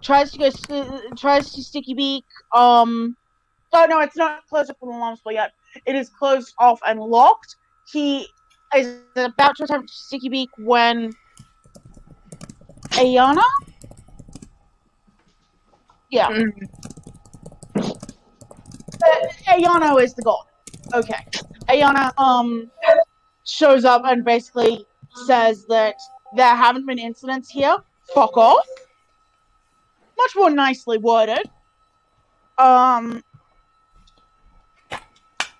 tries to Sticky Beak. Oh no, it's not closed off with an alarm spell yet. It is closed off and locked. He is about to attempt Sticky Beak when Ayana, yeah, Mm. Ayano is the god. Okay, Ayana shows up and basically says that there haven't been incidents here. Fuck off. Much more nicely worded. Um,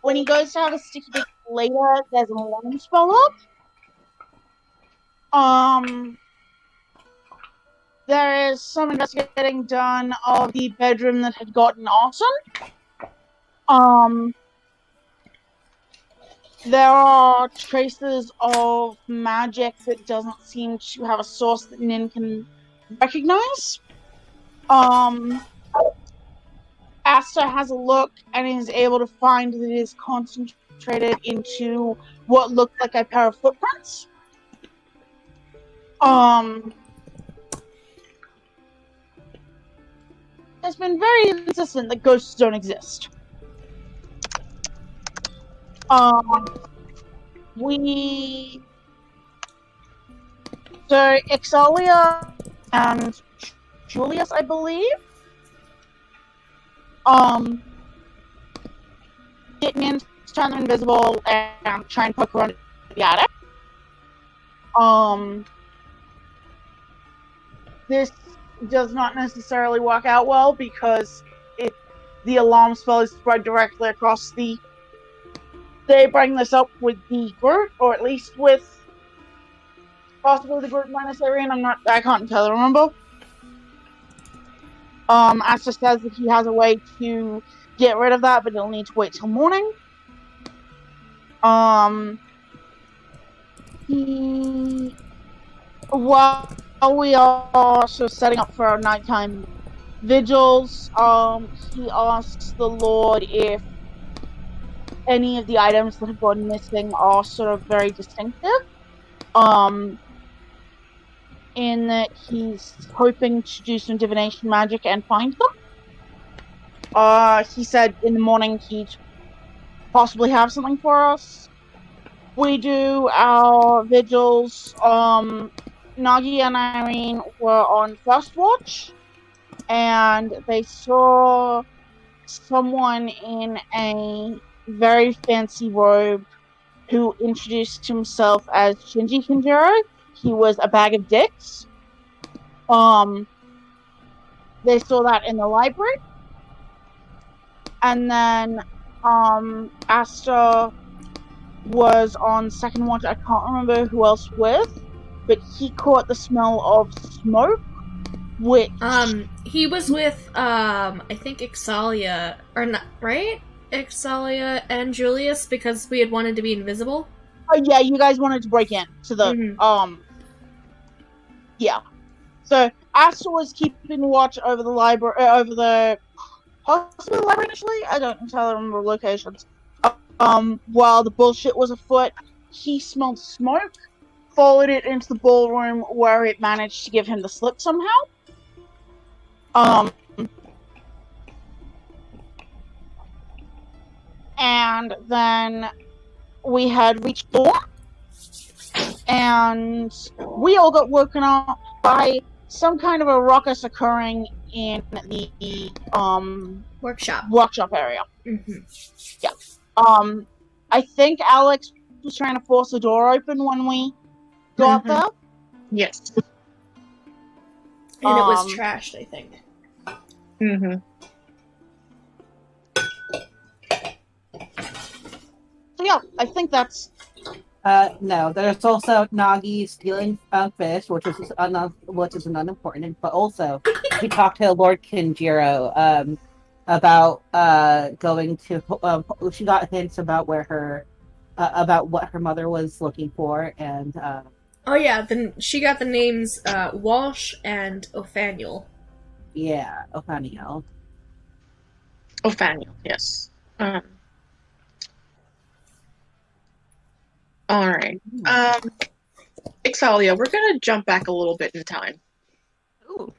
when he goes to have a Sticky Beak later, there's an alarm spell up. Um, there is some investigating done of the bedroom that had gotten arson. Um, there are traces of magic that doesn't seem to have a source that Nin can recognize. Um, Asta has a look and is able to find that it is concentrated into what looked like a pair of footprints. Um, has been very insistent that ghosts don't exist. Um, we so Exalia and Julius, I believe, um, get in, turn them invisible, and try and poke around the attic. Um, this does not necessarily work out well because the alarm spell is spread directly across the. They bring this up with the group, or at least with possibly the group minus Arian. I can't entirely remember. Asta says that he has a way to get rid of that, but he'll need to wait till morning. Um, he while we are also setting up for our nighttime vigils, he asks the Lord if any of the items that have gone missing are sort of very distinctive. Um, in that he's hoping to do some divination magic and find them. He said in the morning he'd possibly have something for us. We do our vigils. Nagi and Irene were on first watch, and they saw someone in a very fancy robe who introduced himself as Shinji Kinjiro. He was a bag of dicks. Um, they saw that in the library, and then Asta was on second watch. I can't remember who else with, but he caught the smell of smoke, which He was with I think Ixalia or not, right? Ixalia and Julius because we had wanted to be invisible. oh yeah, you guys wanted to break in to the yeah. So Asta was keeping watch over the library, over the possibly the library initially. I don't entirely remember locations. While the bullshit was afoot, he smelled smoke, followed it into the ballroom where it managed to give him the slip somehow. Um, and then we had reached dawn, and we all got woken up by some kind of a ruckus occurring in the workshop area. Mm-hmm. Yeah. I think Alex was trying to force the door open when we got there. Yes. And it was trashed, I think. Mm-hmm. So yeah, I think that's. No, there's also Nagi stealing fish, which is unimportant. But also, she talked to Lord Kinjiro about going to. She got hints about where her about what her mother was looking for, and oh yeah, then she got the names Walsh and Othaniel. Yeah, Othaniel. Othaniel, yes. All right. Ixalia, we're gonna jump back a little bit in time. Ooh.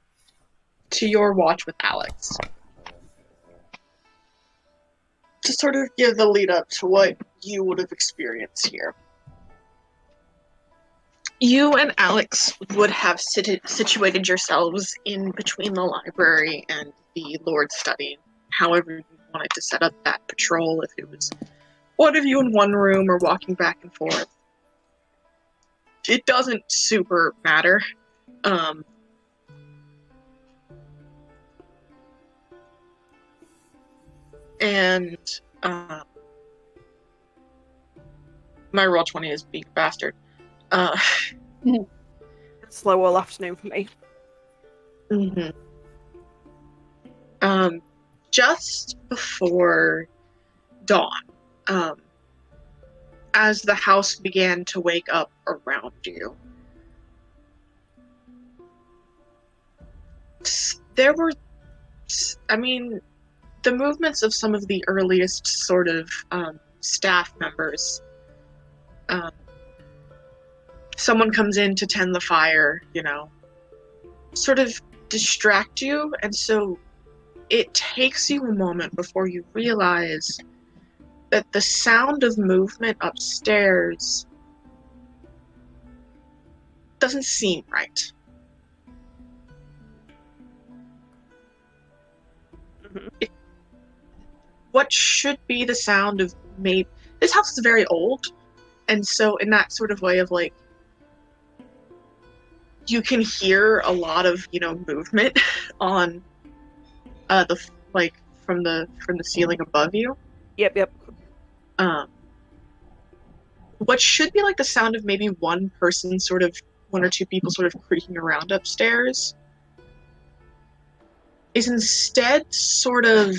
to your watch with Alex. To sort of give the lead up to what you would have experienced here. You and Alex would have situated yourselves in between the library and the Lord's study, however you wanted to set up that patrol, if it was one of you in one room or walking back and forth. It doesn't super matter. My roll 20 is big bastard. Slow all afternoon for me. Mm-hmm. Just before dawn, as the house began to wake up around you, there were, the movements of some of the earliest sort of staff members. Someone comes in to tend the fire, sort of distract you, and so it takes you a moment before you realize that the sound of movement upstairs doesn't seem right. Mm-hmm. What should be the sound of maybe... This house is very old, and so in that sort of way of like, you can hear a lot of, movement on from the ceiling above you. Yep. What should be like the sound of maybe one or two people sort of creaking around upstairs is instead sort of...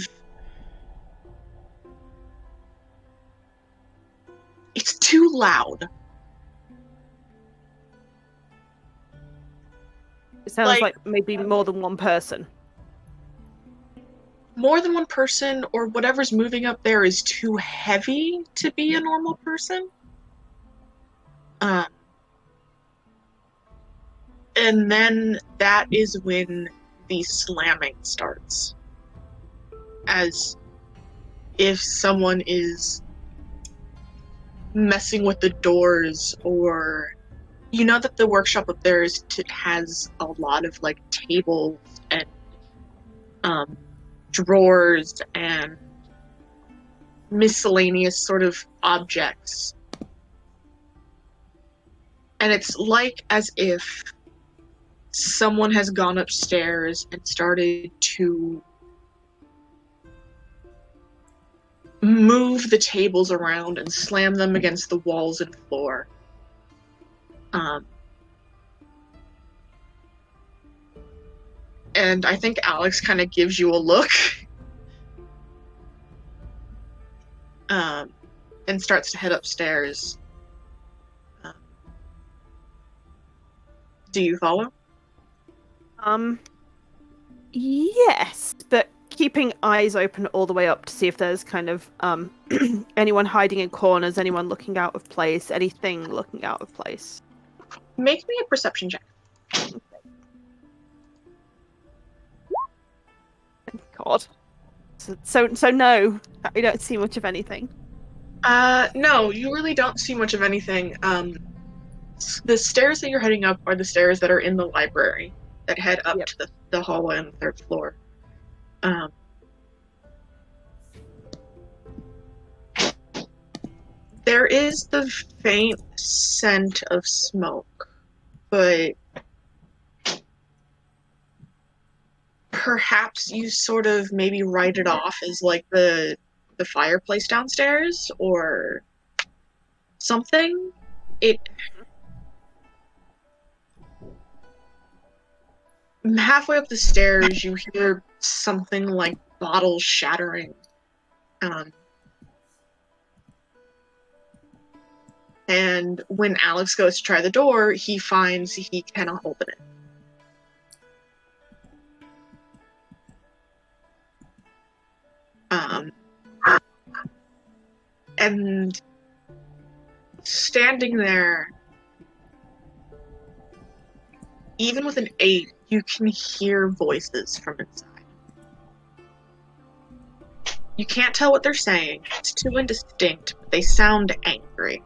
It's too loud. It sounds like maybe more than one person. More than one person, or whatever's moving up there is too heavy to be a normal person. And then that is when the slamming starts. As if someone is messing with the doors, or... You know that the workshop up there has a lot of, tables and drawers and miscellaneous sort of objects. And it's as if someone has gone upstairs and started to move the tables around and slam them against the walls and floor. And I think Alex kind of gives you a look. And starts to head upstairs. Do you follow? Yes, but keeping eyes open all the way up to see if there's kind of anyone hiding in corners, anyone looking out of place, anything looking out of place. Make me a perception check. God. So no, we don't see much of anything. No, you really don't see much of anything. The stairs that you're heading up are the stairs that are in the library that head up to the hallway on the third floor. There is the faint scent of smoke, but perhaps you sort of maybe write it off as the fireplace downstairs or something. Halfway up the stairs, you hear something like bottles shattering. And when Alex goes to try the door, he finds he cannot open it. And standing there, even with an 8, you can hear voices from inside. You can't tell what they're saying. It's too indistinct, but they sound angry.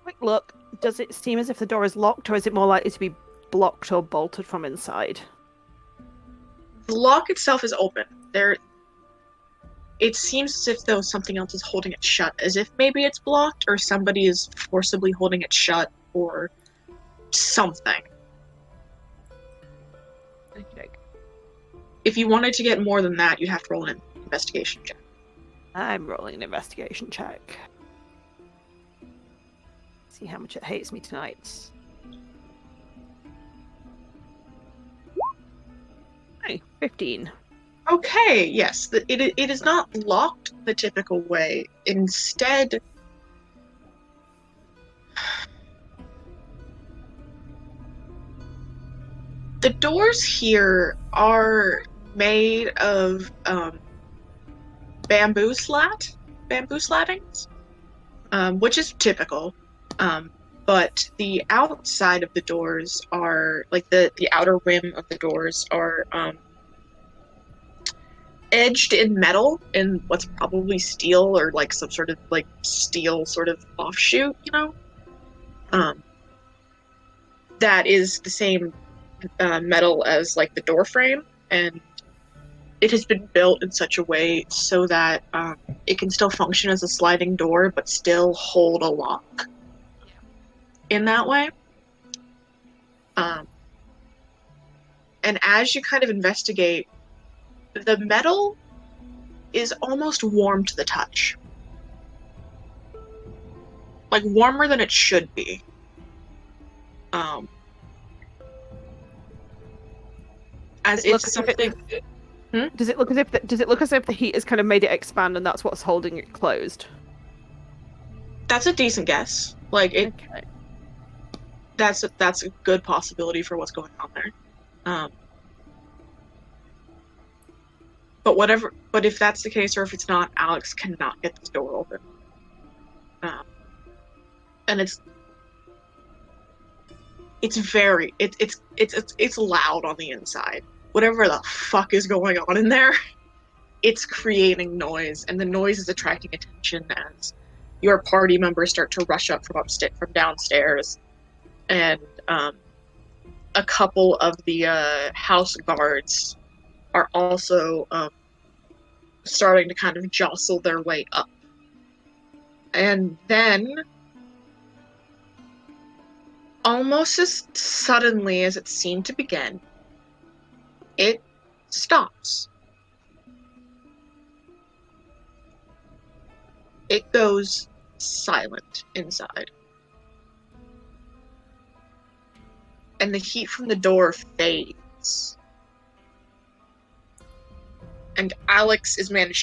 Quick look. Does it seem as if the door is locked, or is it more likely to be blocked or bolted from inside? The lock itself is open. It seems as if though something else is holding it shut, as if maybe it's blocked, or somebody is forcibly holding it shut, or something. Okay. If you wanted to get more than that, you'd have to roll an investigation check. I'm rolling an investigation check. See how much it hates me tonight. Hey, 15. Okay, yes, it is not locked the typical way. Instead, the doors here are made of bamboo slattings, which is typical. But the outside of the doors are, like the outer rim of the doors are edged in metal in what's probably steel or like some sort of like steel sort of offshoot, that is the same metal as like the door frame, and it has been built in such a way so that it can still function as a sliding door but still hold a lock in that way. And as you kind of investigate, the metal is almost warm to the touch. Like warmer than it should be. As if something... Does it look as if the heat has kind of made it expand and that's what's holding it closed? That's a decent guess. Like it. Okay. That's a good possibility for what's going on there. But if that's the case, or if it's not, Alex cannot get this door open. And it's loud on the inside. Whatever the fuck is going on in there, it's creating noise, and the noise is attracting attention as your party members start to rush up from downstairs, and a couple of the house guards are also starting to kind of jostle their way up. And then, almost as suddenly as it seemed to begin, it stops. It goes silent inside. And the heat from the door fades. And Alex manages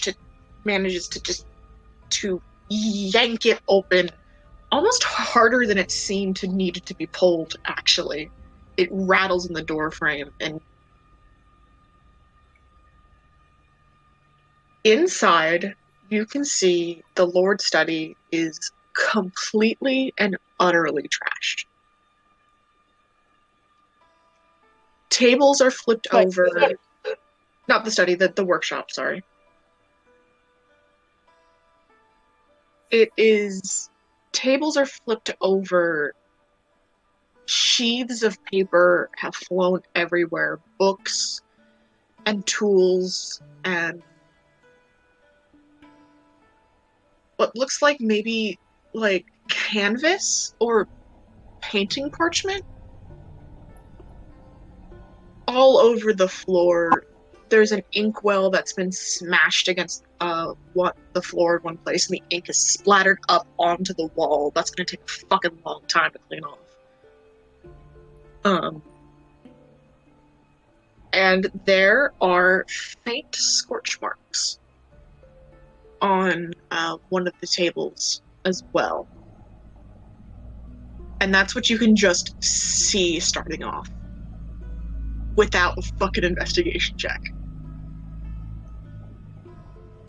to yank it open almost harder than it seemed to need to be pulled, actually. It rattles in the door frame, and inside you can see the Lord's study is completely and utterly trashed. Tables are flipped over. Not the study, the workshop, sorry. Tables are flipped over. Sheaths of paper have flown everywhere. Books and tools and what looks like maybe like canvas or painting parchment all over the floor. There's an inkwell that's been smashed against the floor in one place, and the ink is splattered up onto the wall. That's gonna take a fucking long time to clean off. And there are faint scorch marks on one of the tables as well. And that's what you can just see starting off without a fucking investigation check.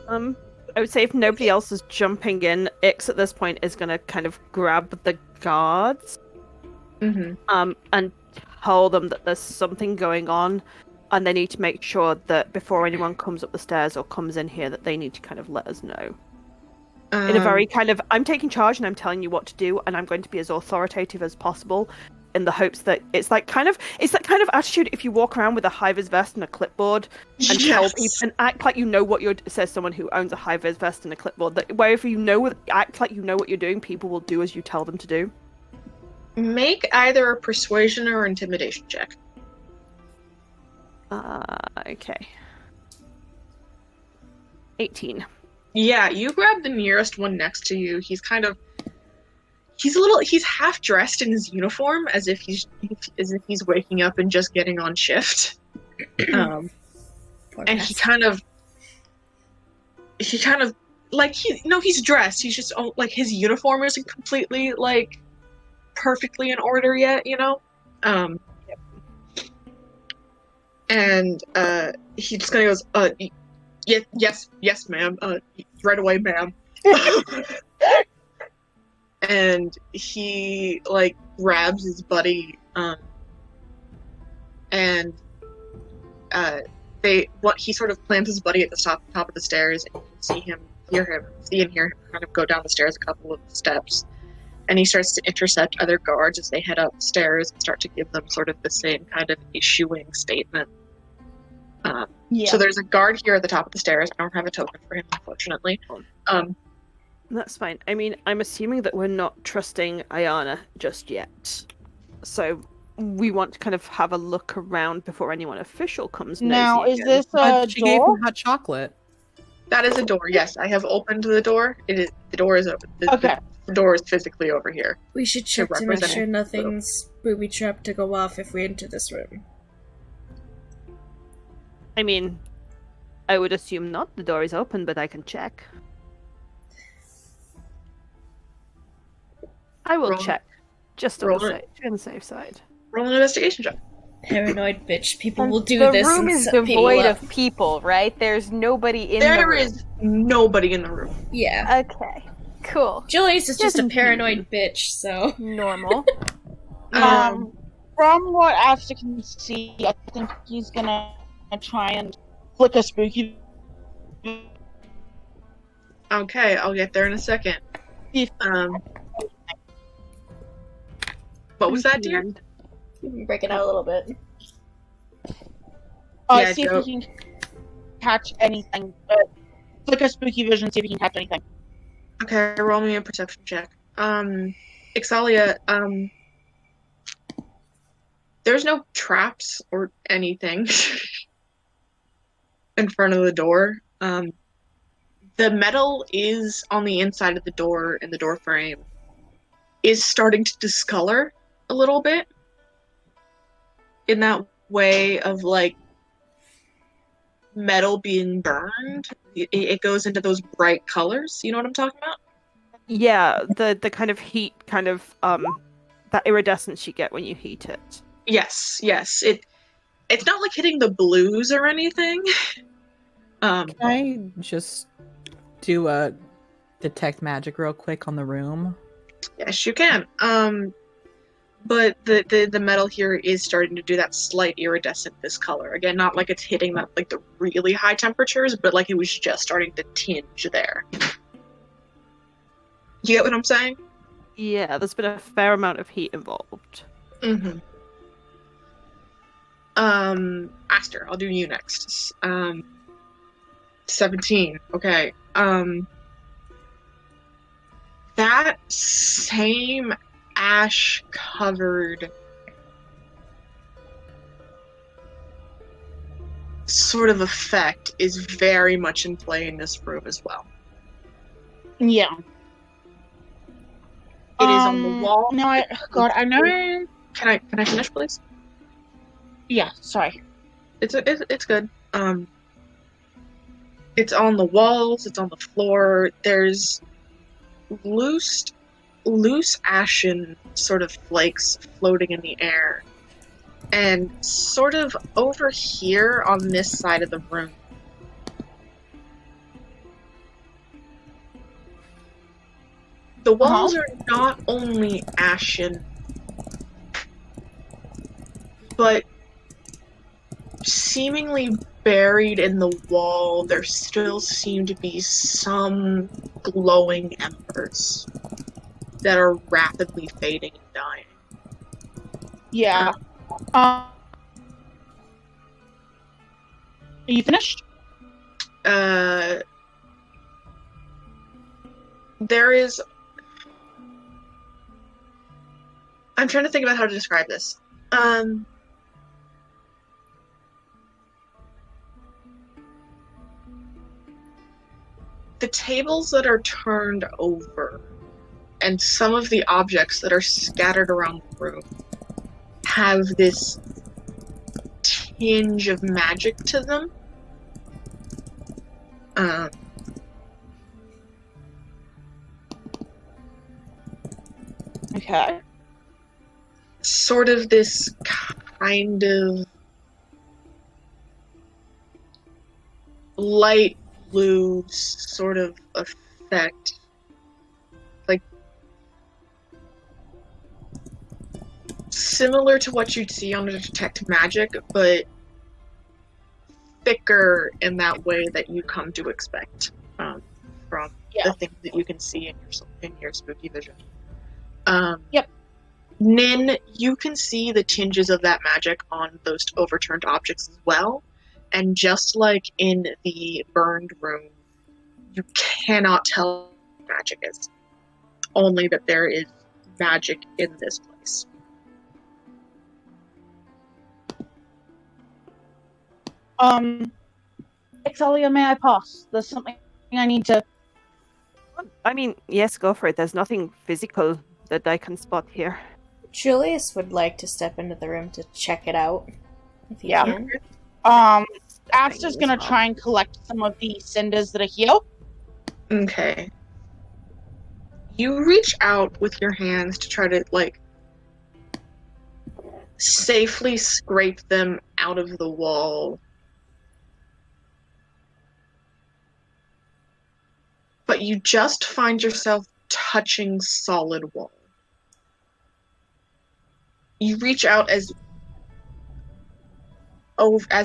I would say if nobody else is jumping in, Ix at this point is going to kind of grab the guards and tell them that there's something going on, and they need to make sure that before anyone comes up the stairs or comes in here, that they need to kind of let us know. In a very kind of, I'm taking charge and I'm telling you what to do, and I'm going to be as authoritative as possible, in the hopes that it's that kind of attitude if you walk around with a high-vis vest and a clipboard and tell people and act like you know what you're, says someone who owns a high-vis vest and a clipboard, that wherever you know, act like you know what you're doing, people will do as you tell them to do. Make either a persuasion or intimidation check. Okay. 18. Yeah, you grab the nearest one next to you. He's half dressed in his uniform as if he's waking up and just getting on shift. And he kind of like he's dressed. He's just like his uniform isn't completely like perfectly in order yet, And he just kind of goes, yes, ma'am. Right away, ma'am. And he like grabs his buddy, and he sort of plants his buddy at the top of the stairs, and you can see and hear him kind of go down the stairs a couple of steps, and he starts to intercept other guards as they head upstairs and start to give them sort of the same kind of issuing statement. So there's a guard here at the top of the stairs. I don't have a token for him, unfortunately. That's fine. I mean, I'm assuming that we're not trusting Ayana just yet. So we want to kind of have a look around before anyone official comes. Now, is again. this a She gave door? him hot chocolate. That is a door. Yes, I have opened the door. The door is open. Okay. The door is physically over here. We should check to make represent sure it. nothing's booby trapped to go off if we enter this room. I mean, I would assume not. The door is open, but I can check. I will Roll. check. Just on Roll the, it. on the safe side. Roll an investigation check. Paranoid bitch. People will do the this. room and is set people devoid up. of people, right? There's nobody in the There room. is nobody in the room. Yeah. Okay, cool. Julius is just a Doesn't paranoid bitch, so. Normal. From what Asta can see, I think he's gonna try and flick a spooky. Okay, I'll get there in a second. What was that, dear? You can break it out a little bit. Yeah, See go. if he can catch anything. Flick a spooky vision, see if he can catch anything. Okay, roll me a perception check. Ixalia, there's no traps or anything in front of the door. The metal is on the inside of the door, and the door frame is starting to discolor a little bit in that way of like metal being burned. It goes into those bright colors. You know what I'm talking about? Yeah, the kind of heat, kind of that iridescence you get when you heat it. Yes. It's not like hitting the blues or anything. Can I just do a detect magic real quick on the room? Yes, you can. But the metal here is starting to do that slight iridescent discolor. Again, not like it's hitting that like the really high temperatures, but like it was just starting to tinge there. You get what I'm saying? Yeah, there's been a fair amount of heat involved. Mm-hmm. Aster, I'll do you next. 17. Okay. That same ash-covered sort of effect is very much in play in this room as well. Yeah. It is on the wall. No, I know. Can I finish, please? Yeah, sorry. It's good. It's on the walls. It's on the floor. There's loose ashen sort of flakes floating in the air, and sort of over here on this side of the room, the walls are not only ashen, but seemingly buried in the wall, there still seem to be some glowing embers that are rapidly fading and dying. Yeah. Are you finished? There is... I'm trying to think about how to describe this. The tables that are turned over and some of the objects that are scattered around the room have this tinge of magic to them. Okay. Sort of this kind of light blue sort of effect. Like, similar to what you'd see on a Detect Magic, but thicker in that way that you come to expect from the things that you can see in your spooky vision. Yep. Nin, you can see the tinges of that magic on those overturned objects as well. And just like in the burned room, you cannot tell what magic is. Only that there is magic in this place. Exalia, may I pass? There's something I need to... I mean, yes, go for it. There's nothing physical that I can spot here. Julius would like to step into the room to check it out, if he Yeah. can. Asta's gonna try and collect some of the cinders that are here. Okay. You reach out with your hands to try to, like, safely scrape them out of the wall. But you just find yourself touching solid wall. You reach out as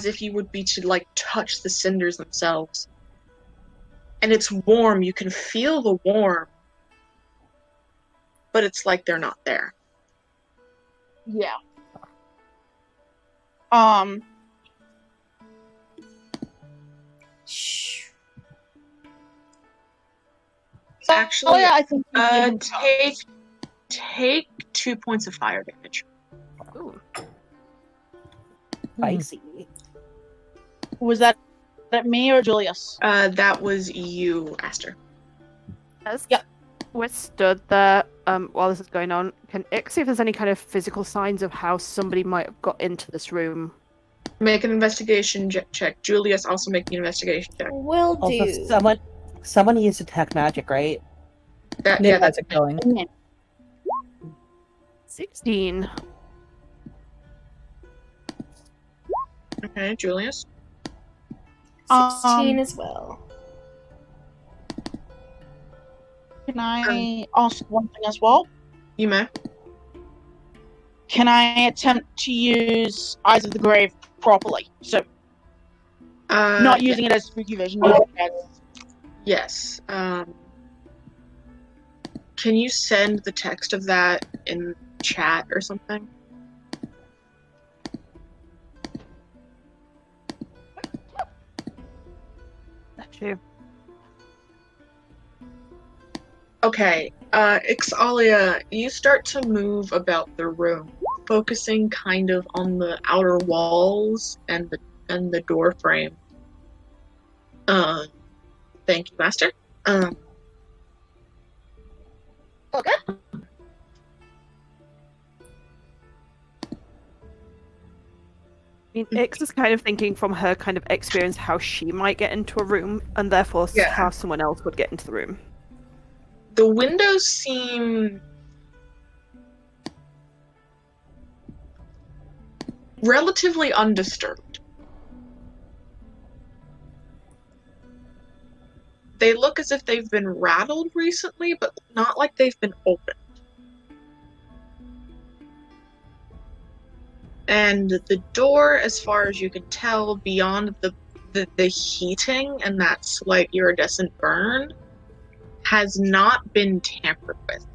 if you would be to, like, touch the cinders themselves. And it's warm, you can feel the warmth, but it's like they're not there. Yeah. Shh. Actually, I think take 2 points of fire damage. Ooh. Spicy. Was that me or Julius? That was you, Aster. Yep. We're stood there while this is going on. Can Ick see if there's any kind of physical signs of how somebody might have got into this room? Make an investigation check. Julius, also make an investigation check. Will do. Also, someone used Detect Magic, right? Nick has it going. 16. Okay, Julius. 16 as well. Can I ask one thing as well? You may. Can I attempt to use Eyes of the Grave properly? So, not using it as spooky vision. Yes. Can you send the text of that in chat or something? That's you. Okay, Ixalia, you start to move about the room, focusing kind of on the outer walls and the door frame. Thank you, Master. Okay. I mean, Ix is kind of thinking from her kind of experience how she might get into a room, and therefore how someone else would get into the room. The windows seem relatively undisturbed. They look as if they've been rattled recently, but not like they've been opened. And the door, as far as you can tell, beyond the heating and that slight iridescent burn, has not been tampered with.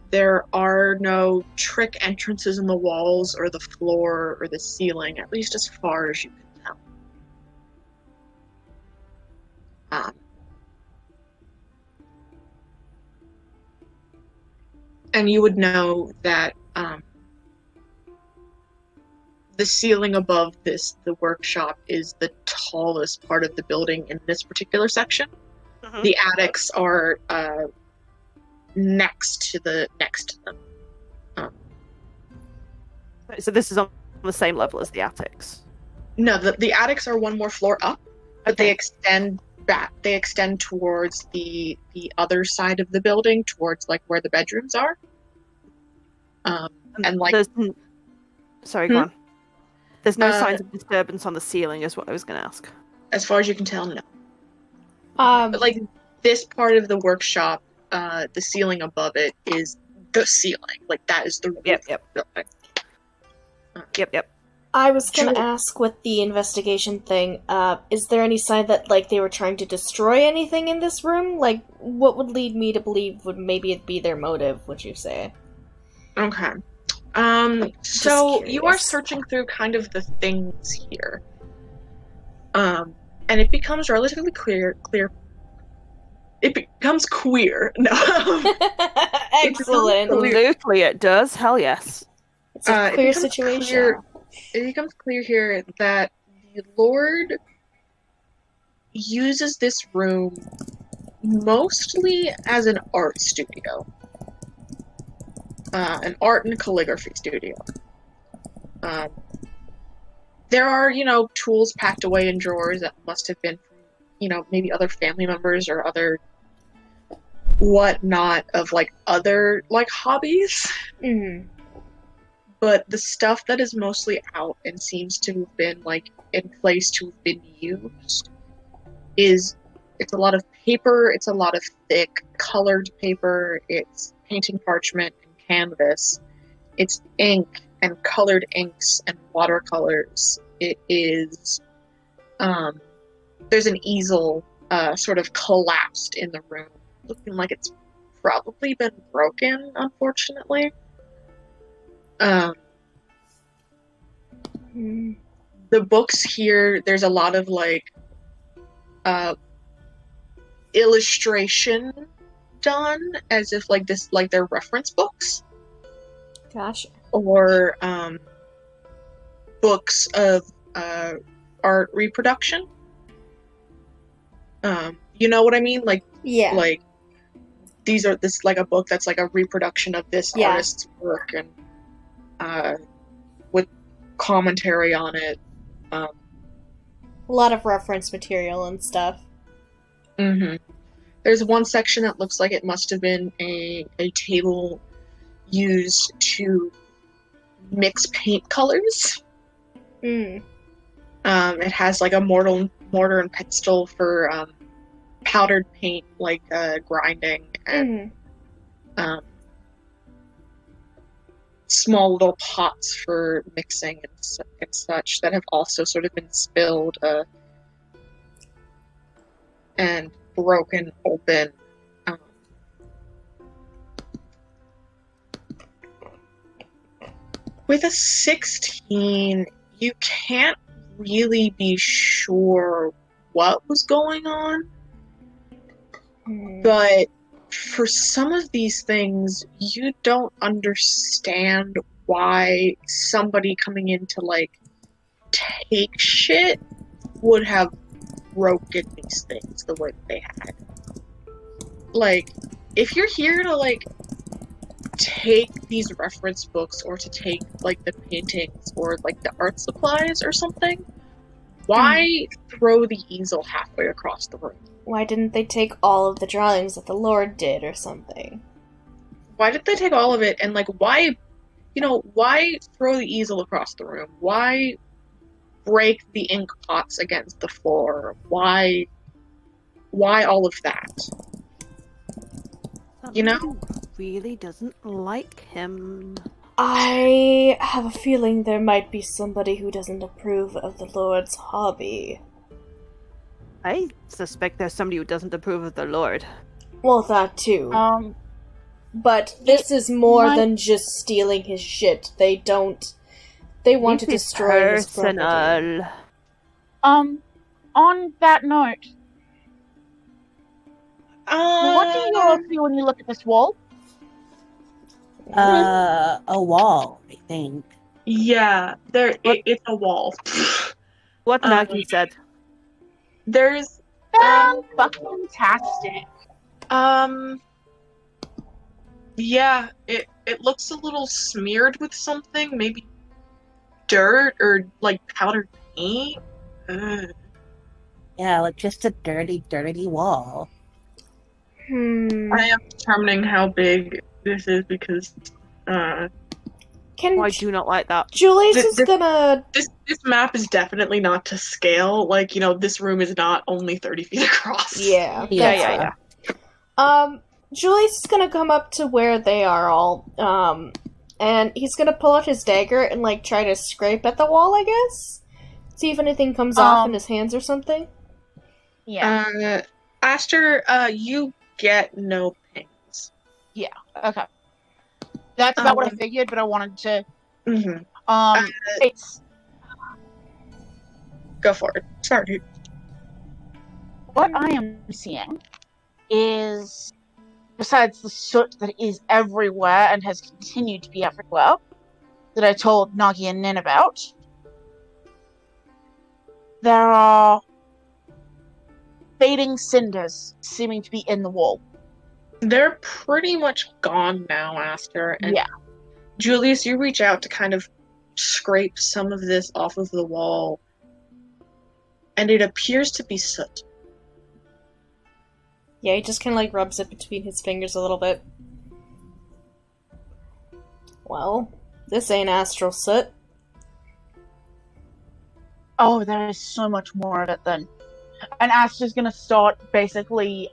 There are no trick entrances in the walls or the floor or the ceiling, at least as far as you can tell. And you would know that the ceiling above the workshop, is the tallest part of the building in this particular section. Mhm. The attics are next to them. So this is on the same level as the attics. No, the attics are one more floor up, but Okay. they extend back. They extend towards the other side of the building, towards like where the bedrooms are. And like, sorry, go on. There's no Uh, signs of disturbance on the ceiling, is what I was going to ask. as far as you can tell, no. Um, But like this part of the workshop, the ceiling above it is the ceiling. Like that is the roof Yep. of the building. Yep. I was gonna Sure. ask with the investigation thing, is there any sign that, like, they were trying to destroy anything in this room? Like, what would lead me to believe would maybe it be their motive, would you say? Okay. So you are curious. searching through kind of the things here. And it becomes relatively clear. It becomes queer. No. Excellent. Absolutely, it does. Hell yes. It's a It queer becomes situation. It becomes clear here that the Lord uses this room mostly as an art studio. An art and calligraphy studio. There are, tools packed away in drawers that must have been from, maybe other family members or other whatnot of, like, other, like, hobbies. Mm-hmm. But the stuff that is mostly out and seems to have been, like, in place to have been used it's a lot of paper, it's a lot of thick colored paper, it's painting parchment and canvas, it's ink and colored inks and watercolors. It is, there's an easel sort of collapsed in the room, looking like it's probably been broken, unfortunately. The books here, there's a lot of, like, illustration done as if, like, they're reference books. Gotcha. Or books of art reproduction. You know what I mean? Like, Yeah. like this like a book that's like a reproduction of this Yeah. artist's work and with commentary on it. A lot of reference material and stuff. Mm-hmm. There's one section that looks like it must have been a table used to mix paint colors. Mm. It has like a mortar and pestle for powdered paint, like grinding, and small little pots for mixing and such that have also sort of been spilled and broken open. With a 16, you can't really be sure what was going on, but for some of these things, you don't understand why somebody coming in to, like, take shit would have broken these things the way that they had. Like, if you're here to, like, take these reference books or to take, like, the paintings or, like, the art supplies or something, why throw the easel halfway across the room? Why didn't they take all of the drawings that the Lord did or something? Why did they take all of it? And, like, why throw the easel across the room? Why break the ink pots against the floor? Why all of that? Somebody really doesn't like him. I have a feeling there might be somebody who doesn't approve of the Lord's hobby. I suspect there's somebody who doesn't approve of the Lord. Well, that too. But this is more than just stealing his shit. They want to destroy his property. Personal. On that note, what do you all see when you look at this wall? A wall, I think. Yeah, it's a wall. What Nagi said. There's Fantastic. Yeah, it looks a little smeared with something, maybe dirt or like powdered paint. Yeah, like just a dirty, dirty wall. I am determining how big this is because I do not like that. Julius is gonna. This map is definitely not to scale. Like, this room is not only 30 feet across. Yeah. Julius is gonna come up to where they are all, and he's gonna pull out his dagger and like try to scrape at the wall, I guess. See if anything comes off in his hands or something. Yeah. Aster, you get no pings. Yeah. Okay. That's about what I figured, but I wanted to. It's. Go for it. Sorry. What I am seeing is, besides the soot that is everywhere and has continued to be everywhere, that I told Nagi and Nin about, there are fading cinders seeming to be in the wall. They're pretty much gone now, Aster. And yeah. Julius, you reach out to kind of scrape some of this off of the wall, and it appears to be soot. Yeah, he just kind of like rubs it between his fingers a little bit. Well, this ain't astral soot. Oh, there is so much more of it then. And Aster's gonna start basically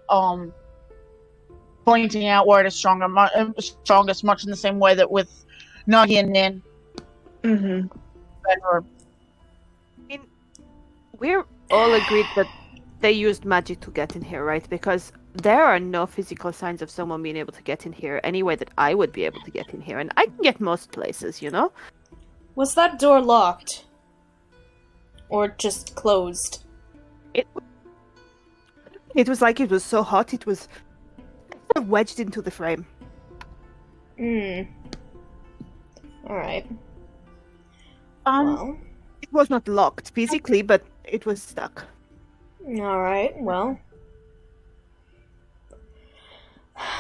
pointing out where it is strongest, much in the same way that with Nagi and Nin. I mean, we're all agreed that they used magic to get in here, right? Because there are no physical signs of someone being able to get in here any way that I would be able to get in here, and I can get most places, Was that door locked? Or just closed? It was like it was so hot, it was wedged into the frame. Alright. It was not locked physically, but it was stuck. Alright, well.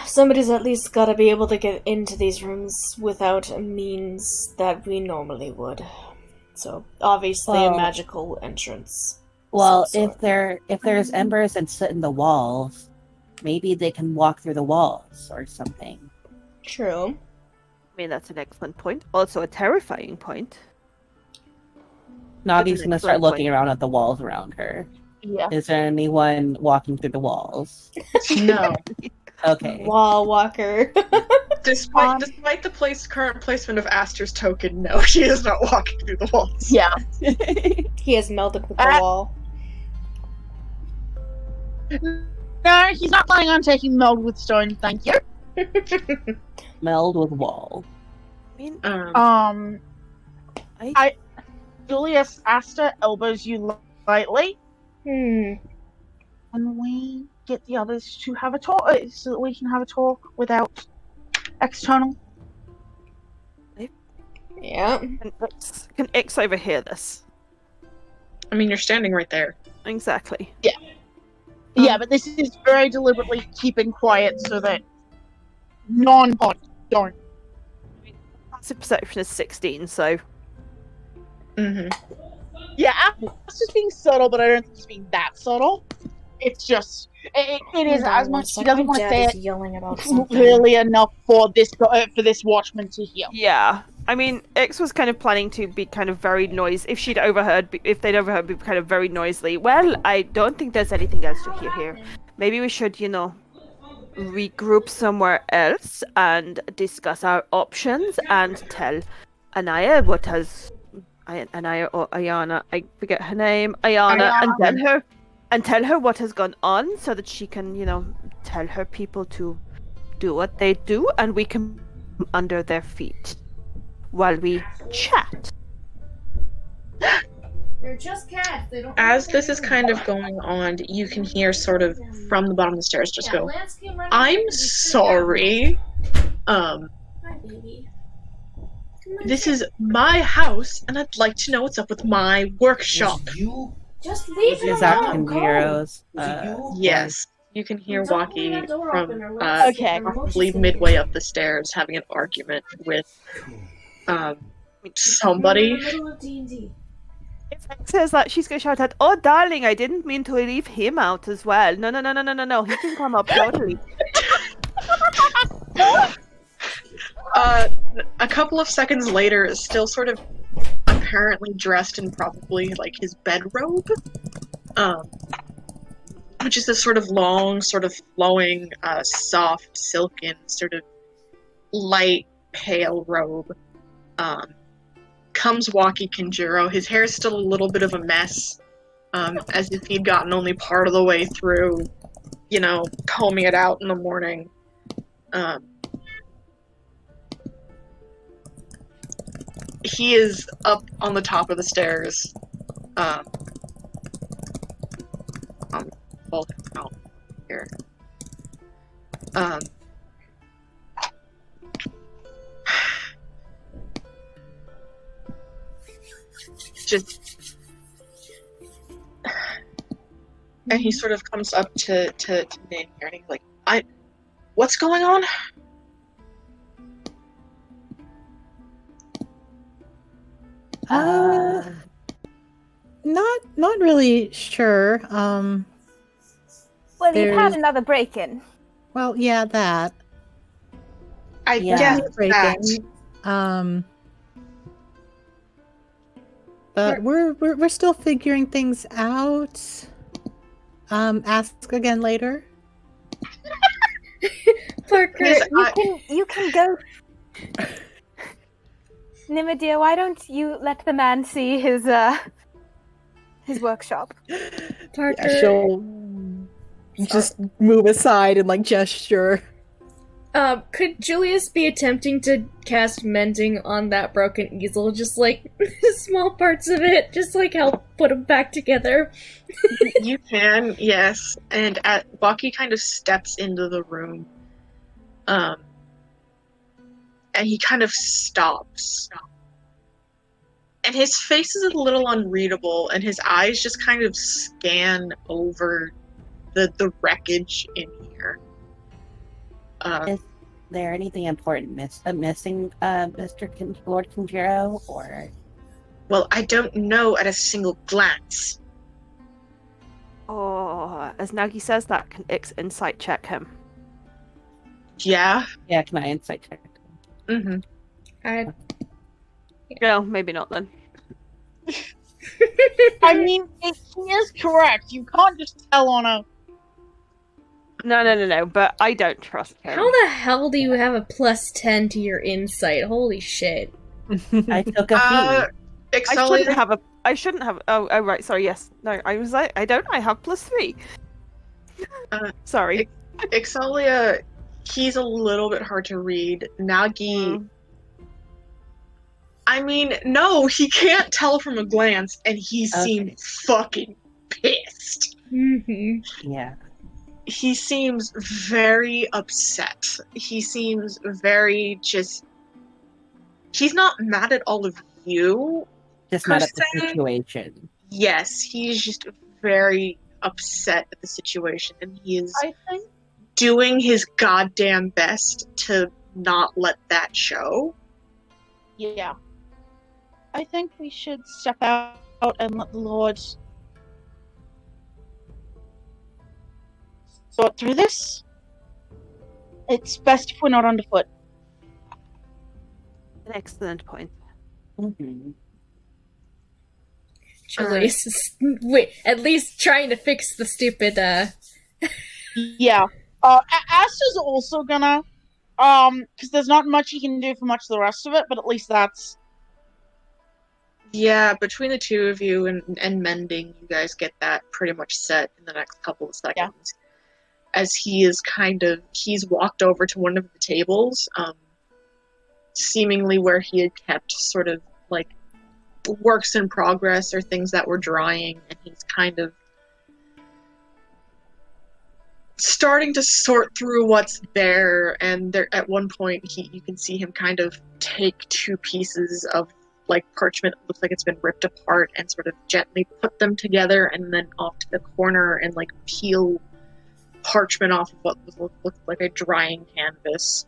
Somebody's at least gotta be able to get into these rooms without a means that we normally would. So, obviously a magical entrance. Well, if there's embers and soot in the walls, maybe they can walk through the walls or something. True. I mean, that's an excellent point. Also a terrifying point. Nagi's gonna start looking around at the walls around her. Yeah. Is there anyone walking through the walls? No. Okay. Wall walker. Despite the current placement of Aster's token, no, she is not walking through the walls. Yeah. He has melded with the wall. No, he's not planning on taking meld with stone, thank you. Meld with wall. Julius Aster elbows you lightly. And we get the others to have a talk, so that we can have a talk without external. Yeah. Can X overhear this? I mean, you're standing right there. Exactly. Yeah. Yeah, but this is very deliberately keeping quiet so that non-pod don't. Passive perception is 16, so. Yeah, it's just being subtle, but I don't think it's being that subtle. It's just it is as much. He doesn't want to say it yelling about something. Clearly enough for this watchman to hear. Yeah, I mean, X was kind of planning to be kind of very noisy. If they'd overheard, be kind of very noisily. Well, I don't think there's anything else to hear here. Maybe we should, regroup somewhere else and discuss our options and tell Anaya what has Anaya or Ayana, I forget her name, Ayana, and tell her what has gone on so that she can, tell her people to do what they do and we can under their feet while we chat. They're just cats. They don't. As this is kind of going on, you can hear sort of from the bottom of the stairs just go, "I'm sorry. Hi, baby. This is my house, and I'd like to know what's up with my workshop." Just leave Is it that alone. Kanjiro's? Yes, you can hear Don't leave Waki that door from open or we'll Okay. probably midway up the stairs having an argument with somebody. We're in the middle of D&D. If Hank says that, she's going to shout out, "Oh, darling, I didn't mean to leave him out as well. No, no, no, no, no, no, no. He can come up totally." A couple of seconds later, still sort of apparently dressed in probably like his bedrobe, which is this sort of long, sort of flowing, soft, silken, sort of light, pale robe. Comes Waki Kanjiro. His hair is still a little bit of a mess, as if he'd gotten only part of the way through, combing it out in the morning. He is up on the top of the stairs. Hold him out here. Just, and he sort of comes up to Nin here, and he's like, "What's going on?" Not really sure. Well, you've there's- had another break-in. Well, yeah, that. I Yeah. guess Break that. in. But we're still figuring things out. Ask again later. Parker, You can go. Nimadia, why don't you let the man see his workshop? Parker. She'll just move aside and like gesture. Could Julius be attempting to cast mending on that broken easel? Just like small parts of it, just like help put them back together. You can, yes. And Waki kind of steps into the room. And he kind of stops. And his face is a little unreadable, and his eyes just kind of scan over the wreckage in here. Is there anything important missing, Lord Kanjiro, or? Well, I don't know at a single glance. Oh, as Nagi says that, can Ix insight check him? Yeah? Yeah, can I insight check? Mm-hmm. No, maybe not then. I mean, he is correct. You can't just tell on a. No, but I don't trust him. How the hell do you have a +10 to your insight? Holy shit. I took a fee. I shouldn't have. Oh, right. Sorry. Yes. No. I was like, I don't. I have +3. Sorry. Ixalia, he's a little bit hard to read. Nagi. I mean, no, he can't tell from a glance, and he seemed fucking pissed. Mm-hmm. Yeah. He seems very upset. He seems very just. He's not mad at all of you. Just mad at the situation. Yes, he's just very upset at the situation, and he is I think. doing his goddamn best to not let that show. Yeah. I think we should step out and let the Lords sort through this. It's best if we're not underfoot. An excellent point. Mm-hmm. Julius is at least trying to fix the stupid Yeah. Asta's also gonna, because there's not much he can do for much of the rest of it, but at least that's... Yeah, between the two of you and mending, you guys get that pretty much set in the next couple of seconds. As he's walked over to one of the tables, seemingly where he had kept sort of like works in progress or things that were drying, and he's kind of starting to sort through what's there. And there, at one point, you can see him kind of take two pieces of like parchment that looks like it's been ripped apart and sort of gently put them together, and then off to the corner and like peel parchment off of what looked like a drying canvas.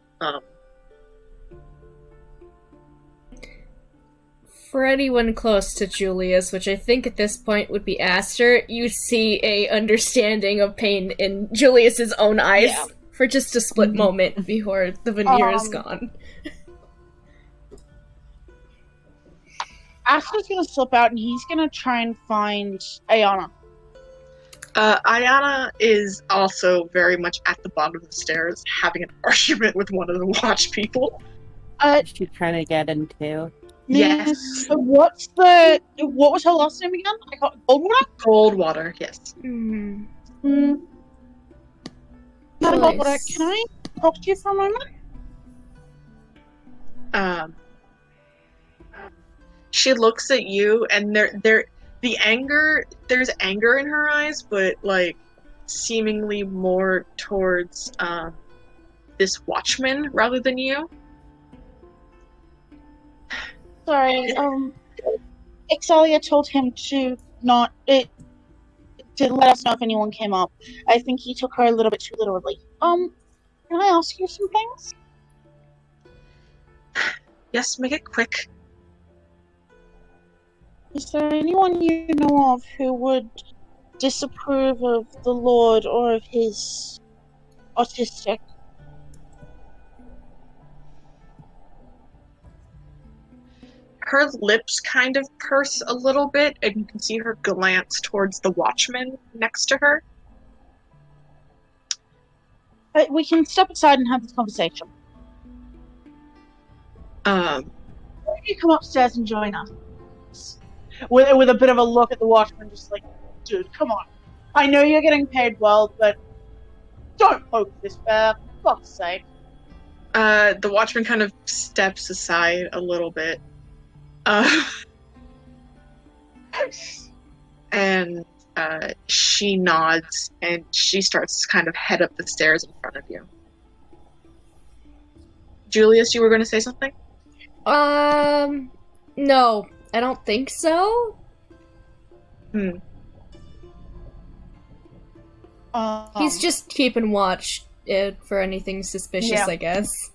For anyone close to Julius, which I think at this point would be Aster, you see a understanding of pain in Julius's own eyes for just a split moment before the veneer is gone. Asta's gonna slip out and he's gonna try and find Ayana. Ayana is also very much at the bottom of the stairs, having an argument with one of the watch people. She's trying to get in too. Yes. What was her last name again? I got Goldwater? Goldwater, yes. Madam Nice. Goldwater, can I talk to you for a moment? She looks at you, and there's anger in her eyes, but like seemingly more towards this watchman rather than you. Sorry, Exalia told him to to let us know if anyone came up. I think he took her a little bit too literally. Can I ask you some things? Yes, make it quick. Is there anyone you know of who would disapprove of the Lord or of his autistic? Her lips kind of purse a little bit, and you can see her glance towards the watchman next to her. We can step aside and have this conversation. Why don't you come upstairs and join us? With a bit of a look at the watchman, just like, dude, come on. I know you're getting paid well, but don't poke this bear, for fuck's sake. The watchman kind of steps aside a little bit. And she nods, and she starts to kind of head up the stairs in front of you. Julius, you were going to say something? No, I don't think so. He's just keeping watch for anything suspicious, I guess.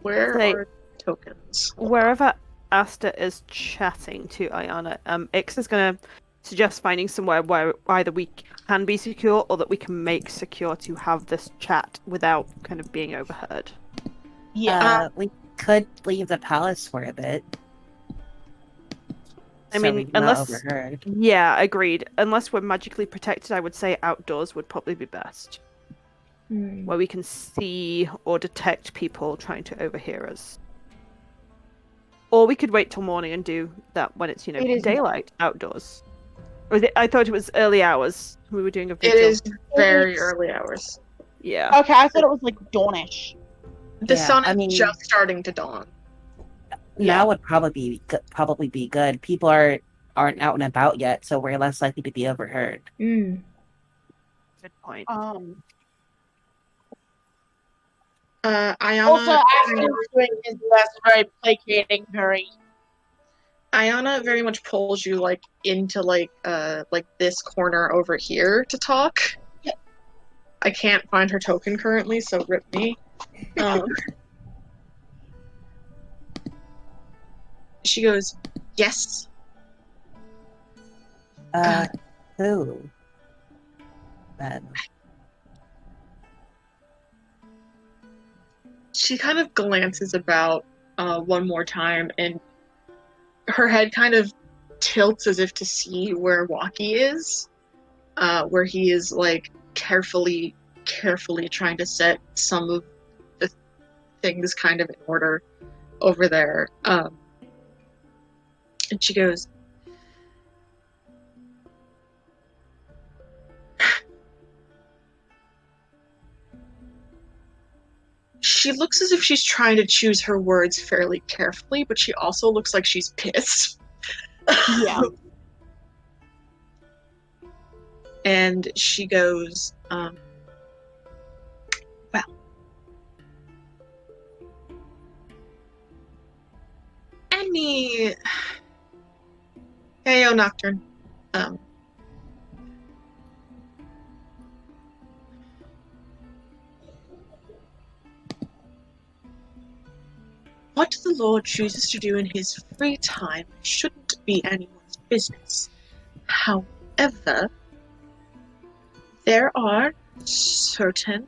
Where are tokens? Wherever Asta is chatting to Ayana, Ix is going to suggest finding somewhere where either we can be secure or that we can make secure to have this chat without kind of being overheard. Yeah, we could leave the palace for a bit. I mean, unless... overheard. Yeah, agreed. Unless we're magically protected, I would say outdoors would probably be best. Where we can see or detect people trying to overhear us. Or we could wait till morning and do that when it's, daylight outdoors. Or I thought it was early hours. We were doing a vigil. It is very early hours. Yeah. Okay, I thought it was like dawnish. The sun is just starting to dawn. Now would probably be good. People aren't out and about yet, so we're less likely to be overheard. Good point. Ayana Also, Ashton is doing his best, very placating, very. Ayana very much pulls you into this corner over here to talk. Yeah. I can't find her token currently, so rip me. She goes, yes. Who? Then. She kind of glances about one more time, and her head kind of tilts as if to see where Waki is, where he is like carefully trying to set some of the things kind of in order over there. And she goes, she looks as if she's trying to choose her words fairly carefully, but she also looks like she's pissed. Yeah. And she goes, well, hey, Nocturne. What the Lord chooses to do in his free time shouldn't be anyone's business. However, there are certain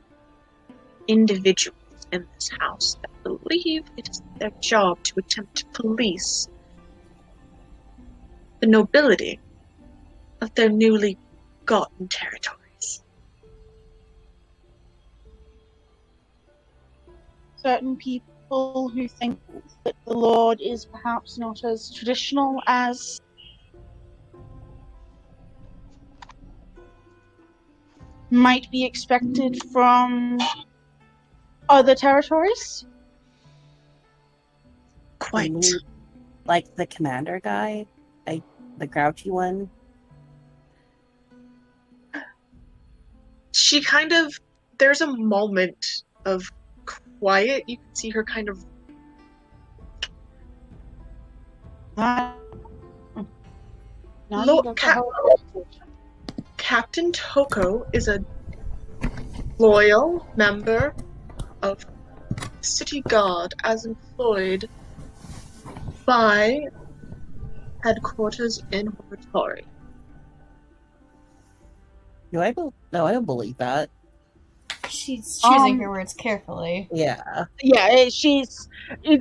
individuals in this house that believe it is their job to attempt to police the nobility of their newly gotten territories. Certain people who think that the Lord is perhaps not as traditional as might be expected from other territories. Quite. Like the commander guy? The grouchy one? She kind of, there's a moment of quiet. You can see her kind of Captain Toko is a loyal member of City Guard as employed by headquarters in Horatory. No, I don't believe that. She's choosing her words carefully. Yeah. Yeah, she's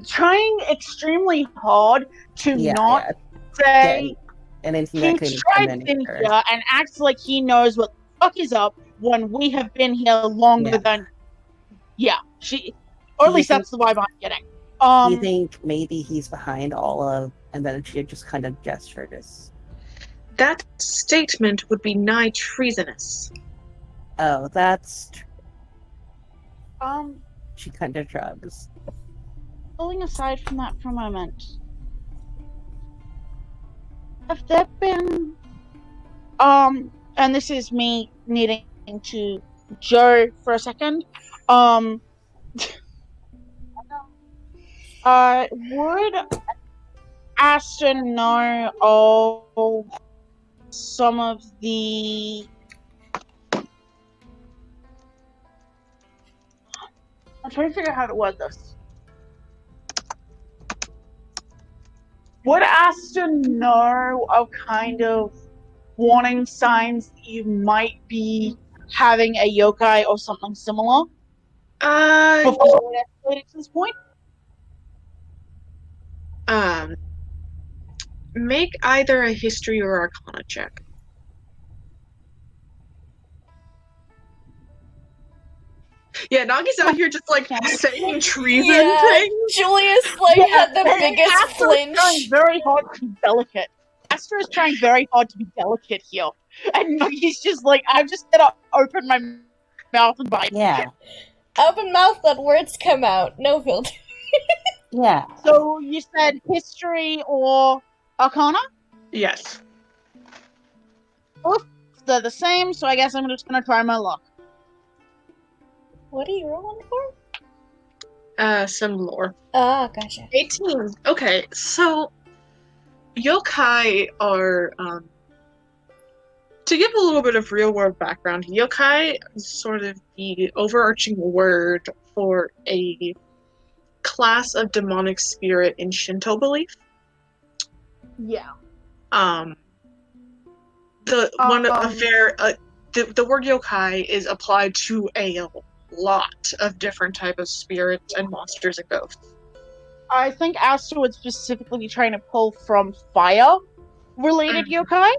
trying extremely hard to not say anything he that could strides in here and acts like he knows what the fuck is up when we have been here longer than she, or at least that's the vibe I'm getting. You think maybe he's behind all of, and then she just kind of gestured us. That statement would be nigh treasonous. Oh, that's true. She kind of shrugs. Pulling aside from that for a moment, have there been, and this is me needing to Joe for a second, would Aston know of some of the I'm trying to figure out how to word this. Would Aston know of kind of warning signs that you might be having a yokai or something similar? Before it escalated to this point? Make either a history or arcana check. Yeah, Nagi's out here just like saying treason things. Julius had the biggest flinch. Trying very hard to be delicate. Astra is trying very hard to be delicate here, and Nagi's just like, I'm just gonna open my mouth and bite. Yeah. Open mouth, let words come out. No filter. Yeah. So you said history or arcana? Yes. Well, they're the same, so I guess I'm just gonna try my luck. What are you rolling for? Some lore. Ah, gotcha. 18. Okay, so yokai are, to give a little bit of real world background, yokai is sort of the overarching word for a class of demonic spirit in Shinto belief. Yeah. The word yokai is applied to a lot of different type of spirits and monsters and ghosts. I think Asta would specifically be trying to pull from fire, related yokai.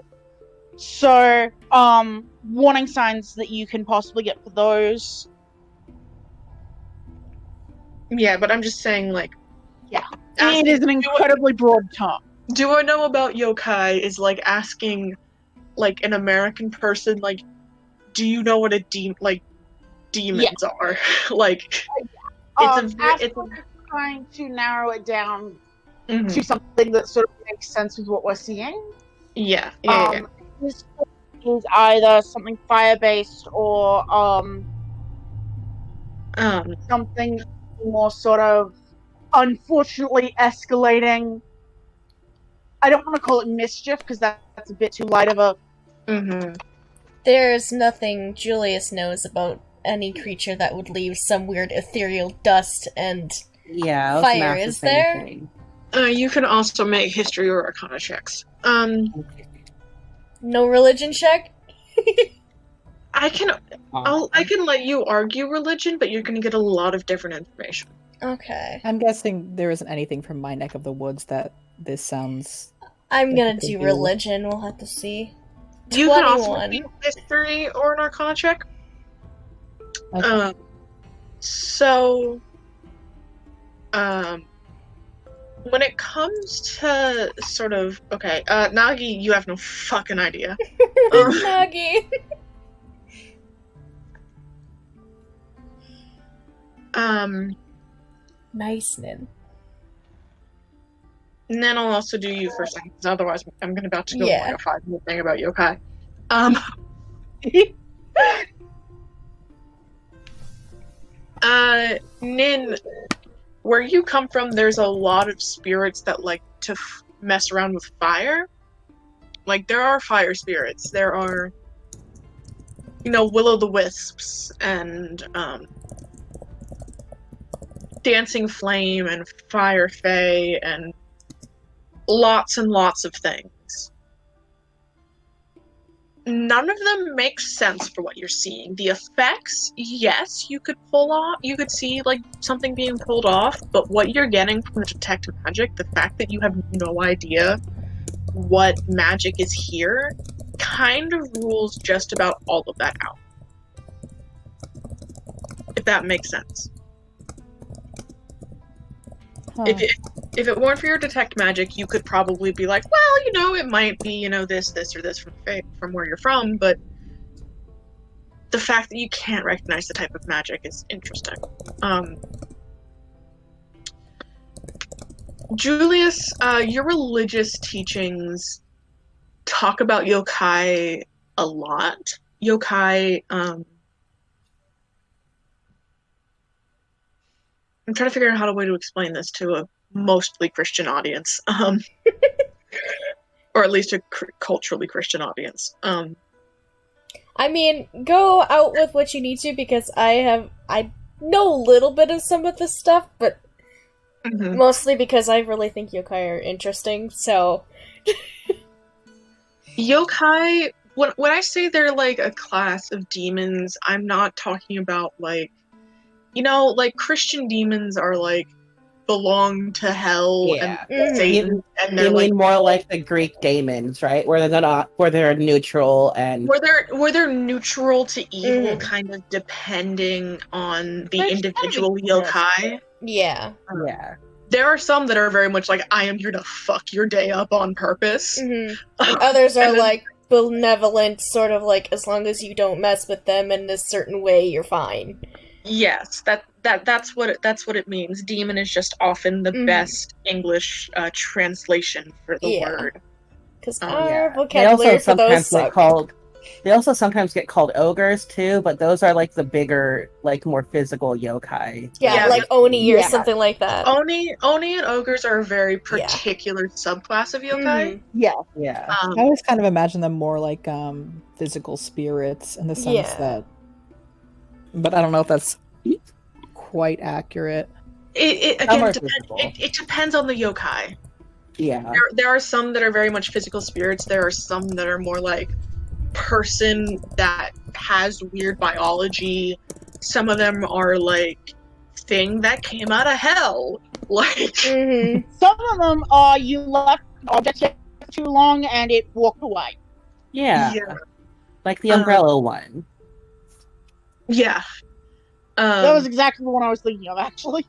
So, warning signs that you can possibly get for those. Yeah, but I'm just saying, like, It is an incredibly broad term. Do I know about yokai is like asking, like, an American person, like, do you know what demons are? Like, it's trying to narrow it down mm-hmm. to something that sort of makes sense with what we're seeing. Yeah. This is either something fire-based or something more sort of unfortunately escalating. I don't want to call it mischief because that's a bit too light of a. Mm-hmm. There's nothing Julius knows about any creature that would leave some weird ethereal dust and fire, is there? You can also make history or arcana checks. No religion check? I can let you argue religion, but you're gonna get a lot of different information. Okay. I'm guessing there isn't anything from my neck of the woods that this sounds... I'm gonna do religion, we'll have to see. You can also do history or an arcana check. Okay. When it comes to sort of Nagi, you have no fucking idea. Nagi. Nice, Nin. And then I'll also do you for a second, because otherwise I'm about to go on like a 5-minute thing about yokai. Nin, where you come from, there's a lot of spirits that like to mess around with fire. Like, there are fire spirits. There are, will-o'-the-wisps and dancing flame and fire fae and lots and lots of things. None of them make sense for what you're seeing. The effects, yes, you could see like something being pulled off, but what you're getting from the detect magic, the fact that you have no idea what magic is here, kind of rules just about all of that out. If that makes sense. Huh. If it weren't for your detect magic, you could probably be like, well, it might be, this or this from where you're from, but the fact that you can't recognize the type of magic is interesting. Julius, your religious teachings talk about yokai a lot. Yokai, I'm trying to figure out how to explain this to a mostly Christian audience, or at least a culturally Christian audience. I mean, go out with what you need to, because I know a little bit of some of this stuff, but mostly because I really think yokai are interesting, so... Yokai, when I say they're like a class of demons, I'm not talking about like, like Christian demons are like belong to hell and Satan, and they're mean more like the Greek daemons, right? Where they're neutral and where they're neutral to evil, kind of depending on the individual yokai. Yeah. There are some that are very much like, I am here to fuck your day up on purpose. And others are like benevolent, sort of like, as long as you don't mess with them in this certain way, you're fine. Yes, that's what it means. Demon is just often the best English translation for the word. Because our vocabulary for those suck. They also sometimes get called ogres too, but those are like the bigger, like more physical yokai. Yeah, like Oni or something like that. Oni and ogres are a very particular subclass of yokai. Yeah. I always kind of imagine them more like physical spirits in the sense that. But I don't know if that's quite accurate. It depends on the yokai. Yeah. There are some that are very much physical spirits. There are some that are more like person that has weird biology. Some of them are like thing that came out of hell. Like some of them are you left objects too long and it walked away. Yeah. Yeah. Like the umbrella one. Yeah. That was exactly the one I was thinking of, actually.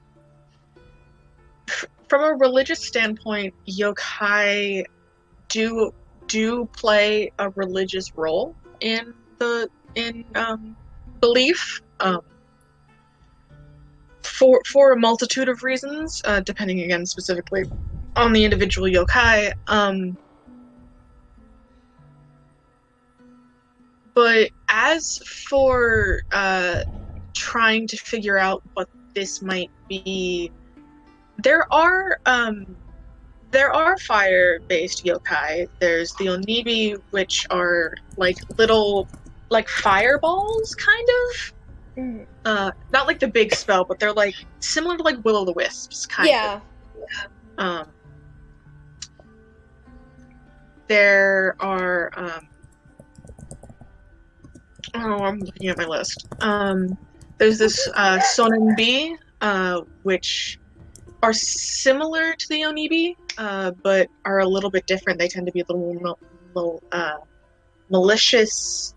From a religious standpoint, yokai do play a religious role in belief. For a multitude of reasons, depending again specifically on the individual yokai. But as for trying to figure out what this might be, there are fire-based yokai. There's the Onibi, which are like little, like fireballs, kind of. Not like the big spell, but they're like similar to like will-o'-the-wisps, kind of. There are oh, I'm looking at my list. There's this Sonenbi, which are similar to the Onibi, but are a little bit different. They tend to be a little malicious.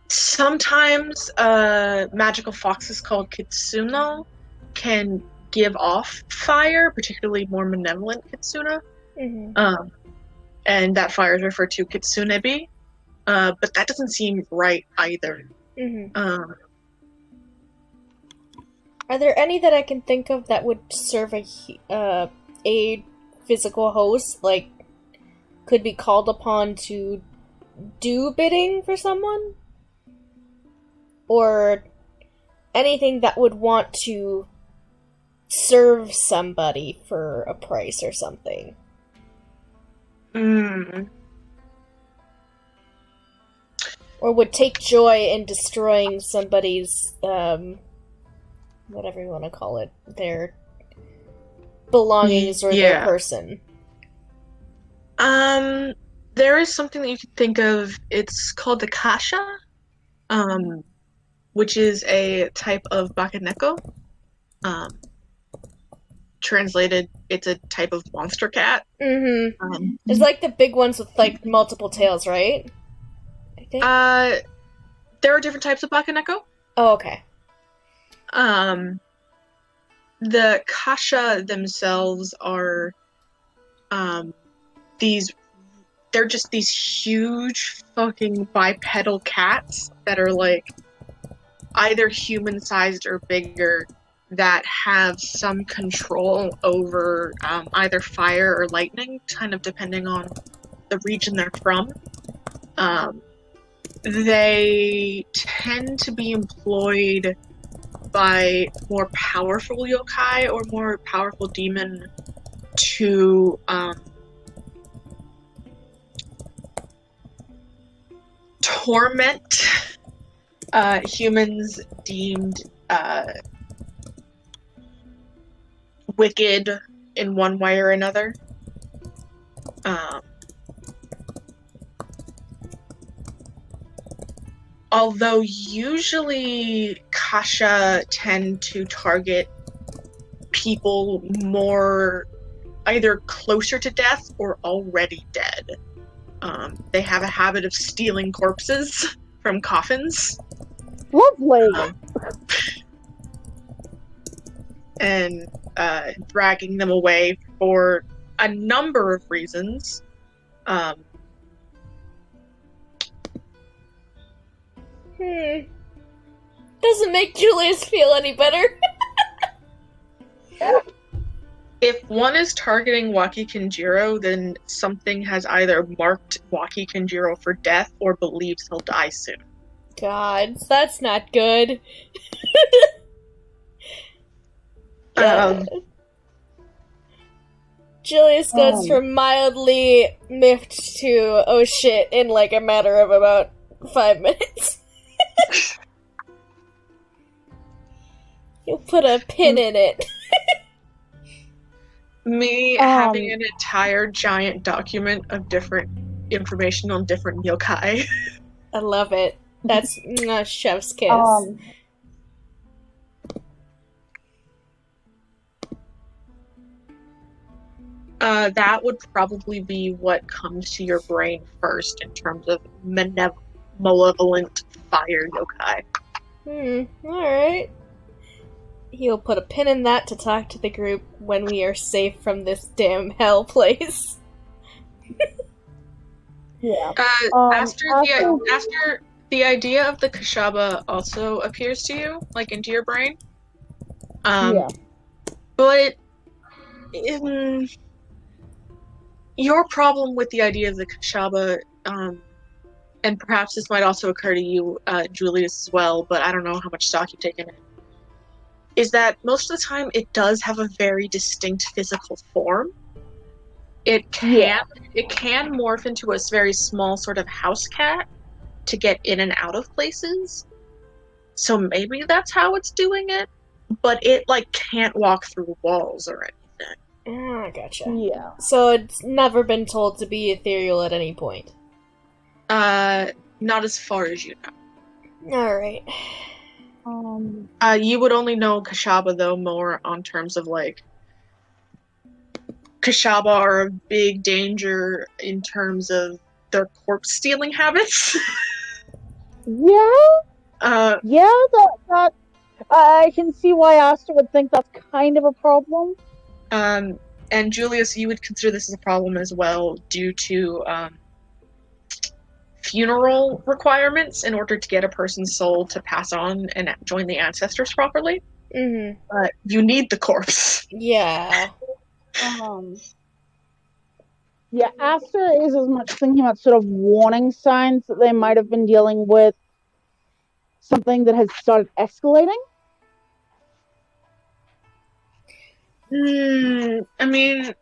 Sometimes magical foxes called Kitsuno can give off fire, particularly more malevolent Kitsuna. And that fire is referred to Kitsunebi, but that doesn't seem right either. Are there any that I can think of that would serve a physical host, like could be called upon to do bidding for someone? Or anything that would want to serve somebody for a price or something? Or would take joy in destroying somebody's, whatever you want to call it, their belongings or their person. There is something that you can think of. It's called the kasha, which is a type of bakaneko. Translated, it's a type of monster cat. It's like the big ones with like multiple tails, right? I think. There are different types of bakaneko. Oh, okay. The kasha themselves are they're just these huge fucking bipedal cats that are like either human-sized or bigger, that have some control over either fire or lightning, kind of depending on the region they're from. They tend to be employed by more powerful yokai or more powerful demon to torment humans deemed wicked in one way or another. Although usually kasha tend to target people more either closer to death or already dead. They have a habit of stealing corpses from coffins. Lovely! And dragging them away for a number of reasons. Doesn't make Julius feel any better. If one is targeting Waki Kenjiro, then something has either marked Waki Kenjiro for death or believes he'll die soon. God, that's not good. Julius goes from mildly miffed to oh shit in like a matter of about 5 minutes. You'll put a pin in it. Me having an entire giant document of different information on different yokai. I love it. That's chef's kiss. That would probably be what comes to your brain first in terms of malevolent fire yokai. Alright. He'll put a pin in that to talk to the group when we are safe from this damn hell place. Yeah. After the idea of the Kashaba also appears to you, like into your brain. Yeah. But your problem with the idea of the Kashaba, and perhaps this might also occur to you, Julius, as well, but I don't know how much stock you've taken in, is that most of the time it does have a very distinct physical form. It can morph into a very small sort of house cat to get in and out of places. So maybe that's how it's doing it, but it can't walk through walls or anything. Ah, gotcha. Yeah. So it's never been told to be ethereal at any point? Not as far as you know. Alright. You would only know Kashaba, though, more on terms of, Kashaba are a big danger in terms of their corpse-stealing habits. Yeah, that I can see why Asta would think that's kind of a problem. And Julius, you would consider this as a problem as well due to funeral requirements in order to get a person's soul to pass on and join the ancestors properly. Mm-hmm. You need the corpse. Yeah. Yeah, Asta is as much thinking about sort of warning signs that they might have been dealing with something that has started escalating. I mean,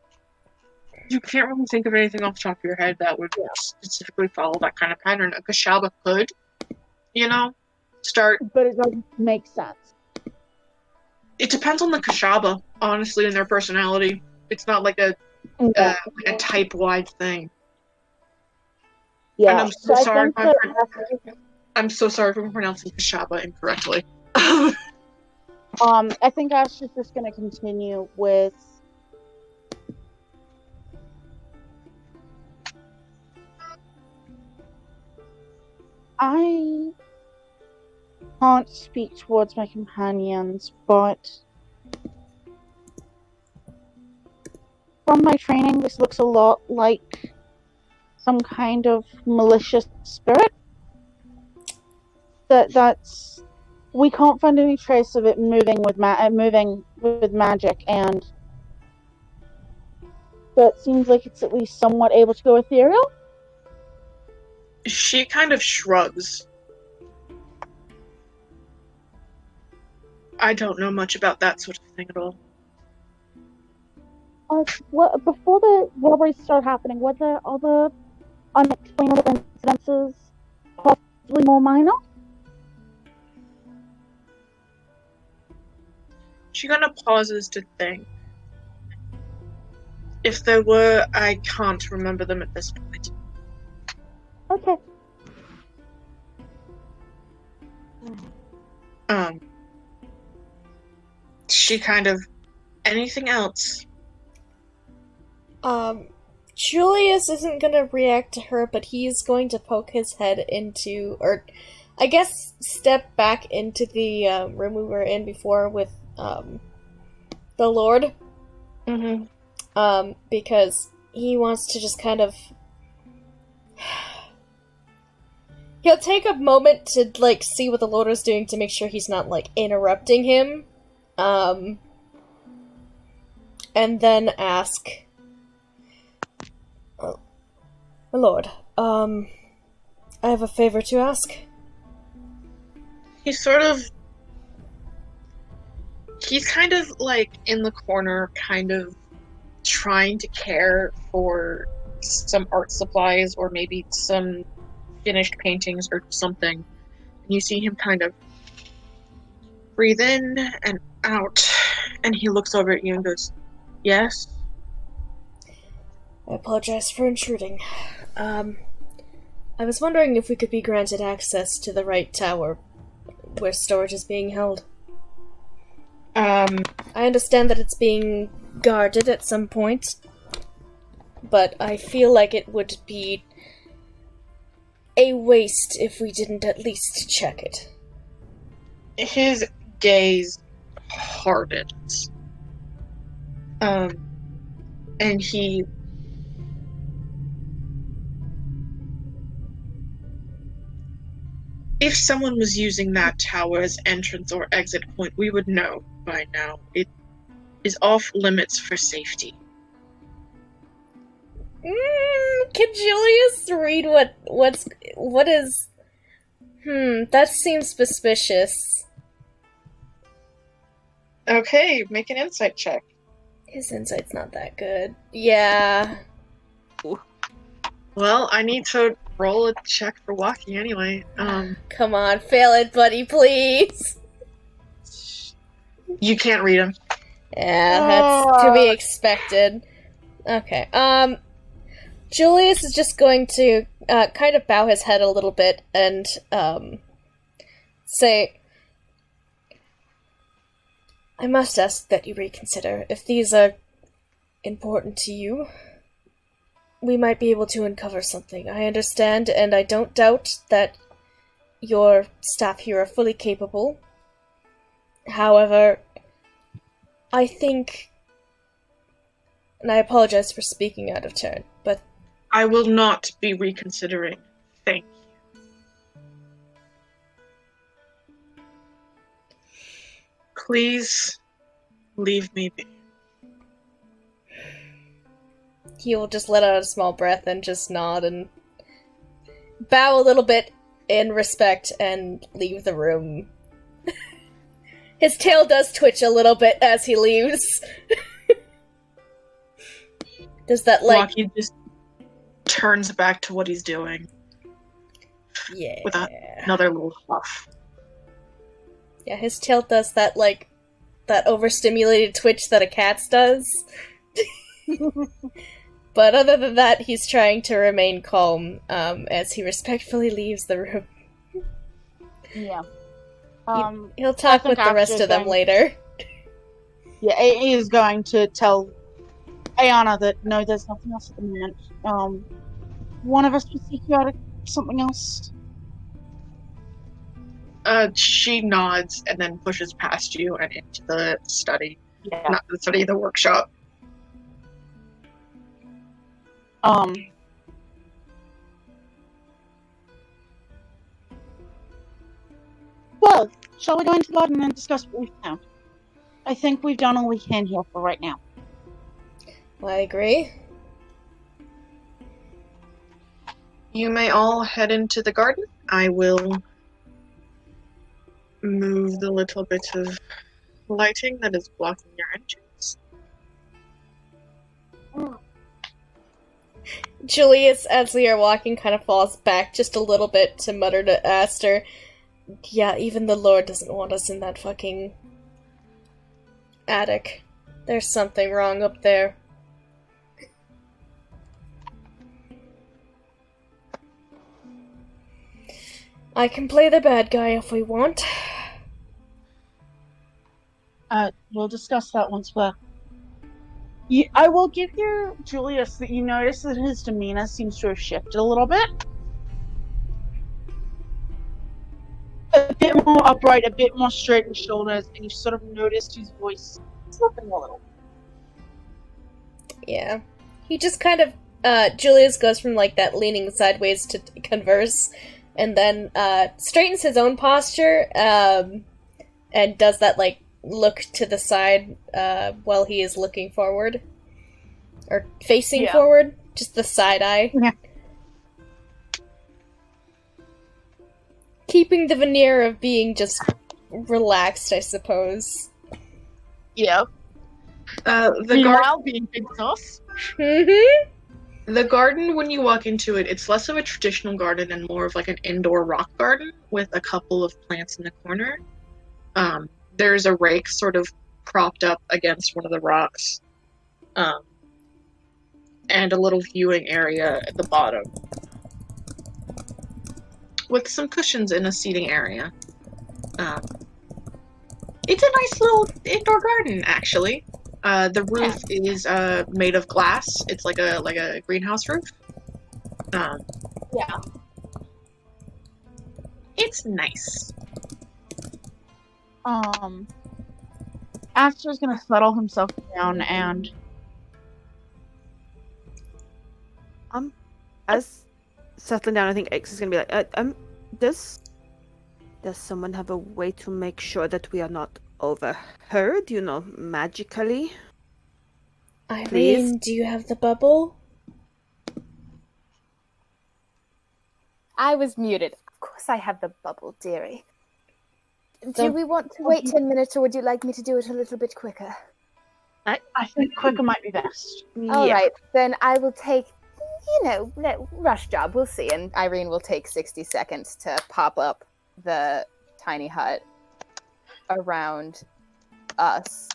you can't really think of anything off the top of your head that would specifically follow that kind of pattern. A Kashaba could, start. But it doesn't make sense. It depends on the Kashaba, honestly, and their personality. It's not like a type-wide thing. Yeah, and I'm so sorry if I'm pronouncing Kashaba incorrectly. I think Ash is just going to continue with I can't speak towards my companions, but from my training, this looks a lot like some kind of malicious spirit. That's we can't find any trace of it moving with magic, and that seems like it's at least somewhat able to go ethereal. She kind of shrugs. I don't know much about that sort of thing at all. Before the robberies started happening, were there other unexplainable incidences, possibly more minor? She kind of pauses to think. If there were, I can't remember them at this point. Okay. She kind of... Anything else? Julius isn't gonna react to her, but he's going to poke his head into, or I guess step back into the room we were in before with the Lord. Mm-hmm. Because he wants to just kind of... He'll take a moment to, see what the Lord is doing to make sure he's not, interrupting him. And then ask... My lord, I have a favor to ask. He's kind of, in the corner, kind of trying to care for some art supplies or maybe some finished paintings or something. And you see him kind of breathe in and out, and he looks over at you and goes, "Yes?" I apologize for intruding. I was wondering if we could be granted access to the right tower where storage is being held. I understand that it's being guarded at some point. but I feel like it would be a waste if we didn't at least check it. His gaze hardens. And he... If someone was using that tower as entrance or exit point, we would know by now. It is off limits for safety. Can Julius read what is... that seems suspicious. Okay, make an insight check. His insight's not that good. Yeah. Well, I need to roll a check for walking anyway. Come on, fail it, buddy, please! You can't read him. Yeah, that's to be expected. Okay, Julius is just going to kind of bow his head a little bit and say, I must ask that you reconsider. If these are important to you, we might be able to uncover something. I understand, and I don't doubt that your staff here are fully capable. However, I think, and I apologize for speaking out of turn, but I will not be reconsidering. Thank you. Please leave me be. he will just let out a small breath and just nod and bow a little bit in respect and leave the room. His tail does twitch a little bit as he leaves. Does that, like... Locky just turns back to what he's doing. Yeah. With another little huff. Yeah, his tail does that, like, that overstimulated twitch that a cat's does. But other than that, he's trying to remain calm, as he respectfully leaves the room. Yeah. He'll talk with the rest of them later. Yeah, he is going to tell Ayana that no, there's nothing else at the moment. One of us will seek you out of something else. She nods and then pushes past you and into the study. Yeah. Not the study, the workshop. Well, shall we go into the garden and discuss what we found? I think we've done all we can here for right now. I agree. You may all head into the garden. I will move the little bit of lighting that is blocking your entrance. Julius, as they are walking, kind of falls back just a little bit to mutter to Aster, yeah, even the Lord doesn't want us in that fucking attic. There's something wrong up there. I can play the bad guy if we want. We'll discuss that once we're... I will give you, Julius, that you notice that his demeanor seems to have shifted a little bit. A bit more upright, a bit more straight in shoulders, and you sort of noticed his voice slipping a little. Yeah. He just kind of, Julius goes from, like, that leaning sideways to converse, and then, straightens his own posture, and does that, like, look to the side, while he is looking forward. Or facing forward. Just the side eye. Yeah. Keeping the veneer of being just relaxed, I suppose. Yeah. The garden being big sauce. Mm-hmm. The garden, when you walk into it, it's less of a traditional garden and more of like an indoor rock garden with a couple of plants in the corner. There's a rake sort of propped up against one of the rocks. And a little viewing area at the bottom. With some cushions in a seating area. It's a nice little indoor garden, actually. The roof is made of glass. It's like a greenhouse roof. Yeah. It's nice. Aster's gonna settle himself down and as settling down, I think X is gonna be like, does someone have a way to make sure that we are not overheard, magically? Irene, do you have the bubble? I was muted. Of course I have the bubble, dearie. Do we want to wait 10 minutes, or would you like me to do it a little bit quicker? I think quicker might be best. All right, then I will take, rush job. We'll see. And Irene will take 60 seconds to pop up the tiny hut around us.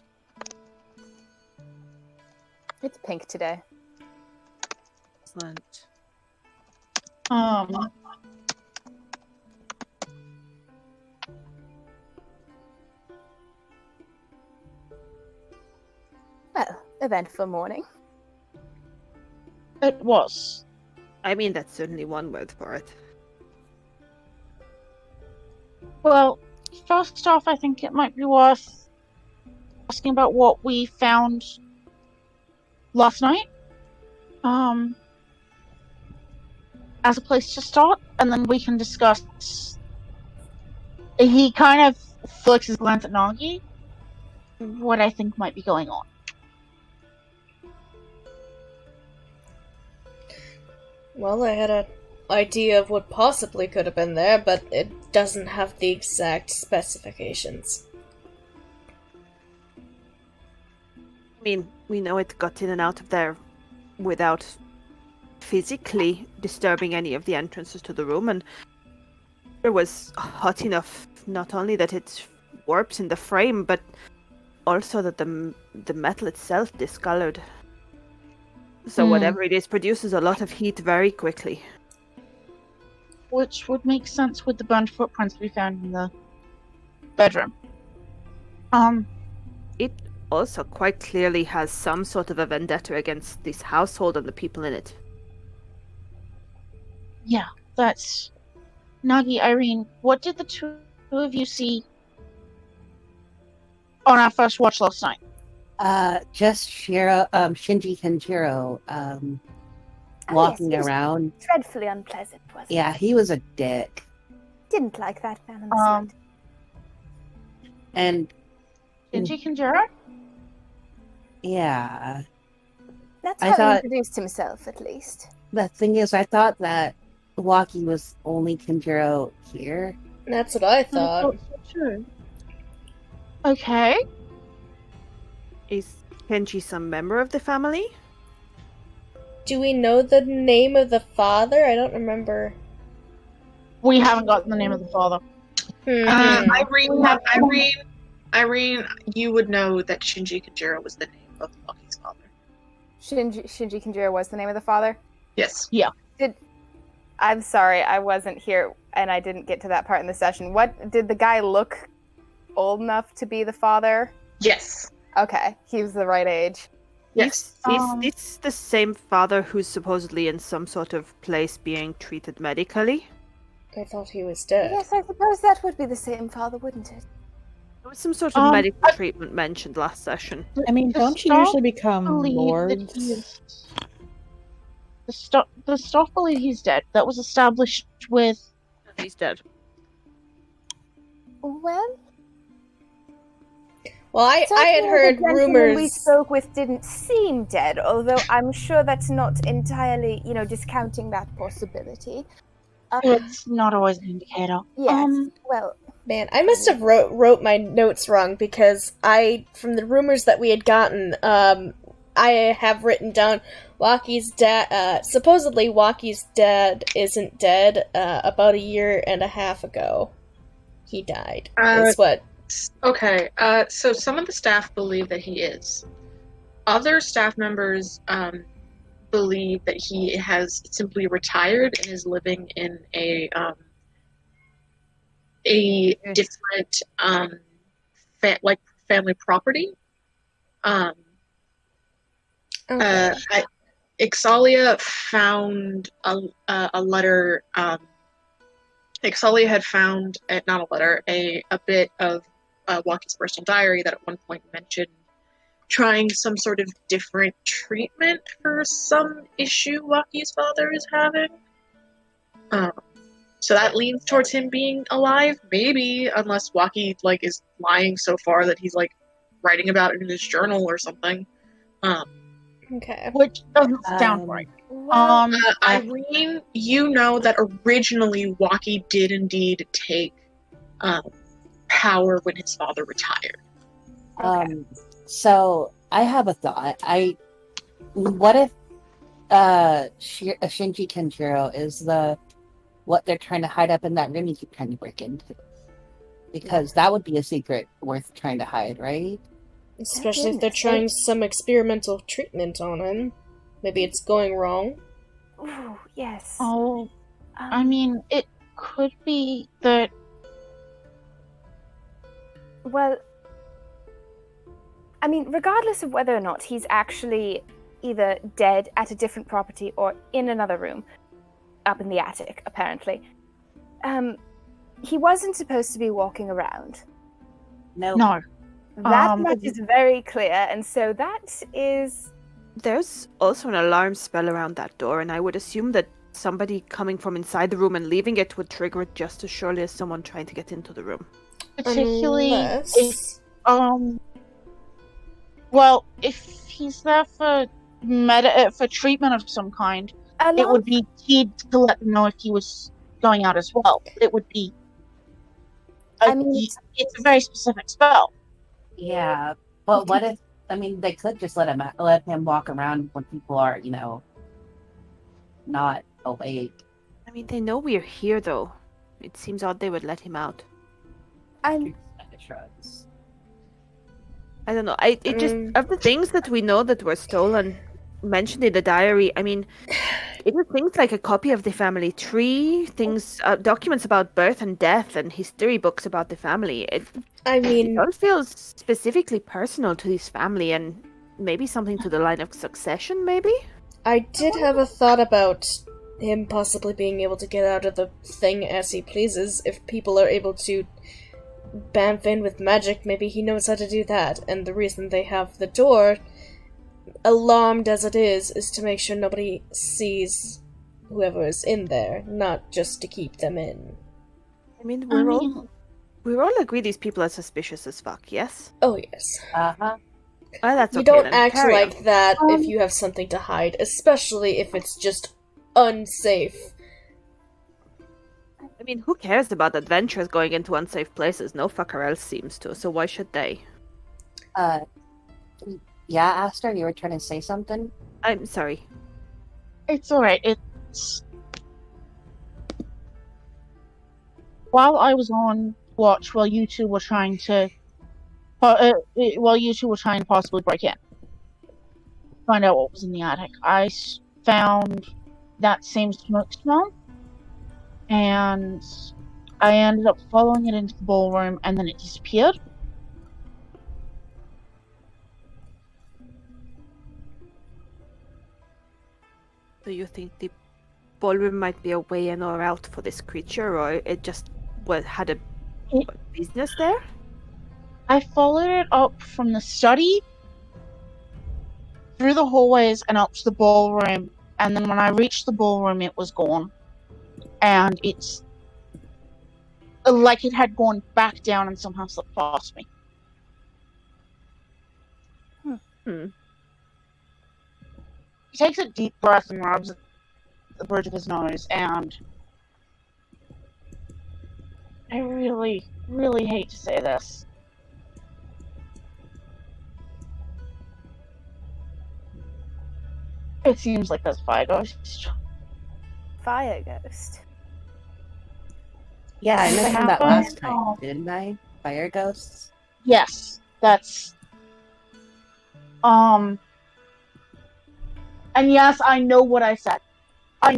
It's pink today. Excellent. Well, eventful morning. It was. I mean, that's certainly one word for it. Well, first off, I think it might be worth asking about what we found last night. As a place to start, and then we can discuss. He kind of flicks his glance at Nagi. What I think might be going on. Well, I had an idea of what possibly could have been there, but it doesn't have the exact specifications. I mean, we know it got in and out of there without physically disturbing any of the entrances to the room, and it was hot enough not only that it warped in the frame, but also that the metal itself discolored. So whatever it is produces a lot of heat very quickly. Which would make sense with the burnt footprints we found in the bedroom. It also quite clearly has some sort of a vendetta against this household and the people in it. Yeah, that's... Nagi, Irene, what did the two of you see on our first watch last night? Just Shinji Kenjiro, walking yes, around. Dreadfully unpleasant, wasn't it? Yeah, he was a dick. Didn't like that man in the slightest. And Shinji Kenjiro? yeah. That's I how thought- he introduced himself, at least. The thing is, I thought that Waki was only Kenjiro here. That's what I thought. True. Okay. Is Kenji some member of the family? Do we know the name of the father? I don't remember. We haven't gotten the name of the father. Irene, you would know that Shinji Kajiro was the name of Waki's father. Shinji Kenjiro was the name of the father? Yes. Yeah. I'm sorry, I wasn't here and I didn't get to that part in the session. What did the guy look old enough to be the father? Yes. Okay, he was the right age. Yes. It's the same father who's supposedly in some sort of place being treated medically. I thought he was dead. Yes, I suppose that would be the same father, wouldn't it? There was some sort of medical treatment mentioned last session. I mean, don't you usually become lords? The staff believe he's dead. That was established with... He's dead. Well, I had heard the gentleman rumors. we spoke with didn't seem dead, although I'm sure that's not entirely, discounting that possibility. It's not always an indicator. Yes, well... Man, I must have wrote my notes wrong, because from the rumors that we had gotten, I have written down Waki's dad, supposedly Waki's dad isn't dead, about 1.5 years ago. He died, is what... Okay, so some of the staff believe that he is. Other staff members believe that he has simply retired and is living in a different family property. Okay. Ixalia found a letter. Ixalia had found not a letter, a bit of Walkie's personal diary that at one point mentioned trying some sort of different treatment for some issue Walkie's father is having. So that leans towards him being alive, maybe, unless Walkie is lying so far that he's writing about it in his journal or something. Okay. Which doesn't sound right. Well, Irene, you know that originally Walkie did indeed take power when his father retired. So I have a thought. What if Shinji Kenjiro is what they're trying to hide up in that room you keep trying to break into? Because that would be a secret worth trying to hide, right? Especially if they're trying some experimental treatment on him. Maybe it's going wrong. Ooh, yes. Oh, I mean, it could be that. Well, I mean, regardless of whether or not he's actually either dead at a different property or in another room, up in the attic, apparently, he wasn't supposed to be walking around. No. That much is very clear, and so that is... There's also an alarm spell around that door, and I would assume that somebody coming from inside the room and leaving it would trigger it just as surely as someone trying to get into the room. Particularly if, well, if he's there for treatment of some kind, it would be key to let them know if he was going out as well. It would be. It's a very specific spell. Yeah, but what if? I mean, they could just let him walk around when people are, not awake. I mean, they know we're here, though. It seems odd they would let him out. I don't know. Just of the things that we know that were stolen, mentioned in the diary. I mean, it was things like a copy of the family tree, documents about birth and death, and history books about the family. It all feels specifically personal to his family, and maybe something to the line of succession. Maybe. I did have a thought about him possibly being able to get out of the thing as he pleases. If people are able to bamf in with magic, maybe he knows how to do that. And the reason they have the door, alarmed as it is to make sure nobody sees whoever is in there, not just to keep them in. I mean, we all agree these people are suspicious as fuck, yes? Oh, yes. Uh-huh. Well, that's you okay, don't then. act Carry like on. that if you have something to hide, especially if it's just unsafe. I mean, who cares about adventurers going into unsafe places? No fucker else seems to, so why should they? Yeah, Aster, you were trying to say something? I'm sorry. It's alright. While I was on watch, while you two were trying to possibly break in, find out what was in the attic, I found that same smoke smell, and I ended up following it into the ballroom, and then it disappeared. Do you think the ballroom might be a way in or out for this creature, or it just had a business there? I followed it up from the study, through the hallways, and up to the ballroom, and then when I reached the ballroom, it was gone. And it's like it had gone back down and somehow slipped past me. He takes a deep breath and rubs at the bridge of his nose, and I really, really hate to say this. It seems like there's a fire ghost. Fire ghost? Yeah, I mentioned that last time, didn't I? Fire ghosts? Yes, that's... And yes, I know what I said. Well,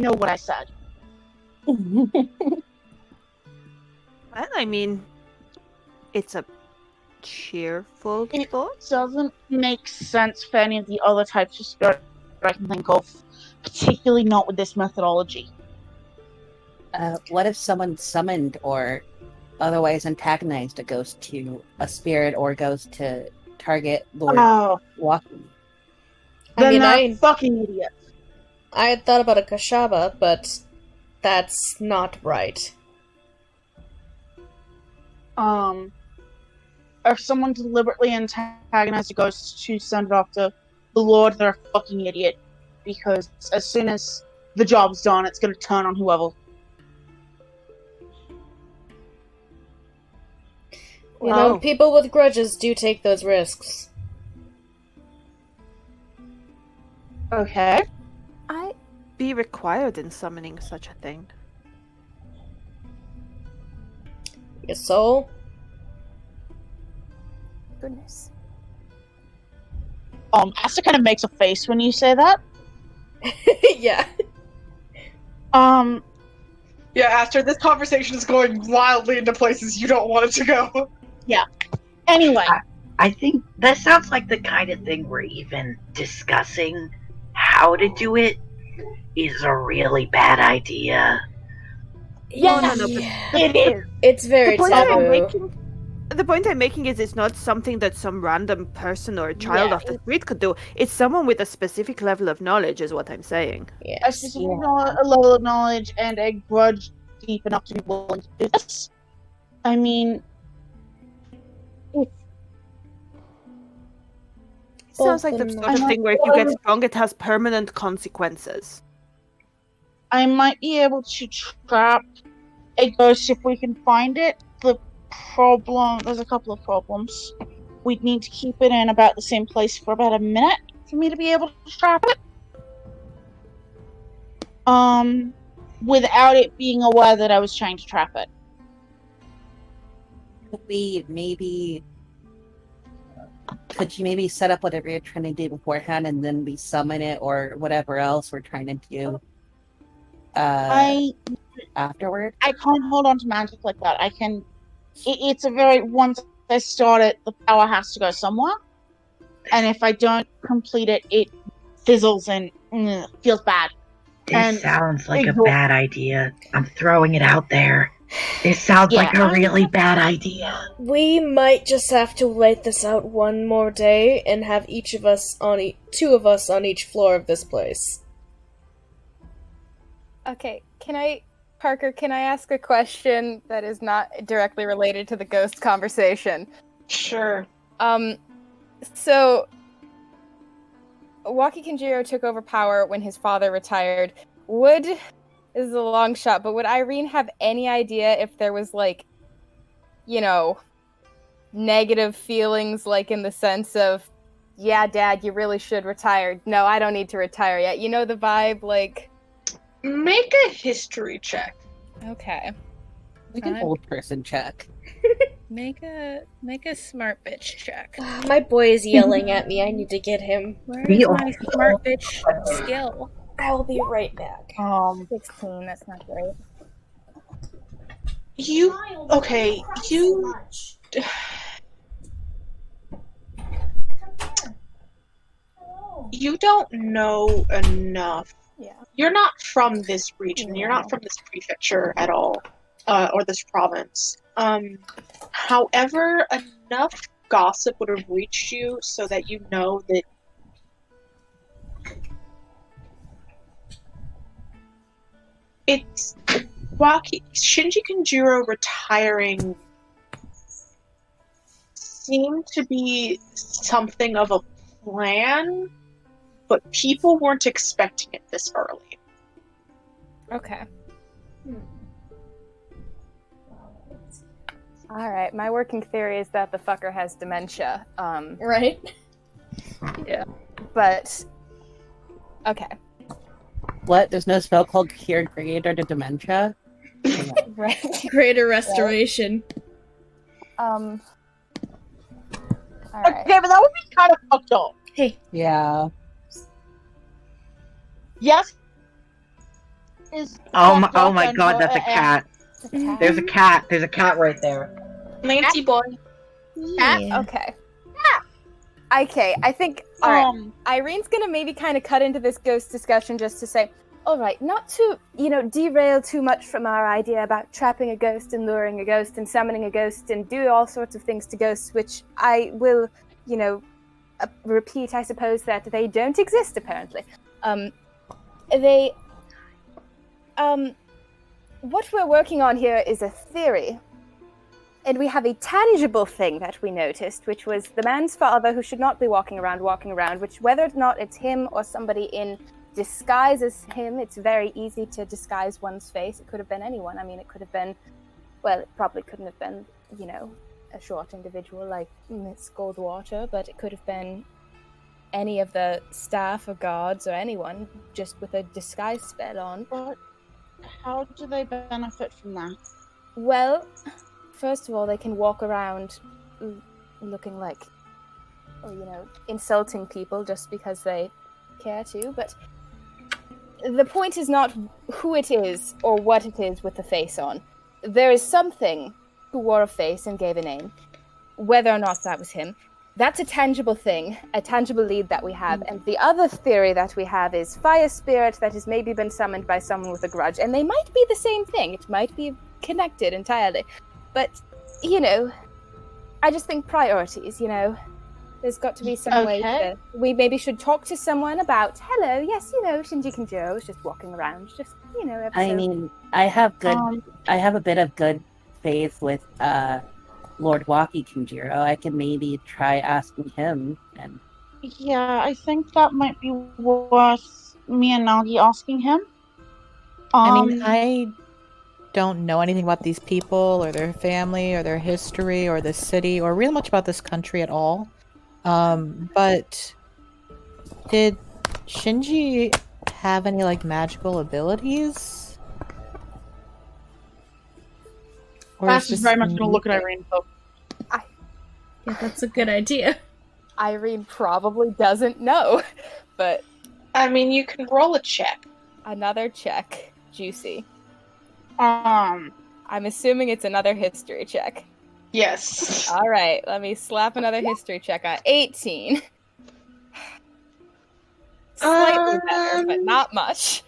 I mean, it's a cheerful It thoughts. doesn't make sense for any of the other types of spirit I can think of, particularly not with this methodology. What if someone summoned or otherwise antagonized a ghost to a spirit or ghost to target Lord Oh, Walking? then they're fucking idiots. I had thought about a Kashaba, but that's not right. If someone deliberately antagonized a ghost to send it off to the Lord, they're a fucking idiot. Because as soon as the job's done, it's going to turn on whoever. You know, people with grudges do take those risks. Okay. I be required in summoning such a thing. Your soul? Goodness. Asta kind of makes a face when you say that. Yeah. Yeah, Aster, this conversation is going wildly into places you don't want it to go. Yeah. Anyway. I think that sounds like the kind of thing where even discussing how to do it is a really bad idea. Yeah, no, it is. It's very taboo. The point I'm making is it's not something that some random person or a child off the street could do. It's someone with a specific level of knowledge, is what I'm saying. Yes. A specific level of knowledge and a grudge deep enough to be willing to do this. I mean, Sounds like the sort of thing where if you get wrong, it has permanent consequences. I might be able to trap a ghost if we can find it. There's a couple of problems. We'd need to keep it in about the same place for about a minute for me to be able to trap it. Without it being aware that I was trying to trap it. Could you maybe set up whatever you're trying to do beforehand and then we summon it or whatever else we're trying to do afterward? I can't hold on to magic like that. I can... It's a very... Once I start it, the power has to go somewhere. And if I don't complete it, it fizzles and feels bad. This sounds like a bad idea. I'm throwing it out there. This sounds like a really bad idea. We might just have to wait this out one more day and have each of us on two of us on each floor of this place. Okay, Parker, can I ask a question that is not directly related to the ghost conversation? Sure. So Waki Kenjiro took over power when his father retired. This is a long shot, but would Irene have any idea if there was, like, you know, negative feelings, like in the sense of, yeah, Dad, you really should retire. No, I don't need to retire yet. You know the vibe, like... Make a history check. Okay. Make an old person check. Make a smart bitch check. My boy is yelling at me. I need to get him. Where's my smart bitch skill? I will be right back. 16, that's not great. You don't know enough. Yeah. You're not from this region. You're not from this prefecture at all, or this province. However, enough gossip would have reached you so that you know that it's Shinji Kenjiro retiring seemed to be something of a plan, but people weren't expecting it this early. Okay. Alright, my working theory is that the fucker has dementia. Right? Yeah. But... Okay. What? There's no spell called Cure Greater to Dementia? Right. Greater Restoration. Alright. Okay, but that would be kind of fucked up. Hey. Yeah. Yes. Oh my god, that's a cat. There's a cat. There's a cat right there. Nancy boy. Yeah. Okay. Okay, I think alright. Irene's gonna maybe kind of cut into this ghost discussion just to say, alright, not to, derail too much from our idea about trapping a ghost and luring a ghost and summoning a ghost and do all sorts of things to ghosts, which I will, repeat, I suppose, that they don't exist, apparently. What we're working on here is a theory. And we have a tangible thing that we noticed, which was the man's father who should not be walking around, which whether or not it's him or somebody in disguise as him, it's very easy to disguise one's face. It could have been anyone. I mean, it could have been, well, it probably couldn't have been, a short individual like Miss Goldwater, but it could have been any of the staff or guards or anyone just with a disguise spell on. But how do they benefit from that? Well, first of all, they can walk around looking like, insulting people just because they care to, but the point is not who it is or what it is with the face on. There is something who wore a face and gave a name. Whether or not that was him, that's a tangible thing, a tangible lead that we have. And the other theory that we have is fire spirit that has maybe been summoned by someone with a grudge, and they might be the same thing. It might be connected entirely. But, I just think priorities, There's got to be some way to... We maybe should talk to someone about, hello, yes, Shinji Kinjiro was just walking around, just, episode. I mean, I have a bit of good faith with Lord Waki Kinjiro. I can maybe try asking him. And yeah, I think that might be worth me and Nagi asking him. I mean, I don't know anything about these people or their family or their history or the city or really much about this country at all. But did Shinji have any magical abilities? Or Bash is very much going to look at Irene. Yeah, that's a good idea. Irene probably doesn't know, but... I mean, you can roll a check. Another check. Juicy. I'm assuming it's another history check. Yes. All right, let me slap another history check on 18. Slightly better, but not much.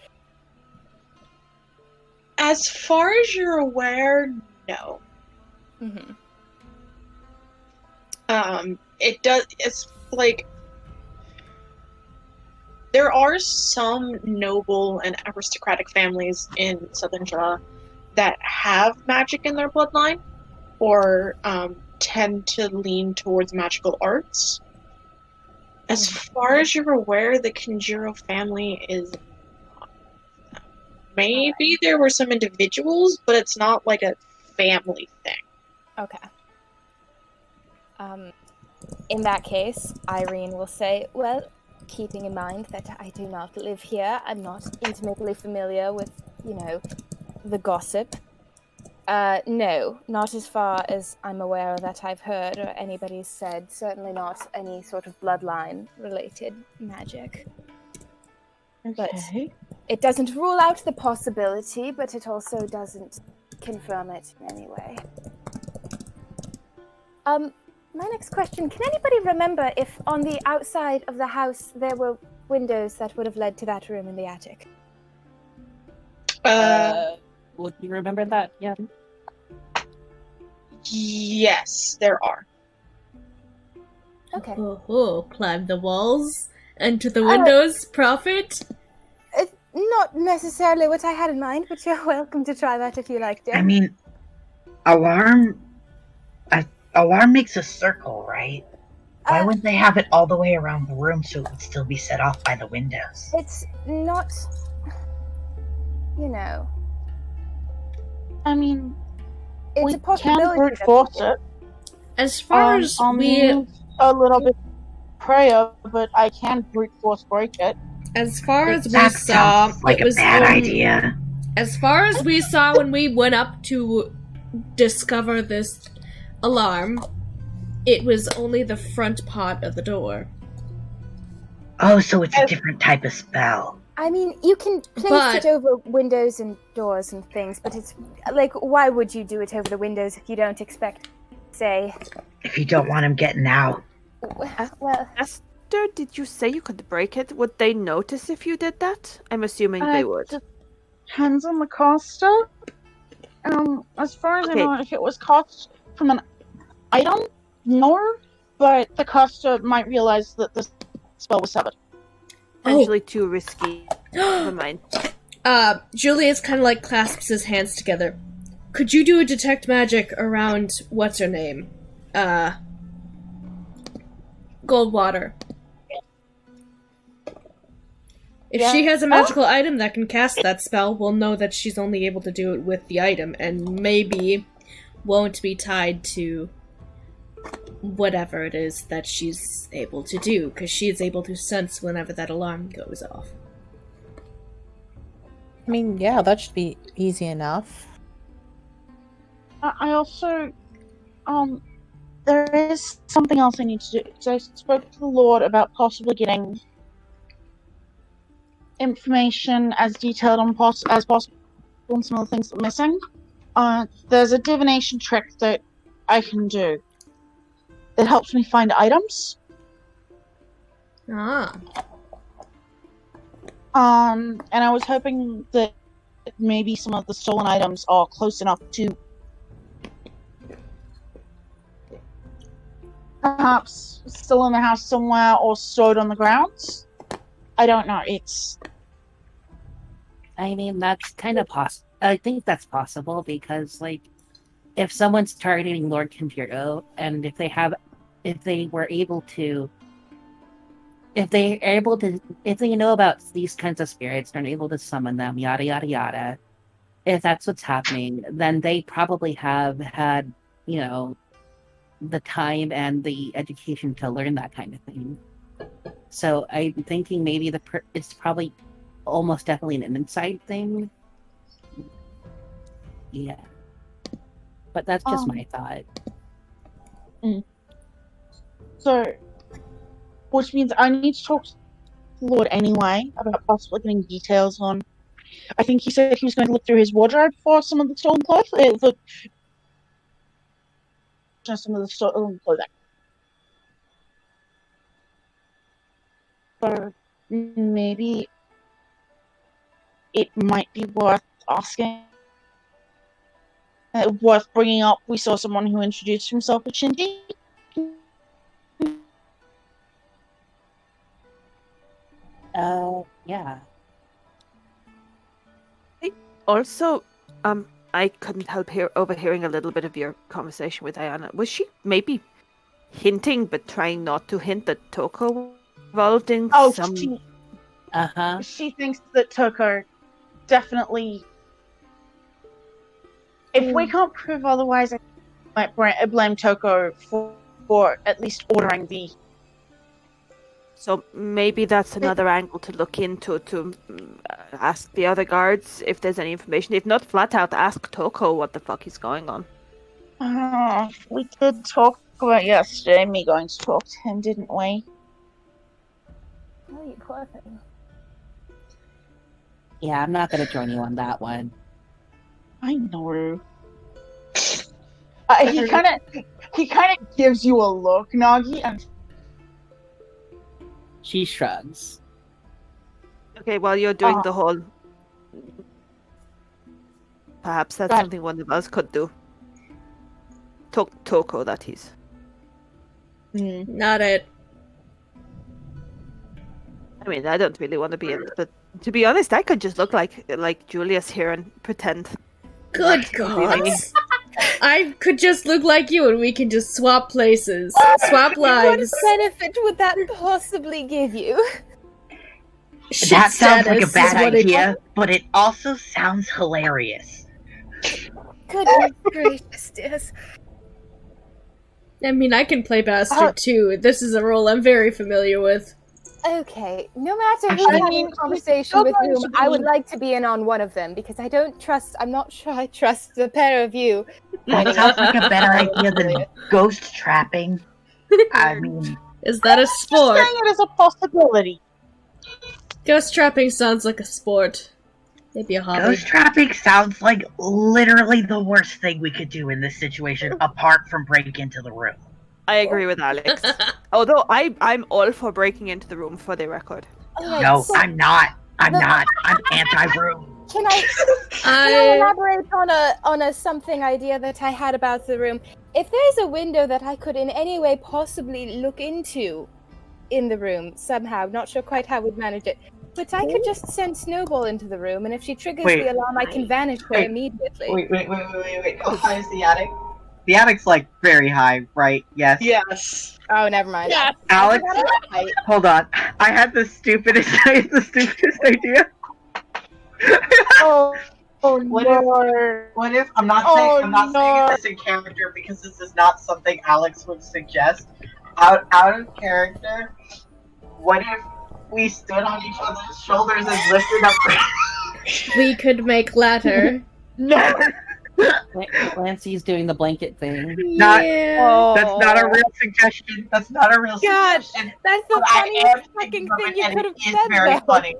As far as you're aware, no. Mm-hmm. It's there are some noble and aristocratic families in Southern Java that have magic in their bloodline, or tend to lean towards magical arts. As far as you're aware, the Kinjiro family is not. Maybe there were some individuals, but it's not like a family thing. Okay. In that case, Irene will say, well, keeping in mind that I do not live here, I'm not intimately familiar with, the gossip. No, not as far as I'm aware that I've heard or anybody's said. Certainly not any sort of bloodline-related magic. Okay. But it doesn't rule out the possibility, but it also doesn't confirm it in any way. My next question, can anybody remember if on the outside of the house there were windows that would have led to that room in the attic? Would you remember that? Yeah. Yes, there are. Okay. Climb the walls, enter the windows, profit? It's not necessarily what I had in mind, but you're welcome to try that if you like to. I mean, alarm makes a circle, right? Why wouldn't they have it all the way around the room so it would still be set off by the windows? It's not, I mean, it's a possibility. Can brute force it. As far as I'll move a little bit prayer, but I can brute force break it. As far as we That saw, sounds like it was a bad idea. As far as we saw when we went up to discover this alarm, it was only the front part of the door. Oh, so it's a different type of spell. I mean, you can place it over windows and doors and things, but it's why would you do it over the windows if you don't expect say? If you don't want him getting out. Well, Esther, did you say you could break it? Would they notice if you did that? I'm assuming they would. Depends on the caster. As far as I Okay. know, if it was cast from an item, no, but the caster might realize that the spell was severed. Potentially too risky. Never mind. Julius kind of like clasps his hands together. Could you do a detect magic around what's her name? Goldwater. If she has a magical item that can cast that spell, we'll know that she's only able to do it with the item, and maybe won't be tied to whatever it is that she's able to do, because she is able to sense whenever that alarm goes off. I mean, yeah, that should be easy enough. I also, there is something else I need to do. So I spoke to the Lord about possibly getting information as detailed as possible on some of the things that are missing. There's a divination trick that I can do that helps me find items. And I was hoping that maybe some of the stolen items are close enough to perhaps still in the house somewhere or stored on the grounds. I don't know. I mean, that's kind of possible. I think that's possible because, like, if someone's targeting Lord Kintiro, and if they know about these kinds of spirits, they're able to summon them, yada yada yada. If that's what's happening, then they probably have had, the time and the education to learn that kind of thing. So I'm thinking maybe it's probably almost definitely an inside thing. Yeah. But that's just my thought. So, which means I need to talk to the Lord anyway about possibly getting details on. I think he said he was going to look through his wardrobe for some of the stolen clothes. Some of the stolen clothing. So maybe it might be worth asking. Worth bringing up. We saw someone who introduced himself as Shinji. Yeah. Also, I couldn't help overhearing a little bit of your conversation with Ayana. Was she maybe hinting but trying not to hint that Toko involved in some... She thinks that Toko definitely... If we can't prove otherwise, I might blame Toko for at least ordering the... So maybe that's another angle to look into, to ask the other guards if there's any information. If not, flat out ask Toko what the fuck is going on. We did talk about yesterday, me going to talk to him, didn't we? Oh, you poor thing. Yeah, I'm not going to join you on that one. I know. He kind of gives you a look, Nagi, and she shrugs. Okay, while you're doing the whole... Perhaps that's something one of us could do. Toko, that is. Not it. I mean, I don't really want to be it, but to be honest, I could just look like Julius here and pretend. Good God. I could just look like you and we can just swap places. Swap lives. What benefit would that possibly give you? That sounds like a bad idea, but it also sounds hilarious. Goodness gracious, yes. I mean, I can play bastard too. This is a role I'm very familiar with. Okay, no matter who's having a conversation with whom, I would like to be in on one of them, because I'm not sure I trust the pair of you. That sounds like a better idea than ghost trapping. I mean... Is that a sport? Just saying it as a possibility. Ghost trapping sounds like a sport. Maybe a hobby. Ghost trapping sounds like literally the worst thing we could do in this situation, apart from break into the room. I agree with Alex. Although I'm all for breaking into the room, for the record. Alright, No, so I'm not. I'm not. I'm anti-room. can I elaborate on a something idea that I had about the room? If there's a window that I could in any way possibly look into in the room somehow, not sure quite how we'd manage it, but I could just send Snowball into the room, and if she triggers Wait. the alarm, I can vanish there immediately. Wait. How high is the attic? The attic's like very high, right? Yes. Yes. Oh, never mind. Yeah. Alex, hold on. I had the stupidest idea. Oh, What Lord. What if I'm not saying this in character because this is not something Alex would suggest. Out of character. What if we stood on each other's shoulders and lifted up? We could make ladder. No. Lancy's doing the blanket thing. Not- Yeah. That's not a real suggestion. That's not a real God, suggestion. that's the But I funniest am fucking thinking of thing it, you and could it have is said, very though. funny.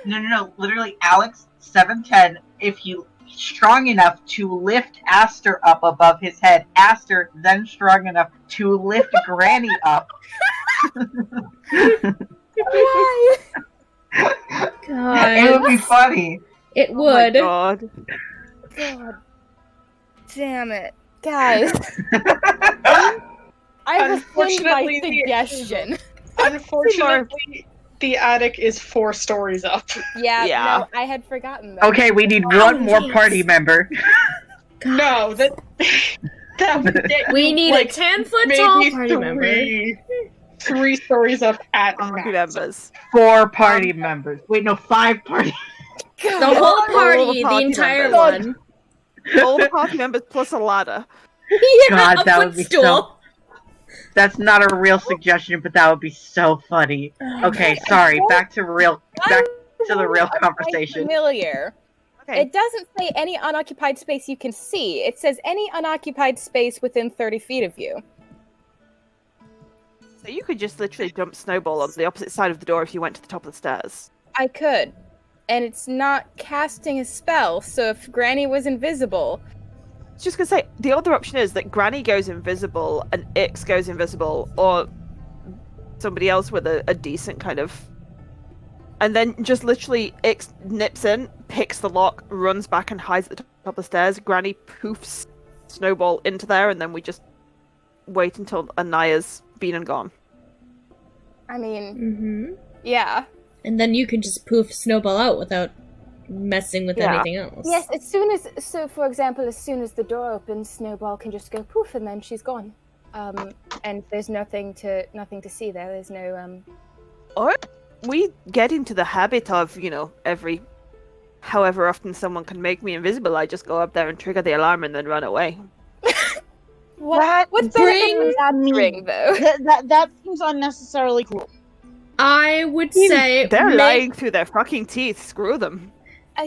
No. Literally, Alex, 7'10", if you strong enough to lift Aster up above his head, Aster then strong enough to lift Granny up. Why? God. It would be funny. It Oh my would. God. God damn it. Guys. I rescind my Unfortunately, suggestion. Unfortunately, the attic is 4 stories up. Yeah, Yeah. no, I had forgotten that. Okay, we need one more party member. No, that would get We you, need like, a 10-foot tall maybe party member. 3 stories up at Party max. members. 4 party members. Wait, no, 5 party. The whole party, the party entire members. one. All the party members plus a ladder. Yeah, God, a that would be footstool. so. That's not a real suggestion, but that would be so funny. Okay, sorry. Back to the real conversation. Familiar. Okay. It doesn't say any unoccupied space you can see. It says any unoccupied space within 30 feet of you. So you could just literally dump Snowball on the opposite side of the door if you went to the top of the stairs. I could. And it's not casting a spell, so if Granny was invisible... I was just gonna say, the other option is that Granny goes invisible and Ix goes invisible, or somebody else with a decent kind of... And then just literally Ix nips in, picks the lock, runs back and hides at the top of the stairs. Granny poofs Snowball into there, and then we just wait until Anaya's been and gone. I mean, Mm-hmm. yeah. And then you can just poof Snowball out without messing with Yeah. anything else. Yes, as soon as... So, for example, as soon as the door opens, Snowball can just go poof, and then she's gone. And there's nothing to see there. There's no, Or we get into the habit of, every however often someone can make me invisible, I just go up there and trigger the alarm and then run away. What benefit does that bring, though? That seems unnecessarily cruel. I would say They're lying through their fucking teeth. Screw them.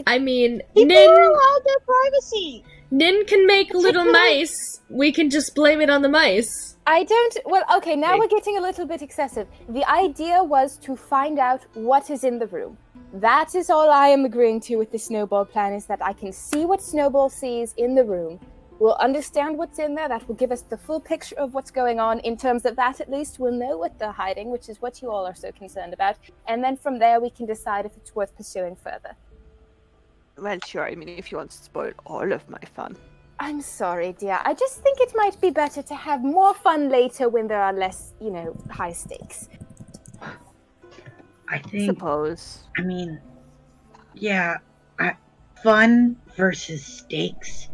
I mean, People are allowed their privacy. Nin can make little mice. We can just blame it on the mice. I don't... Well, okay, now we're getting a little bit excessive. The idea was to find out what is in the room. That is all I am agreeing to with the Snowball plan, is that I can see what Snowball sees in the room. We'll understand what's in there. That will give us the full picture of what's going on. In terms of that, at least, we'll know what they're hiding, which is what you all are so concerned about. And then from there, we can decide if it's worth pursuing further. Well, sure. I mean, if you want to spoil all of my fun. I'm sorry, dear. I just think it might be better to have more fun later when there are less, high stakes. I think. Suppose. I mean, yeah, fun versus stakes.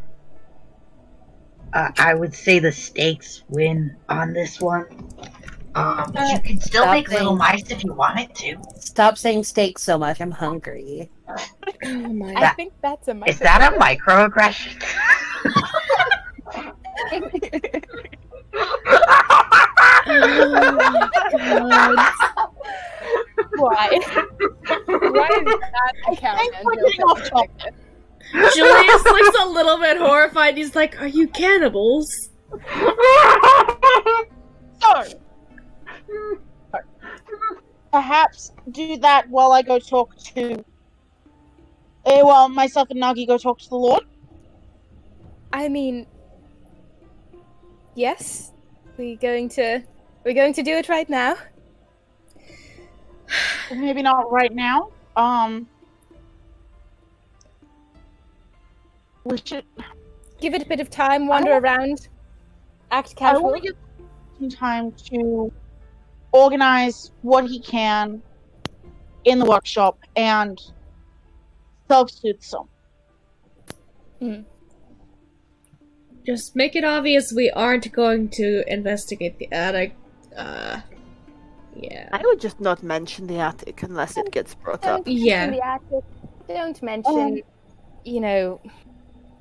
I would say the stakes win on this one. But you can still stop make little saying- mice if you wanted to. Stop saying steak so much. I'm hungry. Oh my I think that's a Is that a microaggression? Why? Why is that account? Julius looks a little bit horrified. He's like, "Are you cannibals?" Sorry. Perhaps do that while I go talk to Well, myself and Nagi go talk to the Lord? I mean, yes. We're going to do it right now. Maybe not right now. We should give it a bit of time, wander around, act casual. I want to give some time to organize what he can in the workshop and self-soothe some. Just make it obvious we aren't going to investigate the attic. Yeah. I would just not mention the attic unless it gets brought up. Don't mention the attic. Don't mention,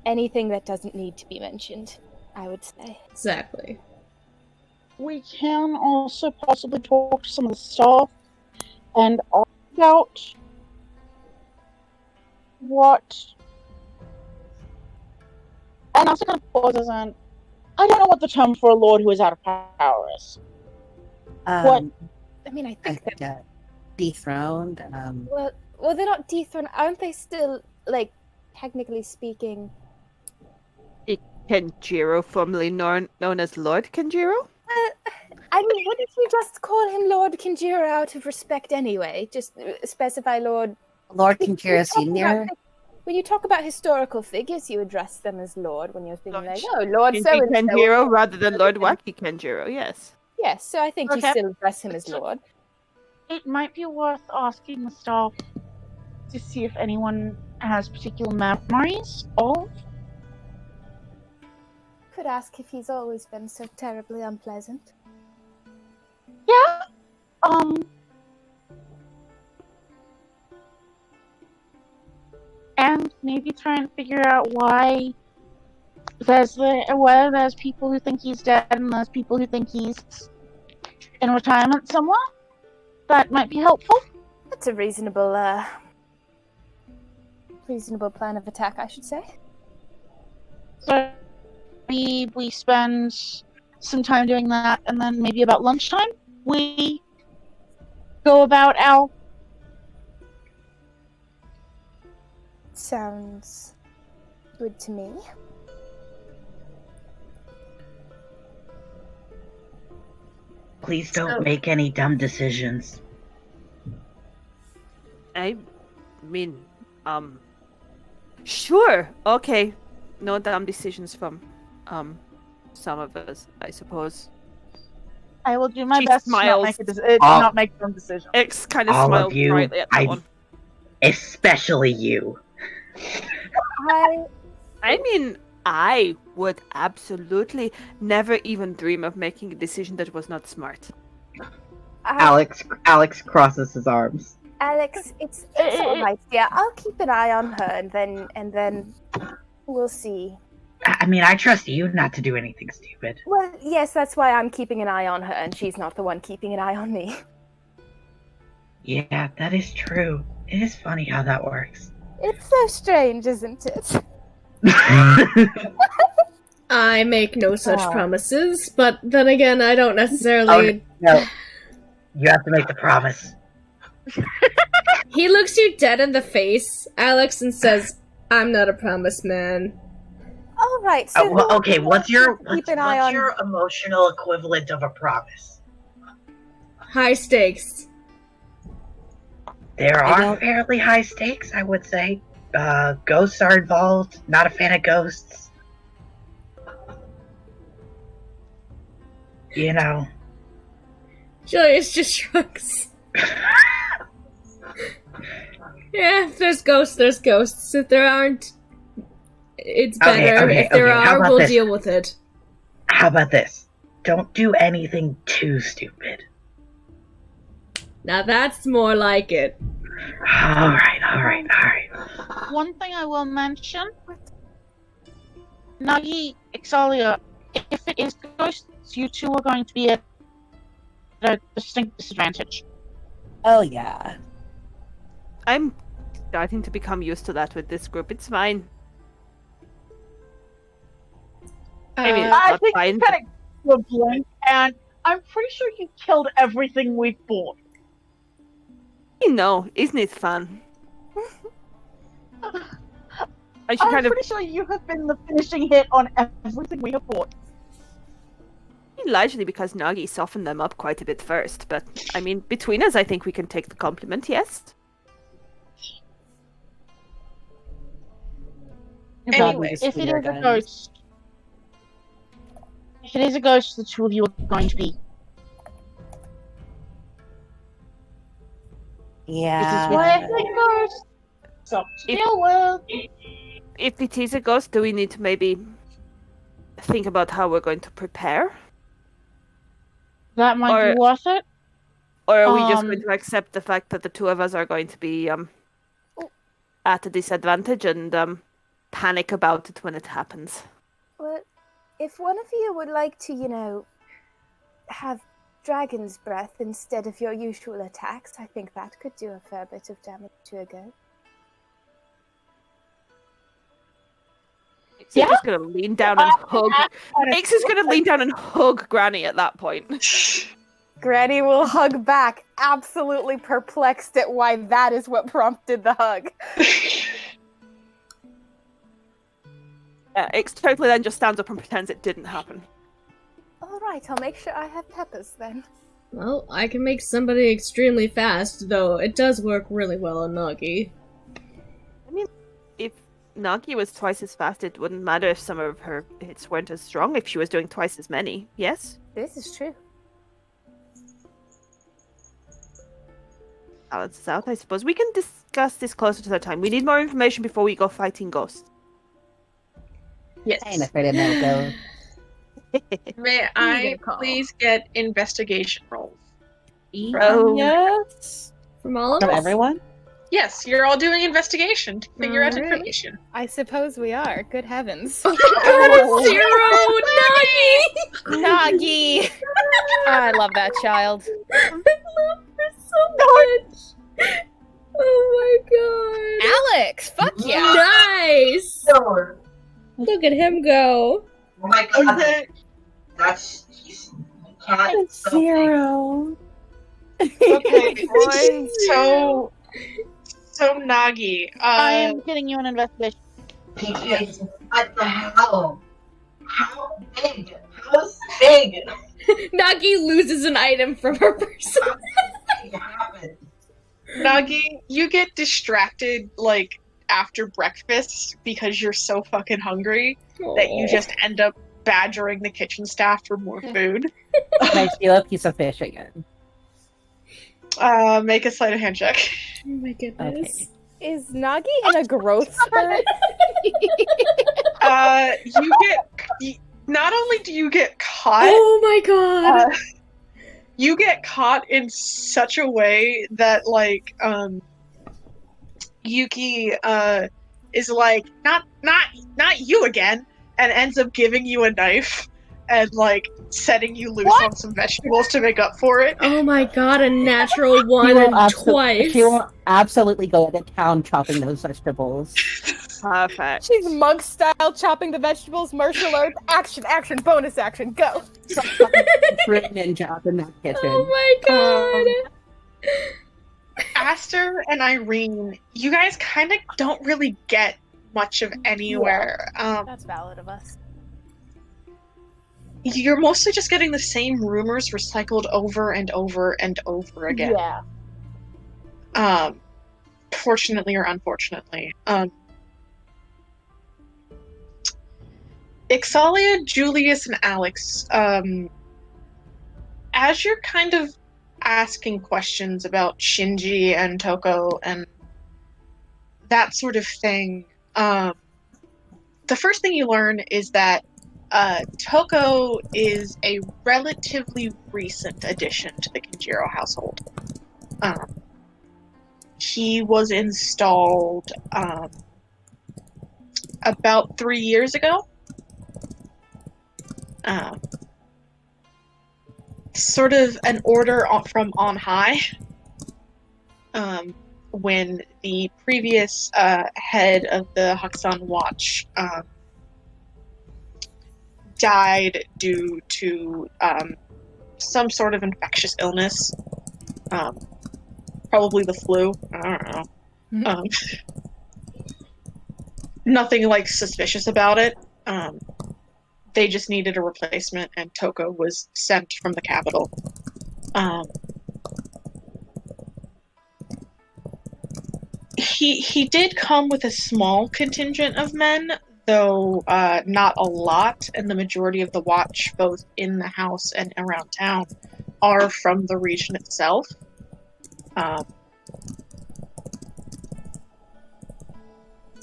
anything that doesn't need to be mentioned, I would say. Exactly. We can also possibly talk to some of the staff and ask about what... And also kind of pauses. I don't know what the term for a lord who is out of power is. What? I mean, I think that dethroned. Well, they're not dethroned. Aren't they still, like, technically speaking? Kenjiro, formerly known as Lord Kenjiro? I mean, wouldn't you just call him Lord Kenjiro out of respect anyway? Just specify Lord Kenjiro Senior. When you talk about historical figures, you address them as Lord when you're speaking like, oh, Lord so-and-so. Kenjiro rather than Lord Wacky Kenjiro, yes. Yes, so I think you still address him as Lord. It might be worth asking the staff to see if anyone has particular memories of. Could ask if he's always been so terribly unpleasant. Yeah. And maybe try and figure out why whether there's people who think he's dead and there's people who think he's in retirement somewhere. That might be helpful. That's a reasonable plan of attack, I should say. So we spend some time doing that, and then maybe about lunchtime we go about our... Sounds good to me. Please don't make any dumb decisions. I mean, sure, okay. No dumb decisions from, some of us, I suppose. I will do my She best smiles. to not make dumb decisions. X kind of All smiled of you, brightly at that one. Especially you. I mean, I would absolutely never even dream of making a decision that was not smart. Alex crosses his arms. Alex, it's all right. Yeah, I'll keep an eye on her, and then we'll see. I mean, I trust you not to do anything stupid. Well, yes, that's why I'm keeping an eye on her, and she's not the one keeping an eye on me. Yeah, that is true. It is funny how that works. It's so strange, isn't it? I make no such promises, but then again, I don't necessarily... Oh, no. You have to make the promise. He looks you dead in the face, Alex, and says, I'm not a promise man. All right, so... well, okay, what's your your emotional equivalent of a promise? High stakes. There are fairly high stakes, I would say. Ghosts are involved. Not a fan of ghosts. You know. Julius just shrugs. Yeah, if there's ghosts, there's ghosts. If there aren't, it's better. If there are, we'll deal with it. How about this? Don't do anything too stupid. Now that's more like it. Alright. One thing I will mention, Nagi, Ixalia, if it is ghosts, you two are going to be at a distinct disadvantage. Oh, yeah. I'm starting to become used to that with this group. It's fine. I mean, it's I not think fine. you kind of blink, and I'm pretty sure you killed everything we've bought. You know, isn't it fun? I'm pretty sure you have been the finishing hit on everything we have fought. Largely because Nagi softened them up quite a bit first, but I mean, between us, I think we can take the compliment, yes? Anyway, if it is a ghost, the two of you are going to be. Yeah. This is a ghost. So deal with. If it is a ghost, do we need to maybe think about how we're going to prepare? That might be worth it. Or are we just going to accept the fact that the two of us are going to be at a disadvantage and panic about it when it happens? Well, if one of you would like to, have dragon's breath instead of your usual attacks, I think that could do a fair bit of damage to a ghost. Ix is just gonna lean down and hug. Ix is gonna lean down and hug Granny at that point. Granny will hug back, absolutely perplexed at why that is what prompted the hug. Ix totally then just stands up and pretends it didn't happen. Alright, I'll make sure I have peppers then. Well, I can make somebody extremely fast, though it does work really well on Nagi. I mean, if Nagi was twice as fast, it wouldn't matter if some of her hits weren't as strong if she was doing twice as many, yes? This is true. Balances out, I suppose. We can discuss this closer to the time. We need more information before we go fighting ghosts. Yes. I ain't afraid of no ghost. May I please get investigation rolls? Yes. From all of From us? everyone? Yes, you're all doing investigation to figure out Alright. information. I suppose we are. Good heavens. Got a 0! Nagi! Nagi! I love that child. I love her so much! Oh my god! Alex! Fuck yeah! Nice! Look at him go. Oh my god. That's you can't. 0. Okay, so Nagi, I am getting you an investigation. PJ, what the hell? How big? How big? Nagi loses an item from her person. Nagi, you get distracted like after breakfast because you're so fucking hungry that you just end up badgering the kitchen staff for more food. Can I steal a piece of fish again? Make a sleight of hand check. Oh my goodness. Okay. Is Nagi in a growth spurt? You get. Not only do you get caught. Oh my god! You get caught in such a way that, like, Yuki, is like, not you again, and ends up giving you a knife and, like, setting you loose on some vegetables to make up for it. Oh my god, a natural one and twice. She will absolutely go to town chopping those vegetables. Perfect. She's monk style chopping the vegetables, martial arts, action, bonus action, go! Ninja up in that kitchen. Oh my god! Aster and Irene, you guys kind of don't really get much of anywhere. That's valid of us. You're mostly just getting the same rumors recycled over and over and over again. Yeah. Fortunately or unfortunately. Ixalia, Julius, and Alex, as you're kind of asking questions about Shinji and Toko and that sort of thing, the first thing you learn is that Toko is a relatively recent addition to the Kinjiro household. He was installed about 3 years ago. Sort of an order from on high. When the previous head of the Hakusan Watch died due to some sort of infectious illness, probably the flu. I don't know. nothing like suspicious about it. They just needed a replacement, and Toko was sent from the capital. He did come with a small contingent of men, though not a lot, and the majority of the watch, both in the house and around town, are from the region itself.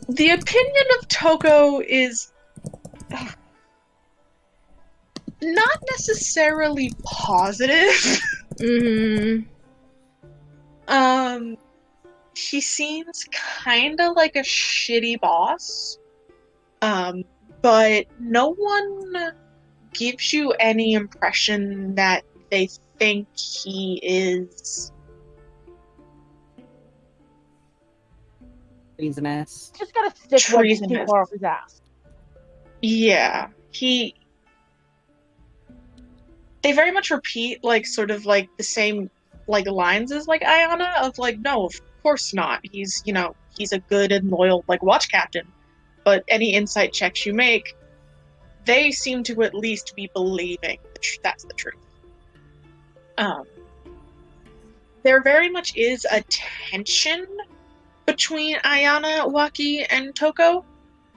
The opinion of Toko is not necessarily positive. He seems kind of like a shitty boss, but no one gives you any impression that they think he is treasonous. Just gotta stick treasonous. Too far off his ass. Yeah, they very much repeat like sort of like the same like lines as like Ayana of like, no, of course not. He's he's a good and loyal like watch captain, but any insight checks you make, they seem to at least be believing that's the truth. There very much is a tension between Ayana, Waki, and Toko,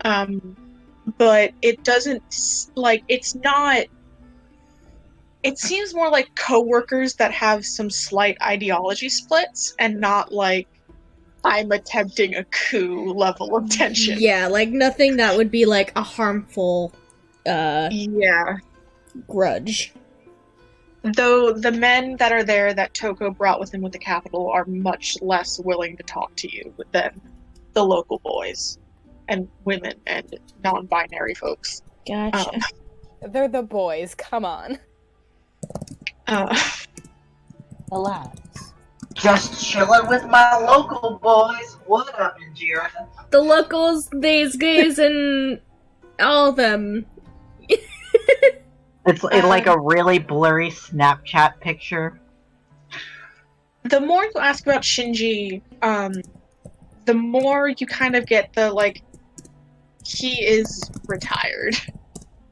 but it doesn't like it's not. It seems more like co-workers that have some slight ideology splits, and not like I'm attempting a coup level of tension. Yeah, like nothing that would be like a harmful grudge. Though the men that are there that Toko brought with him with the capital are much less willing to talk to you than the local boys and women and non-binary folks. Gotcha. They're the boys, come on. Alas. Just chilling with my local boys. What up, Injira? The locals, these guys, and all of them. It's like a really blurry Snapchat picture. The more you ask about Shinji, the more you kind of get the, like, he is retired.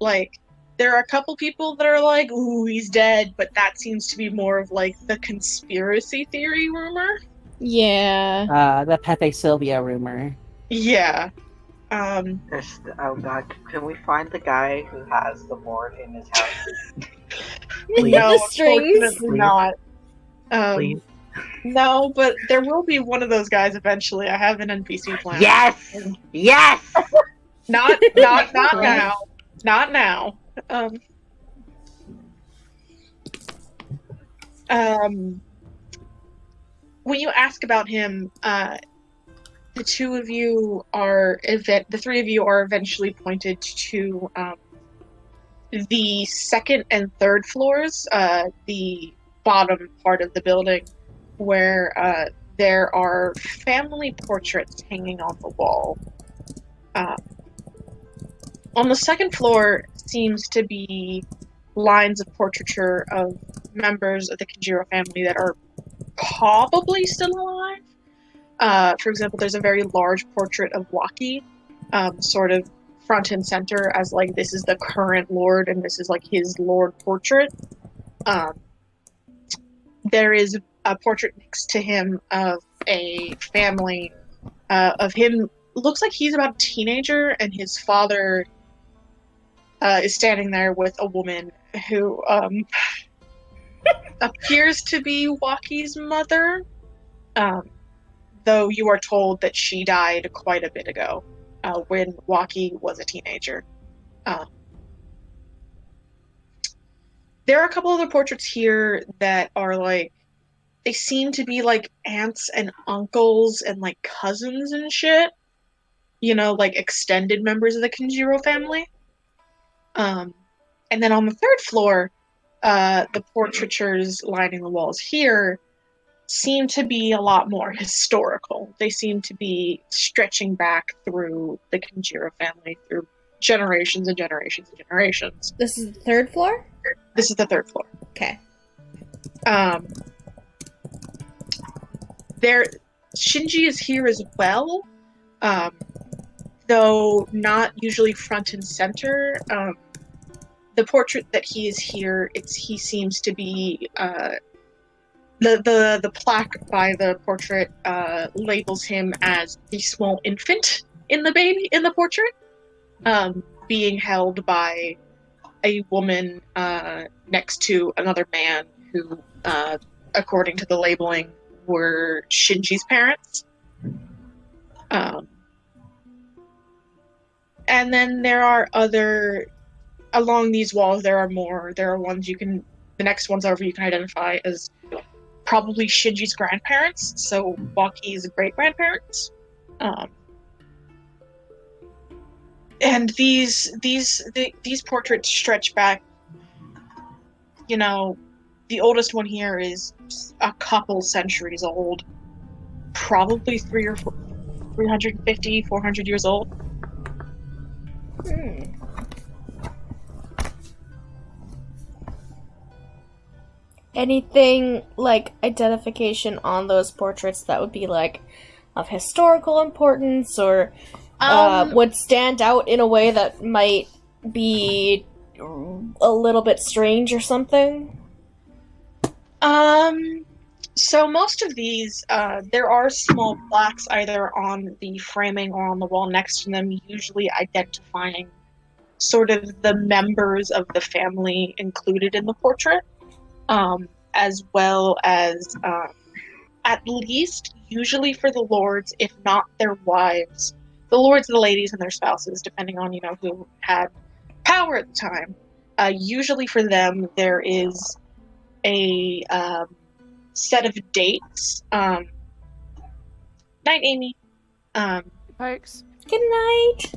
Like, there are a couple people that are like, ooh, he's dead, but that seems to be more of, like, the conspiracy theory rumor. Yeah. The Pepe Sylvia rumor. Yeah. Oh god, can we find the guy who has the board in his house? No, The strings. unfortunately not. Please. No, but there will be one of those guys eventually. I have an NPC plan. Yes! Yes! Not now. Not now. When you ask about him, the three of you are eventually pointed to the second and third floors, the bottom part of the building, where there are family portraits hanging on the wall. On the second floor seems to be lines of portraiture of members of the Kinjiro family that are probably still alive. For example, there's a very large portrait of Waki, sort of front and center as like this is the current lord and this is like his lord portrait. There is a portrait next to him of a family of him. Looks like he's about a teenager, and his father is standing there with a woman who appears to be Waki's mother. Though you are told that she died quite a bit ago, when Waki was a teenager. There are a couple other portraits here that are like, they seem to be like aunts and uncles and like cousins and shit. You know, like extended members of the Kinjiro family. And then on the third floor, the portraitures lining the walls here seem to be a lot more historical. They seem to be stretching back through the Kinjiro family, through generations and generations and generations. This is the third floor? This is the third floor. Okay. Shinji is here as well. though not usually front and center. The portrait that he is here, he seems to be the plaque by the portrait labels him as the small infant in the portrait, being held by a woman next to another man who, according to the labeling, were Shinji's parents. And then there are along these walls, there are more. There are ones the next ones over you can identify as probably Shinji's grandparents, so Waki's great-grandparents. And these portraits stretch back, the oldest one here is a couple centuries old, probably 350, 400 years old. Anything like identification on those portraits that would be like of historical importance or would stand out in a way that might be a little bit strange or something? So most of these, there are small plaques either on the framing or on the wall next to them, usually identifying sort of the members of the family included in the portrait, as well as, at least, usually for the lords, if not their wives, the lords and the ladies and their spouses, depending on, who had power at the time. Usually for them, there is a set of dates. Night, Amy. Thanks. Good night.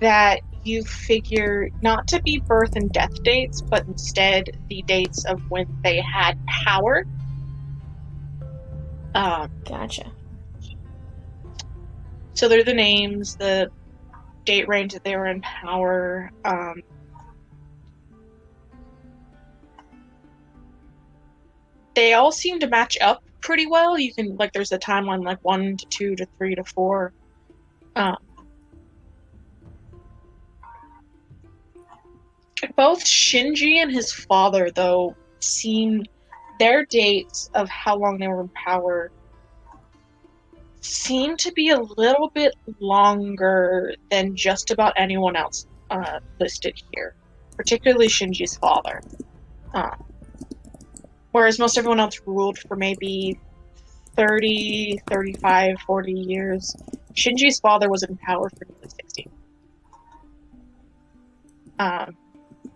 That you figure not to be birth and death dates, but instead the dates of when they had power. Gotcha. So they're the names, the date range that they were in power. They all seem to match up pretty well. You can, there's a timeline 1 to 2 to 3 to 4. Both Shinji and his father, though, their dates of how long they were in power seem to be a little bit longer than just about anyone else listed here, particularly Shinji's father. Whereas most everyone else ruled for maybe 30, 35, 40 years, Shinji's father was in power for nearly 60.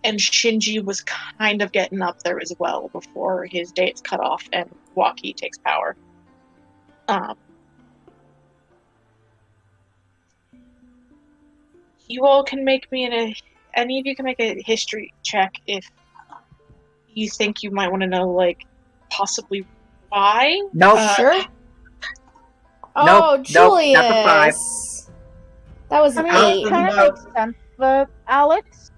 And Shinji was kind of getting up there as well before his date's cut off and Waki takes power. You all can make me any of you can make a history check if you think you might want to know, possibly why. Nope. Sure. Nope, Julius. not the 5. That was an 8. It kind of makes sense, but Alex?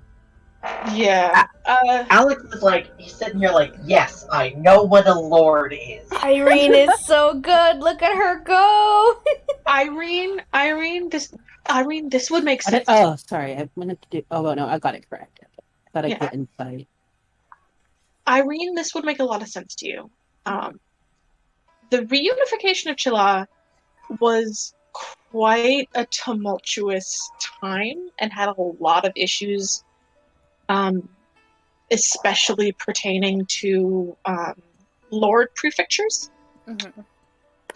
Yeah. Alex is he's sitting here yes, I know what a lord is. Irene is so good. Look at her go. Irene, this would make sense. Oh, sorry. I wanted to do. Oh, no, I got it correct. I thought I get insight. Irene, this would make a lot of sense to you. The reunification of Chilla was quite a tumultuous time and had a lot of issues, especially pertaining to lord prefectures. Mm-hmm.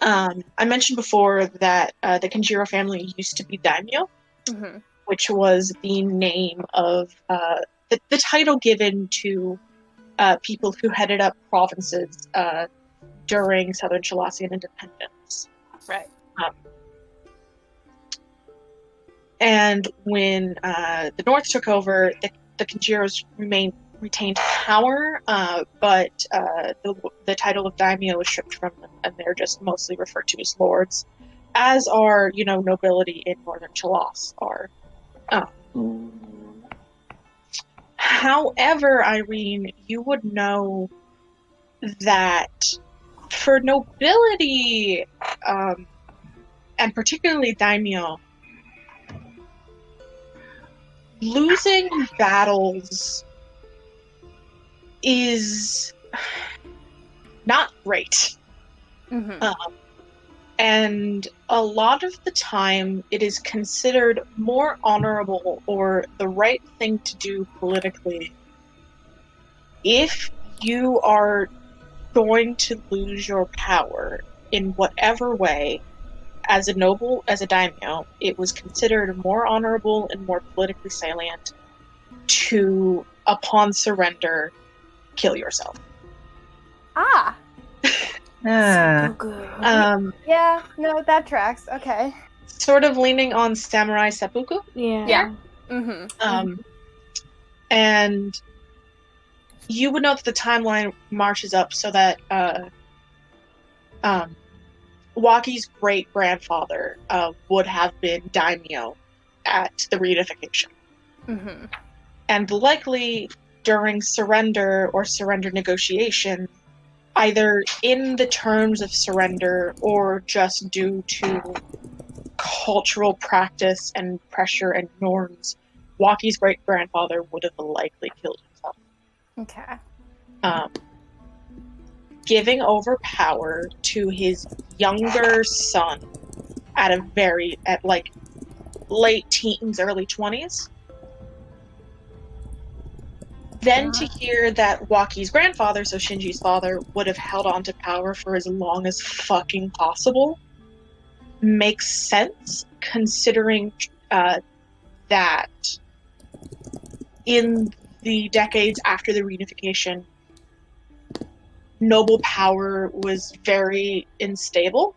I mentioned before that the Kenjiro family used to be daimyo, Mm-hmm. which was the name of the title given to people who headed up provinces during Southern Chalassian independence. Right. And when the North took over, the Kenjiros retained power, but the title of daimyo was stripped from them, and they're just mostly referred to as lords, as are, nobility in Northern Chalass are. However, Irene, you would know that for nobility, and particularly daimyo, losing battles is not great. And a lot of the time it is considered more honorable or the right thing to do politically if you are going to lose your power in whatever way. As a noble, as a daimyo, it was considered more honorable and more politically salient to, upon surrender, kill yourself. Ah. Seppuku. Yeah, no, that tracks. Okay. Sort of leaning on samurai seppuku. Yeah. And you would know that the timeline marches up so that Waki's great-grandfather would have been daimyo at the reunification. And likely during surrender or surrender negotiation, either in the terms of surrender or just due to cultural practice and pressure and norms, Waki's great-grandfather would have likely killed himself. Okay. Giving over power to his younger son at late teens, early 20s. Then to hear that Waki's grandfather, so Shinji's father, would have held on to power for as long as fucking possible makes sense, considering that in the decades after the reunification, noble power was very unstable,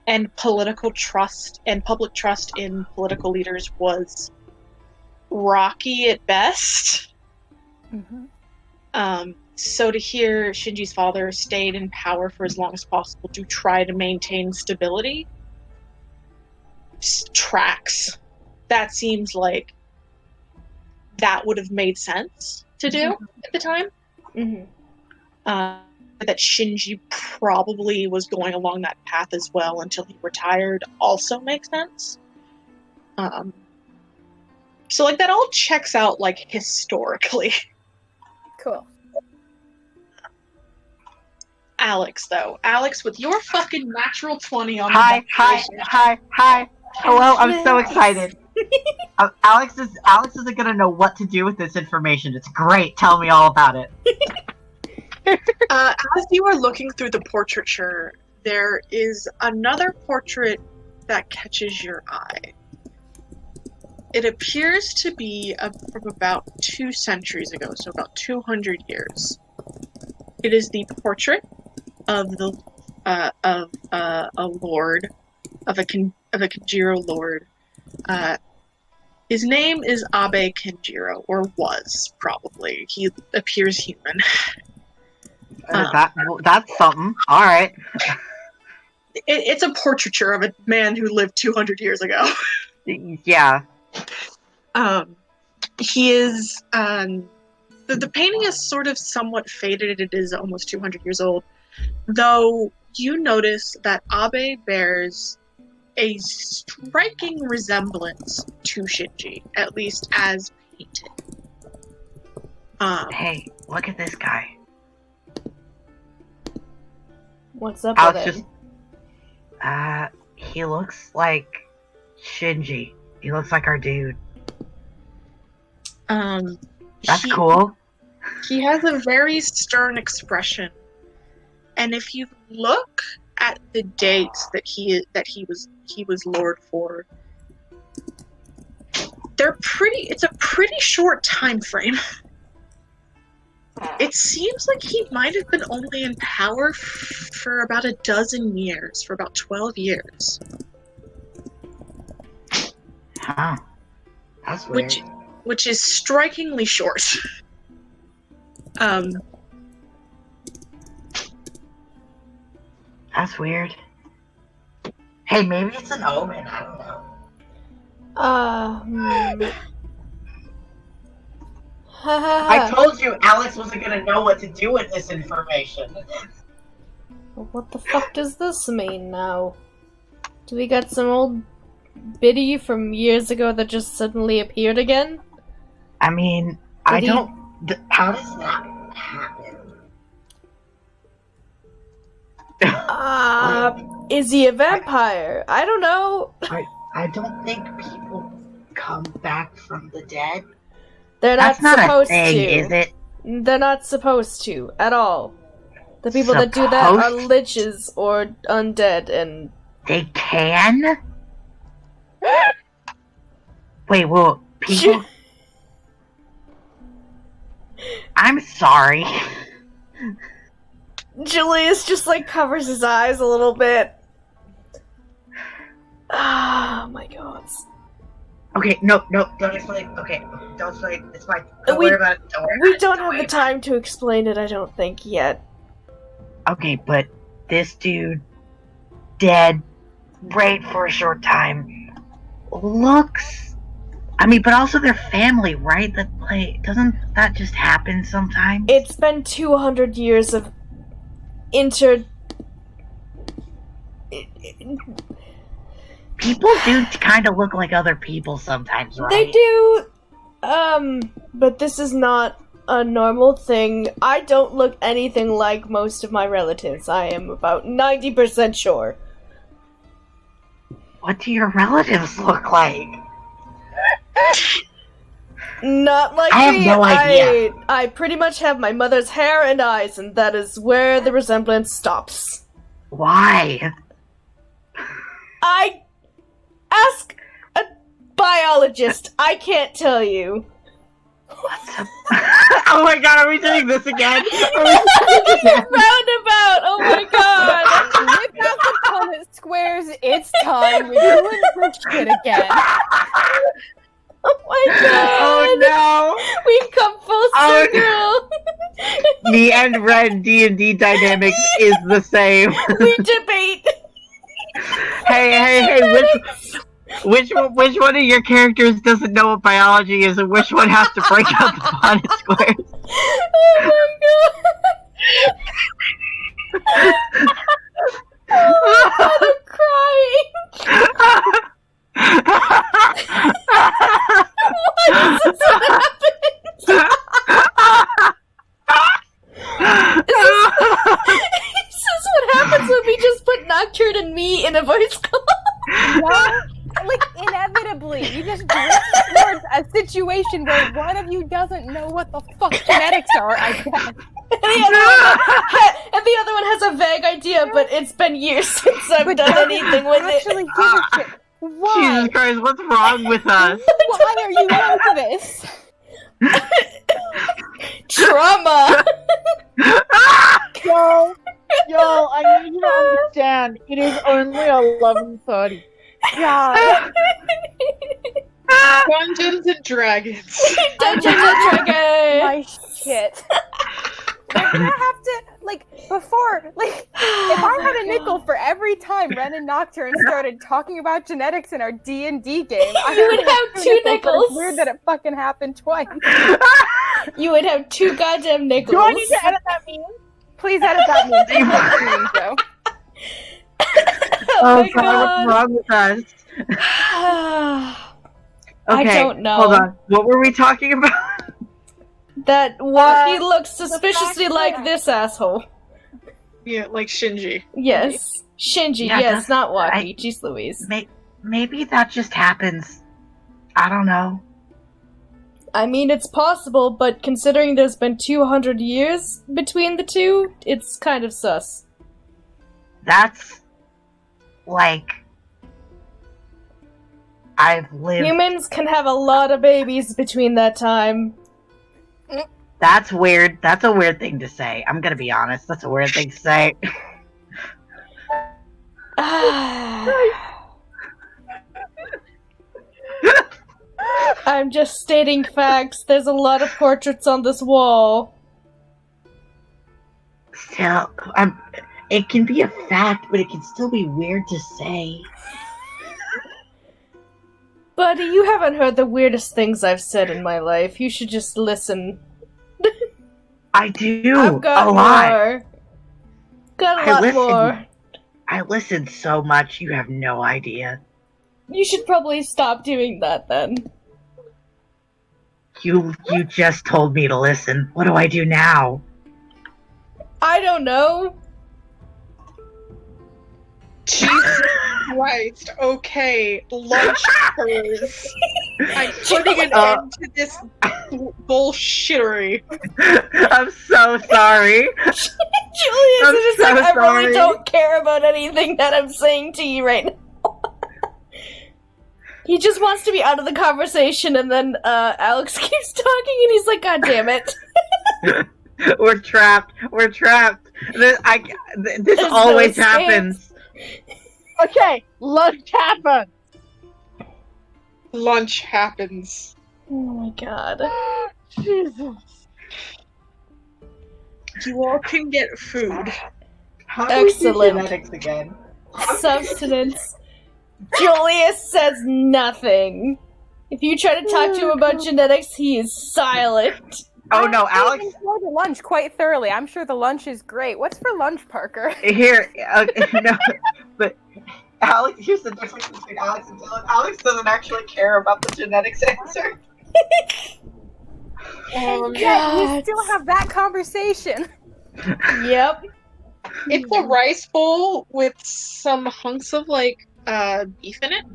and political trust and public trust in political leaders was rocky at best. So to hear Shinji's father stayed in power for as long as possible to try to maintain stability tracks. That seems like that would have made sense to do at the time. That Shinji probably was going along that path as well until he retired also makes sense. So like that all checks out like historically. Cool. Alex, though. Alex, with your fucking natural 20 on Hi. Hello, I'm so excited. Alex isn't gonna know what to do with this information. It's great. Tell me all about it. As you are looking through the portraiture, there is another portrait that catches your eye. It appears to be from about 2 centuries ago, so about 200 years. It is the portrait of a lord, of a Kenjiro lord. His name is Abe Kenjiro, or was probably. He appears human. That's something. All right. It's a portraiture of a man who lived 200 years ago. Yeah. He is. The painting is sort of somewhat faded. It is almost 200 years old. Though you notice that Abe bears a striking resemblance to Shinji, at least as painted. Hey, look at this guy. What's up Alex with him? He looks like Shinji. He looks like our dude. That's cool. He has a very stern expression, and if you look at the dates that he was lord for, it's a pretty short time frame. It seems like he might have been only in power for about a dozen years, for about 12 years. Huh. That's weird. Which is strikingly short. That's weird. Hey, maybe it's an omen. I don't know. I told you Alex wasn't gonna know what to do with this information. What the fuck does this mean now? Do we got some old Biddy from years ago that just suddenly appeared again? I mean, I don't. How does that happen? Is he a vampire? I don't know. I don't think people come back from the dead. They're That's not not supposed a thing, to. is it? They're not supposed to at all. The people that do that are liches or undead, and they can. Wait, well, people. I'm sorry. Julius just like covers his eyes a little bit. Oh my god. Okay, no, don't explain. Okay, don't explain. It's fine. Don't worry about it. Don't worry. We don't have the time to explain it, I don't think, yet. Okay, but this dude, dead, right for a short time, looks. I mean, but also their family, right? Doesn't that just happen sometimes? It's been 200 years of People do kind of look like other people sometimes, right? They do, but this is not a normal thing. I don't look anything like most of my relatives. I am about 90% sure. What do your relatives look like? Not like I have no idea. I pretty much have my mother's hair and eyes, and that is where the resemblance stops. Why? Ask a biologist. I can't tell you. Oh my god, are we doing this again? Roundabout! Oh my god! Whip out the Punnett squares, it's time. We're doing this shit again. Oh my god! Oh no! We've come full circle! Me and Ren D&D dynamics is the same. We debate! Hey, which one of your characters doesn't know what biology is and which one has to break out the Punnett squares? Oh my god! I'm crying! Why does this happen? This is what happens when we just put Nocturne and me in a voice call. No, like inevitably, you just drift towards a situation where one of you doesn't know what the fuck genetics are, I guess. And the other one has a vague idea, but it's been years since I've done anything with actually it. give a shit. Why? Jesus Christ, what's wrong with us? Why are you into this? Trauma! Yo, I need you to understand. It is only 11:30. God. Dungeons and Dragons. Dungeons and Dragons! My shit. We're gonna have to, before, if I had a nickel for every time Ren and Nocturne started talking about genetics in our D&D game, You would have 2 nickels. It's weird that it fucking happened twice. You would have 2 goddamn nickels. Do I need to edit that meme? Please edit that meme. Joe. Oh my God, what's wrong with us? Okay, I don't know. Hold on. What were we talking about? That Waki looks suspiciously like this asshole. Yeah, like Shinji. Yes. Shinji, Yeah, yes, not Waki. Jeez Louise. Maybe that just happens. I don't know. I mean, it's possible, but considering there's been 200 years between the two, it's kind of sus. That's I've lived. Humans can have a lot of babies between that time. That's weird. That's a weird thing to say. I'm gonna be honest. That's a weird thing to say. I'm just stating facts. There's a lot of portraits on this wall. Still, it can be a fact, but it can still be weird to say. Buddy, you haven't heard the weirdest things I've said in my life. You should just listen. I do. I've got a lot. more. Got a lot more. I listened so much, you have no idea. You should probably stop doing that then. You just told me to listen. What do I do now? I don't know. Jesus Christ. Okay, lunchers. I'm putting an end to this bullshittery. I'm so sorry. Julius I'm is just so like, I sorry. really don't care about anything that I'm saying to you right now. He just wants to be out of the conversation, and then Alex keeps talking, and he's like, God damn it. We're trapped. We're trapped. This There's always no happens. Okay, lunch happens. Lunch happens. Oh my god. Jesus. You all can get food. How do we do Excellent. genetics again? Substance. Julius says nothing. If you try to talk to him about genetics, he is silent. Oh no, Alex. I enjoyed the lunch quite thoroughly. I'm sure the lunch is great. What's for lunch, Parker? Here, no, but Alex, here's the difference between Alex and Dylan. Alex doesn't actually care about the genetics answer. Yeah, we still have that conversation. Yep. It's a rice bowl with some hunks of beef in it,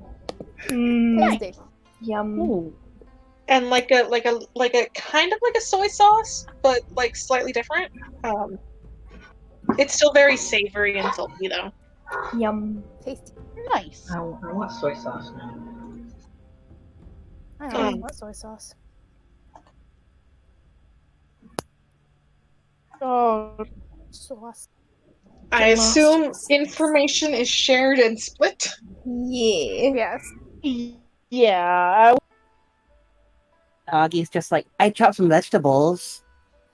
Tasty. Yum. Ooh. and like a kind of like a soy sauce, but like slightly different. It's still very savory and salty though. Yum. Tasty. Nice. I want soy sauce now. I don't know what soy sauce. Oh, Sauce. I assume information is shared and split. Yeah. Yes. yeah. Augie's just like, I chopped some vegetables.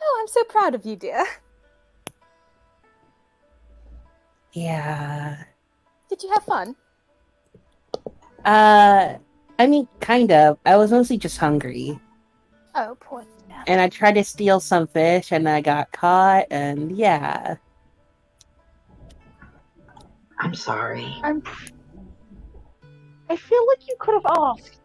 Oh, I'm so proud of you, dear. Yeah. Did you have fun? I mean, kind of. I was mostly just hungry. Oh, poor. And I tried to steal some fish, and I got caught, and yeah. I'm sorry. I feel like you could have asked.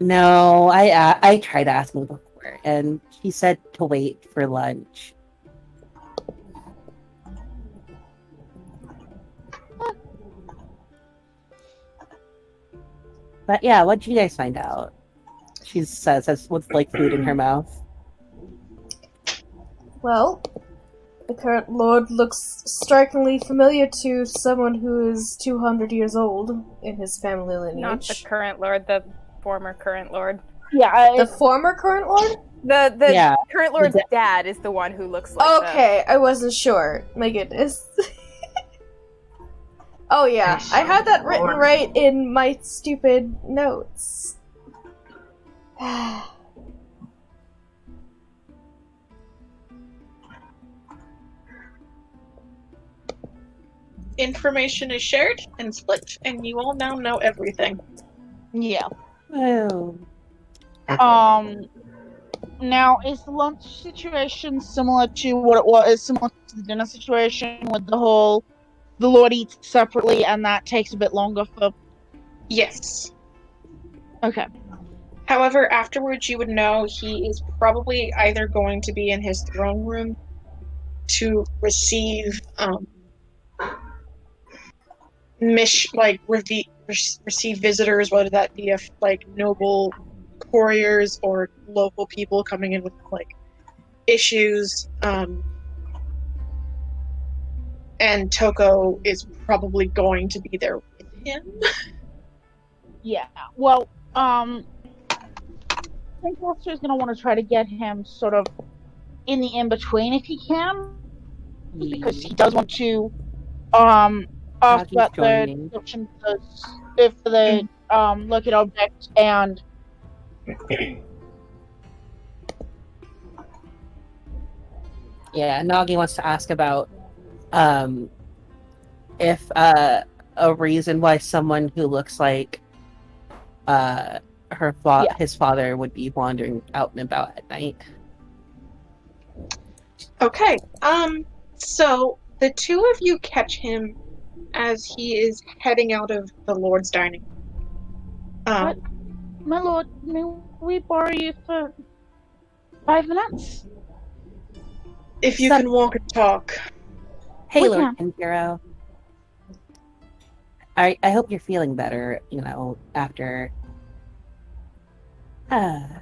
No, I tried asking before, and he said to wait for lunch. But yeah, what'd you guys find out? She says with like food in her mouth. Well, the current lord looks strikingly familiar to someone who is 200 years old in his family lineage. Not the current lord, the former current lord. Yeah, The former current lord? The current lord's dad is the one who looks like Okay, I wasn't sure. My goodness. Oh yeah, I had that written right in my stupid notes. Information is shared and split, and you all now know everything. Yeah. Oh. Now, is the lunch situation similar to what it was? Similar to the dinner situation with the Lord eats separately, and that takes a bit longer for. Yes. Okay. However, afterwards you would know he is probably either going to be in his throne room to receive receive visitors, whether that be noble couriers or local people coming in with issues. And Toko is probably going to be there with him. Yeah. Well, I think Lester is going to want to try to get him sort of in the in-between if he can, because he does want to ask about the description for the located object and Yeah, Nagi wants to ask about if a reason why someone who looks like his father would be wandering out and about at night. Okay. So the two of you catch him as he is heading out of the Lord's dining room. My lord, may we borrow you for 5 minutes? If you can walk and talk. Hey, We Lord can. Kenjiro. I hope you're feeling better, after... yeah,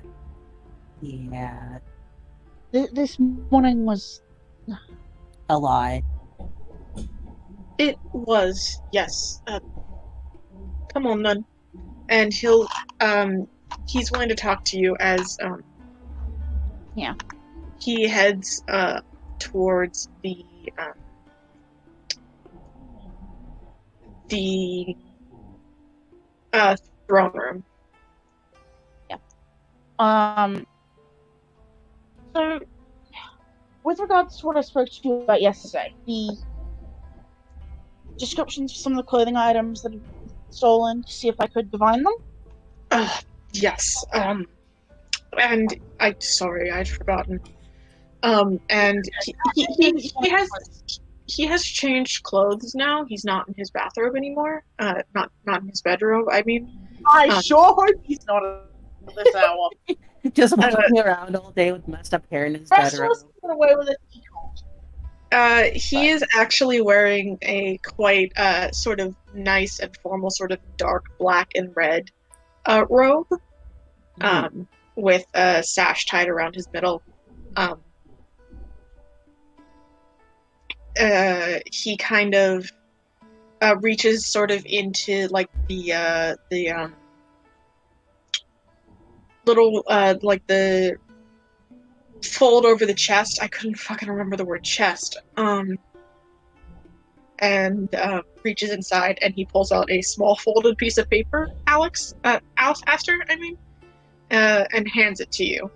This morning was... a lot. It was, yes. Come on, then. And he's going to talk to you as, Yeah. he heads, towards the throne room. So, with regards to what I spoke to you about yesterday, the descriptions for some of the clothing items that have been stolen, to see if I could divine them? Yes. And sorry, I'd forgotten. And he has changed clothes now. He's not in his bathrobe anymore. Not in his bedrobe. I mean, I sure hope he's not at this hour. Just walking around all day with messed up hair in his bedroom. Get away with it. He is actually wearing a quite sort of nice and formal, sort of dark black and red robe, with a sash tied around his middle. He kind of reaches sort of into like the little like the fold over the chest. I couldn't fucking remember the word chest. And reaches inside and he pulls out a small folded piece of paper, Aster, I mean, and hands it to you.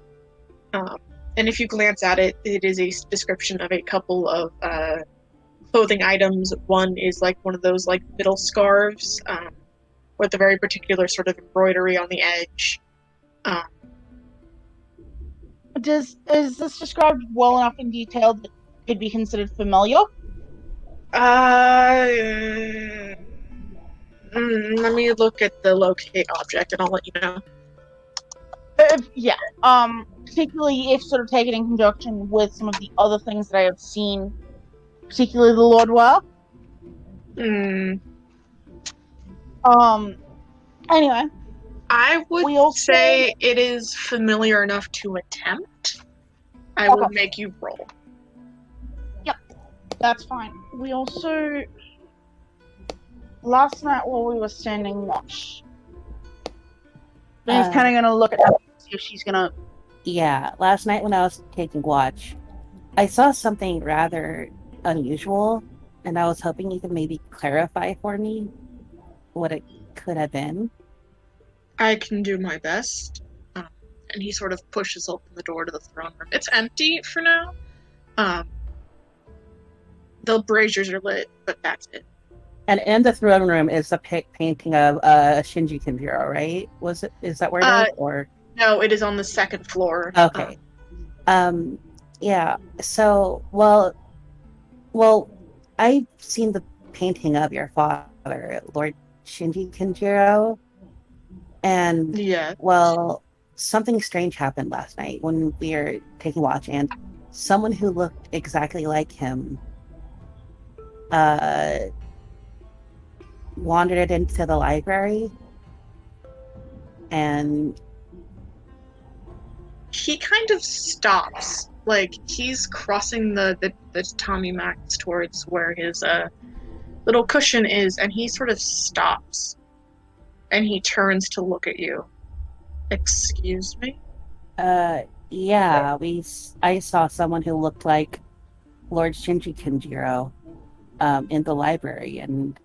And if you glance at it, it is a description of a couple of clothing items. One is like one of those like middle scarves with a very particular sort of embroidery on the edge. Is this described well enough in detail that it could be considered familiar? Let me look at the locate object and I'll let you know. Yeah. Particularly if sort of taken in conjunction with some of the other things that I have seen, particularly the Lord Well. Anyway. I would say it is familiar enough to attempt. I will make you roll. Yep. That's fine. We also... Last night while we were standing watch... Ben's kind of going to look at her and see if she's going to... Yeah, last night when I was taking watch, I saw something rather unusual, and I was hoping you could maybe clarify for me what it could have been. I can do my best. And he sort of pushes open the door to the throne room. It's empty for now. The braziers are lit, but that's it. And in the throne room is a painting of Shinji Kenjiro, right? Is that where it is? Or no, it is on the second floor. Okay. Yeah. So, well, I've seen the painting of your father, Lord Shinji Kenjiro, and well, something strange happened last night when we were taking watch, and someone who looked exactly like him wandered into the library, and he kind of stops. Like, he's crossing the Tommy Max towards where his little cushion is, and he sort of stops. And he turns to look at you. Excuse me? Yeah, I saw someone who looked like Lord Shinji Kenjiro in the library, and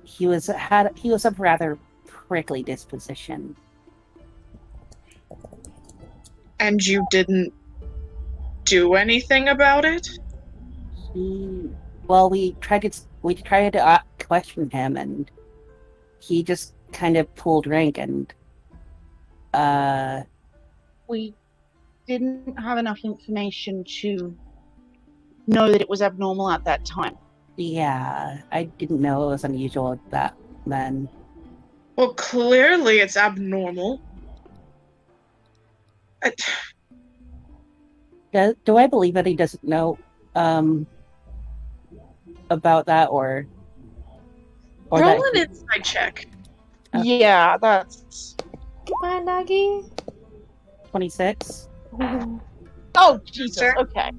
he was of rather prickly disposition. And you didn't do anything about it? Well, we tried to question him, and he just kind of pulled rank, and we didn't have enough information to know that it was abnormal at that time. Yeah, I didn't know it was unusual that then. Well, clearly it's abnormal. Do I believe that he doesn't know about that or Roll that an insight check. Yeah, that's Come on, Nagi. 26? Oh Jesus, Sir? okay.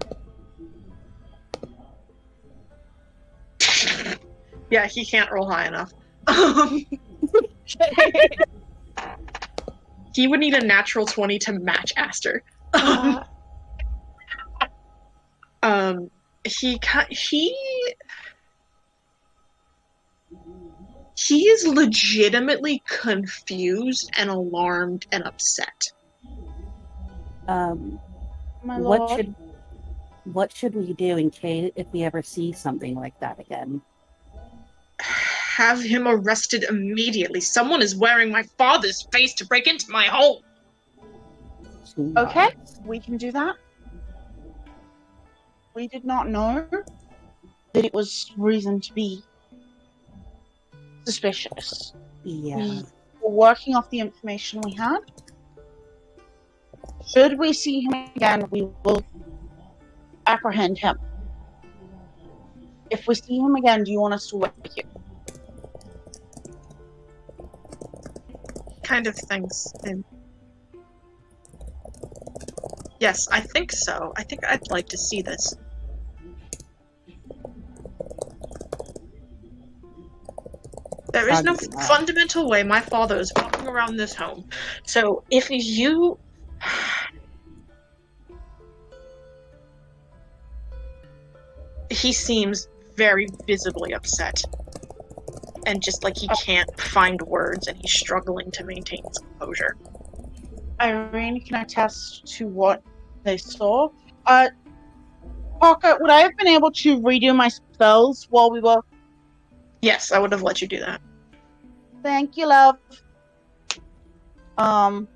Yeah, he can't roll high enough. He would need a natural 20 to match Aster. He is legitimately confused and alarmed and upset. My what lord. should we do in case if we ever see something like that again? Have him arrested immediately. Someone is wearing my father's face to break into my home. Okay, we can do that. We did not know that it was reason to be suspicious. Yeah. We were working off the information we had. Should we see him again, we will apprehend him. If we see him again, do you want us to wake you? Kind of thinks. Yes, I think so. I think I'd like to see this. There is no fundamental way my father is walking around this home. So if you... He seems very visibly upset. And just like he can't find words and he's struggling to maintain his composure. Irene, can I attest to what they saw? Parker, would I have been able to redo my spells while we were... Yes, I would have let you do that. Thank you, love. I'm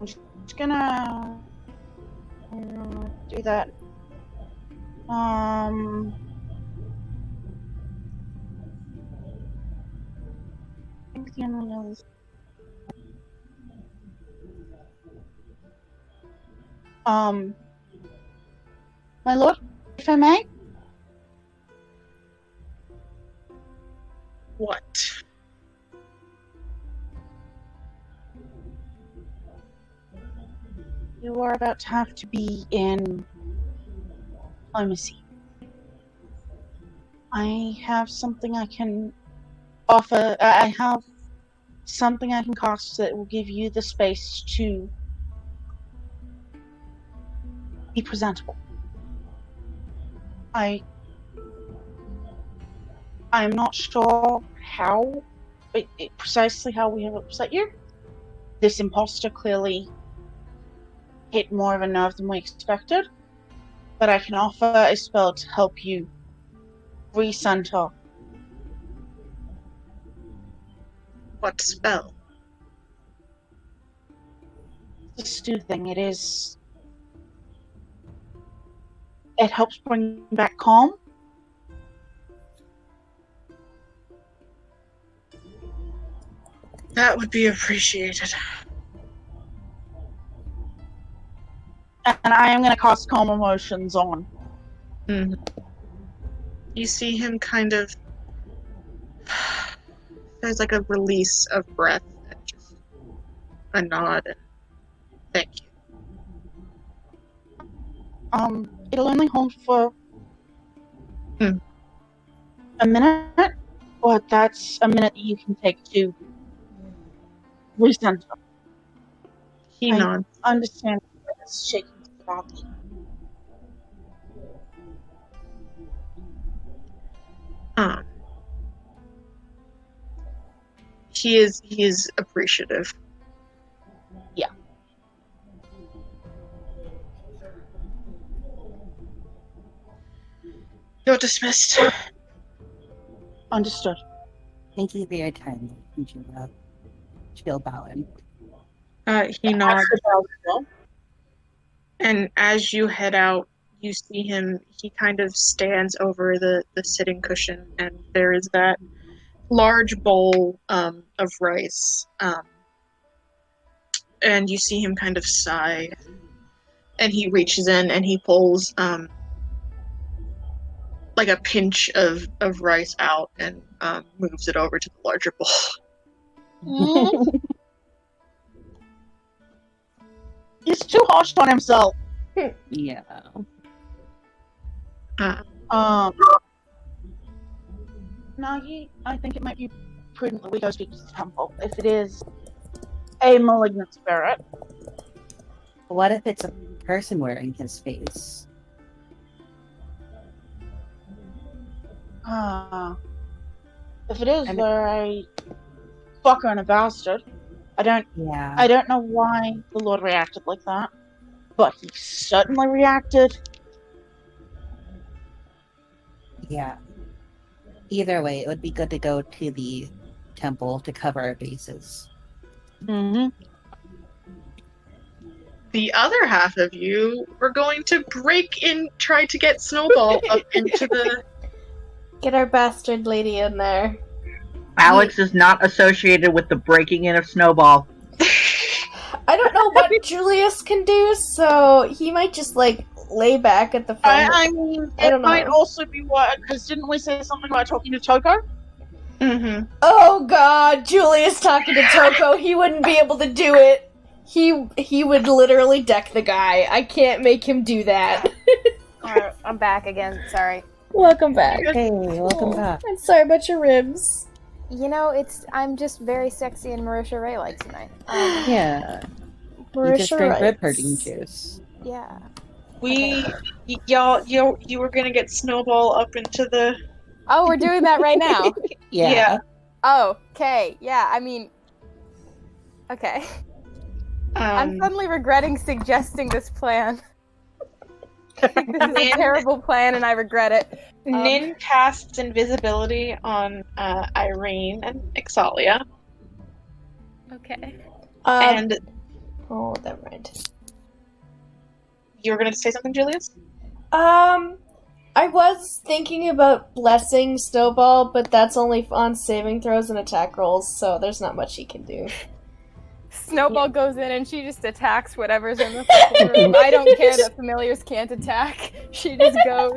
just gonna do that. My lord, if I may? What? You are about to have to be in diplomacy. I have something I can offer. I have something I can cast that will give you the space to be presentable. I'm not sure how, precisely how we have upset you. This imposter clearly hit more of a nerve than we expected, but I can offer a spell to help you recenter. What spell? The stew thing, it helps bring back calm. That would be appreciated. And I am going to cast Calm Emotions on. Mm-hmm. You see him kind of... There's like a release of breath and just a nod and thank you. It'll only hold for a minute, but that's a minute that you can take to recenter. He nods. I understand it's shaking badly. He is appreciative. Yeah. You're dismissed. Understood. Thank you for your time, Jill Bowen. He nods. And as you head out, you see him, he kind of stands over the sitting cushion, and there is that large bowl of rice. And you see him kind of sigh, and he reaches in and he pulls like a pinch of rice out and moves it over to the larger bowl. He's too harsh on himself. Yeah. Nagi, I think it might be prudent that we go speak to the temple. If it is a malignant spirit. What if it's a person wearing his face? If it is, they're a fucker and a bastard. I don't know why the Lord reacted like that, but he certainly reacted. Yeah. Either way, it would be good to go to the temple to cover our bases. Mm-hmm. The other half of you were going to try to get Snowball up into the... Get our bastard lady in there. Alex is not associated with the breaking in of Snowball. I don't know what Julius can do, so he might just, lay back at the front. I mean, it might also be what, because didn't we say something about talking to Toko? Mm-hmm. Oh god, Julius talking to Toko, he wouldn't be able to do it. He would literally deck the guy. I can't make him do that. Alright, I'm back again, sorry. Welcome back. Hey, welcome back. I'm sorry about your ribs. You know, I'm just very sexy and Marisha Ray like tonight. Yeah. Marisha you just drink writes. rib hurting juice. Yeah. You were gonna get Snowball up into the... Oh, we're doing that right now? Yeah. Oh, okay. Yeah, I mean... Okay. I'm suddenly regretting suggesting this plan. I think this is a terrible plan and I regret it. Nin casts invisibility on Irene and Ixalia. Okay. And... Oh, never mind. You were going to say something, Julius? I was thinking about blessing Snowball, but that's only on saving throws and attack rolls, so there's not much he can do. Snowball goes in and she just attacks whatever's in the fucking room. I don't care that familiars can't attack. She just goes.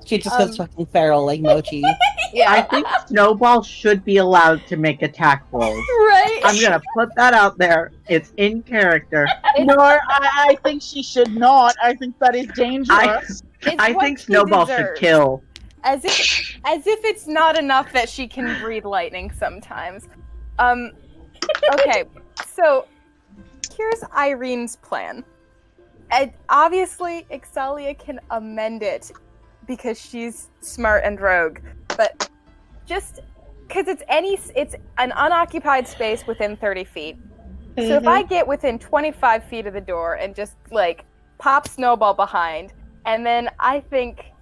She just goes fucking feral like Mochi. Yeah. I think Snowball should be allowed to make attack rolls. Right? I'm gonna put that out there. It's in character. No, I think she should not. I think that is dangerous. I think Snowball should kill. As if it's not enough that she can breathe lightning sometimes. Okay, so here's Irene's plan. And obviously, Ixalia can amend it because she's smart and rogue, but just because it's an unoccupied space within 30 feet. Mm-hmm. So if I get within 25 feet of the door and just pop Snowball behind, and then I think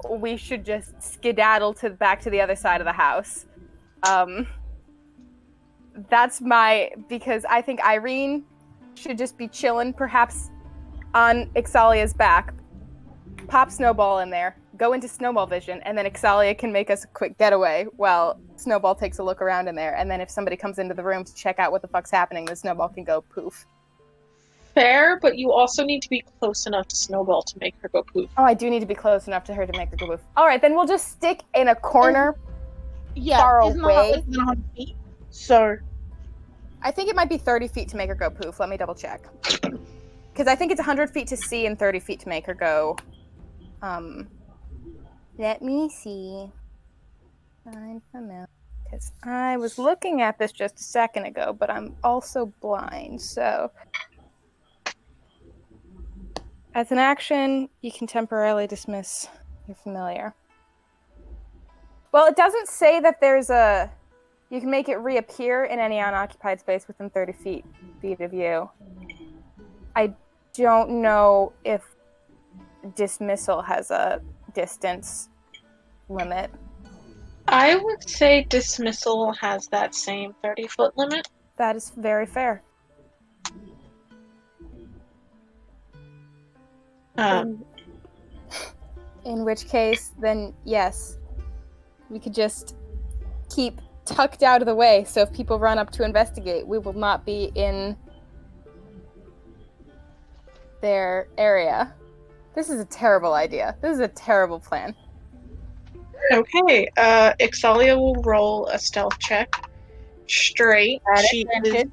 we should just skedaddle back to the other side of the house. That's because I think Irene should just be chilling, perhaps on Ixalia's back, pop Snowball in there, go into Snowball vision, and then Ixalia can make us a quick getaway while Snowball takes a look around in there, and then if somebody comes into the room to check out what the fuck's happening, then Snowball can go poof. Fair, but you also need to be close enough to Snowball to make her go poof. Oh, I do need to be close enough to her to make her go poof. Alright, then we'll just stick in a corner far away. Isn't that 100 feet? So... I think it might be 30 feet to make her go poof. Let me double check. Because I think it's 100 feet to see and 30 feet to make her go... Let me see. Find familiar. Because I was looking at this just a second ago, but I'm also blind, so... As an action, you can temporarily dismiss your familiar. Well, it doesn't say that there's a... You can make it reappear in any unoccupied space within 30 feet of you. I don't know if dismissal has a distance limit. I would say dismissal has that same 30-foot limit. That is very fair. In which case, then yes, we could just keep tucked out of the way, so if people run up to investigate, we will not be in their area. This is a terrible idea. This is a terrible plan. Okay, Ixalia will roll a stealth check. Straight. At She is... advantage.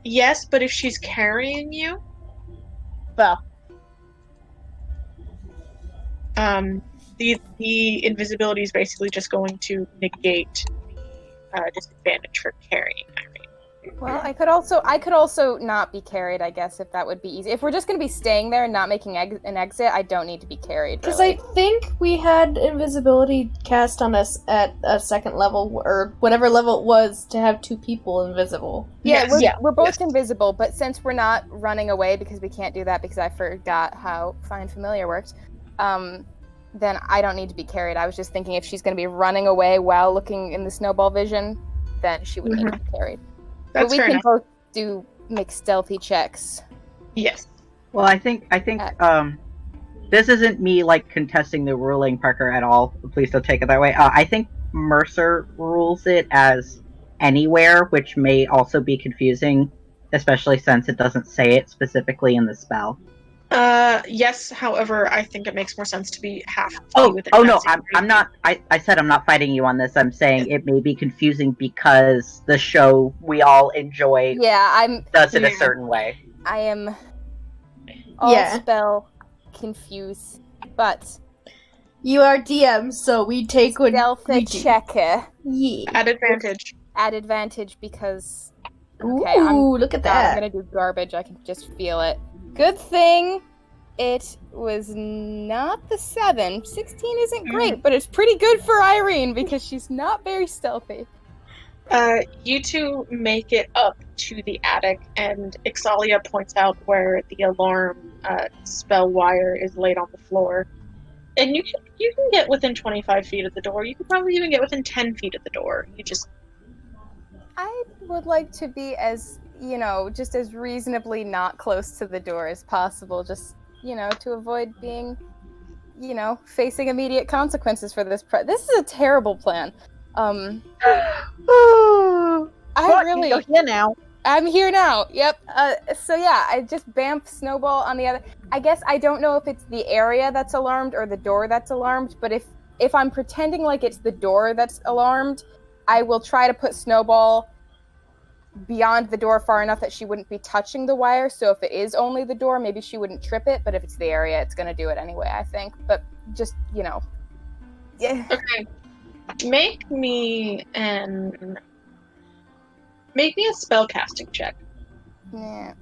Yes, but if she's carrying you, Well, the invisibility is basically just going to negate the disadvantage for carrying Irene. Well, I could also not be carried, I guess, if that would be easy. If we're just going to be staying there and not making an exit, I don't need to be carried. Because really. I think we had invisibility cast on us at a second level, or whatever level it was, to have 2 people invisible. Yeah, Yes. we're both invisible, but since we're not running away, because we can't do that because I forgot how Find Familiar worked, then I don't need to be carried. I was just thinking if she's going to be running away while looking in the snowball vision, then she would need to be carried. That's but we fair can enough. both make stealthy checks. Yes. Well, I think this isn't me like contesting the ruling, Parker, at all. Please don't take it that way. I think Mercer rules it as anywhere, which may also be confusing, especially since it doesn't say it specifically in the spell. Yes, however, I think it makes more sense to be half. Oh no, I'm not. I said I'm not fighting you on this. I'm saying it may be confusing because the show we all enjoy does it a certain way. I am all spell confused, but you are DM, so we take what stealth we do. checker. Yeah. At advantage. At advantage because. Okay, look at that. I'm gonna do garbage. I can just feel it. Good thing it was not the 7. 16 isn't great, but it's pretty good for Irene because she's not very stealthy. You two make it up to the attic, and Ixalia points out where the alarm spell wire is laid on the floor. And you can get within 25 feet of the door. You could probably even get within 10 feet of the door. I would like to be as, just as reasonably not close to the door as possible, just, to avoid being, facing immediate consequences for this. This is a terrible plan. You're here now. I'm here now. Yep. So yeah, I just bamf Snowball on the other. I guess I don't know if it's the area that's alarmed or the door that's alarmed, but if I'm pretending like it's the door that's alarmed, I will try to put Snowball beyond the door far enough that she wouldn't be touching the wire. So if it is only the door, maybe she wouldn't trip it. But if it's the area, it's going to do it anyway, I think. But just, Yeah. Okay. Make me a spellcasting check. Yeah.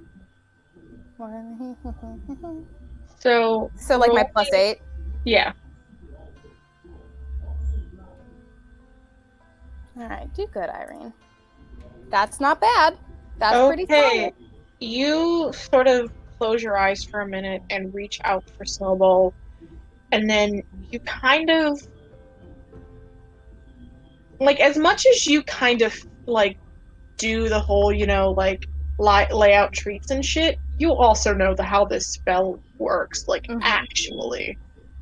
So like my +8? Yeah. Alright, do good, Irene. That's not bad. That's pretty solid. You sort of close your eyes for a minute and reach out for Snowball, and then you kind of as much as you kind of do the whole lay out treats and shit, you also know how this spell works actually,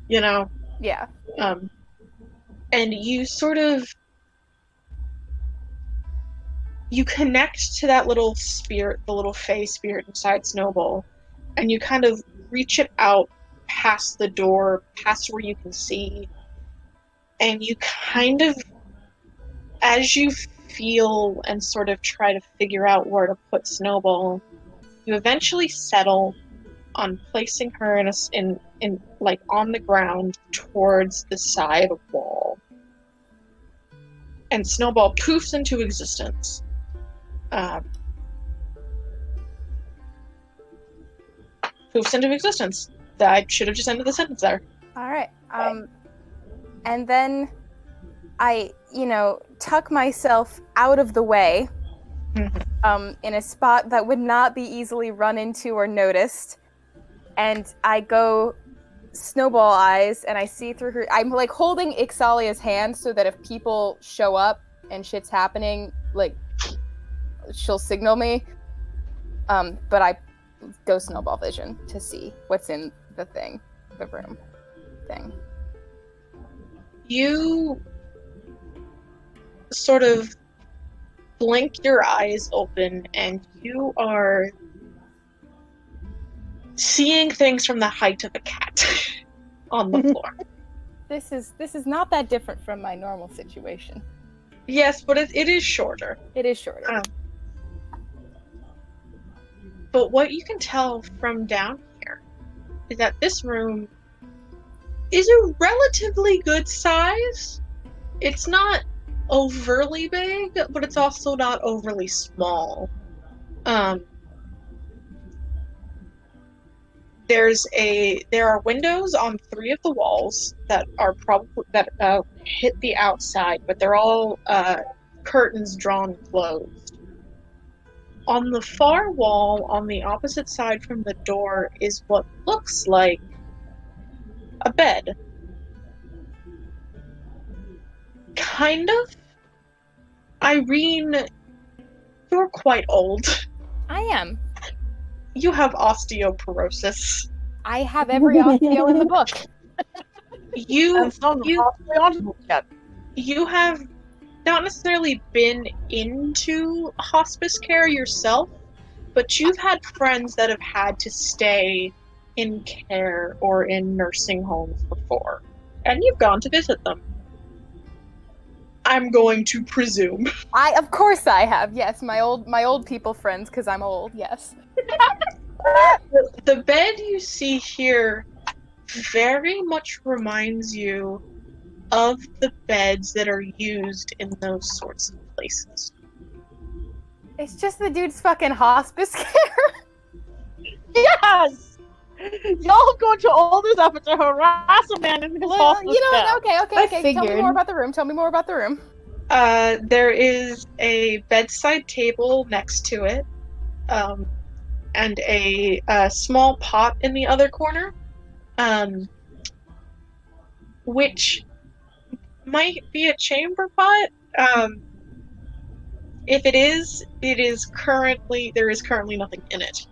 Yeah. And you sort of you connect to that little spirit, the little fey spirit inside Snowball, and you kind of reach it out past the door, past where you can see, and you kind of, as you feel and sort of try to figure out where to put Snowball, you eventually settle on placing her in on the ground towards the side wall. And Snowball poofs into existence. Poofs into existence. I should have just ended the sentence there. Alright. And then I, tuck myself out of the way, in a spot that would not be easily run into or noticed. And I go Snowball eyes, and I see through her. I'm holding Ixalia's hand so that if people show up and shit's happening, she'll signal me. But I go Snowball vision to see what's in the room. thing. You sort of blink your eyes open and you are seeing things from the height of a cat on the floor. This is not that different from my normal situation. Yes, but it is shorter. It is shorter. But what you can tell from down here is that this room is a relatively good size. It's not overly big, but it's also not overly small. There are windows on 3 of the walls that are hit the outside, but they're all curtains drawn closed. On the far wall, on the opposite side from the door, is what looks like a bed. Kind of. Irene, you're quite old. I am. You have osteoporosis. I have every osteo in the book. You have not necessarily been into hospice care yourself, but you've had friends that have had to stay in care or in nursing homes before, and you've gone to visit them. I'm going to presume. Of course I have. Yes, my old people friends, because I'm old. Yes. The bed you see here very much reminds you of the beds that are used in those sorts of places. It's just the dude's fucking hospice care. Yes! Y'all go to all this effort to harass a man in his hospice care. Okay. Tell me more about the room. There is a bedside table next to it, and a small pot in the other corner, which might be a chamber pot. If it is, there is currently nothing in it.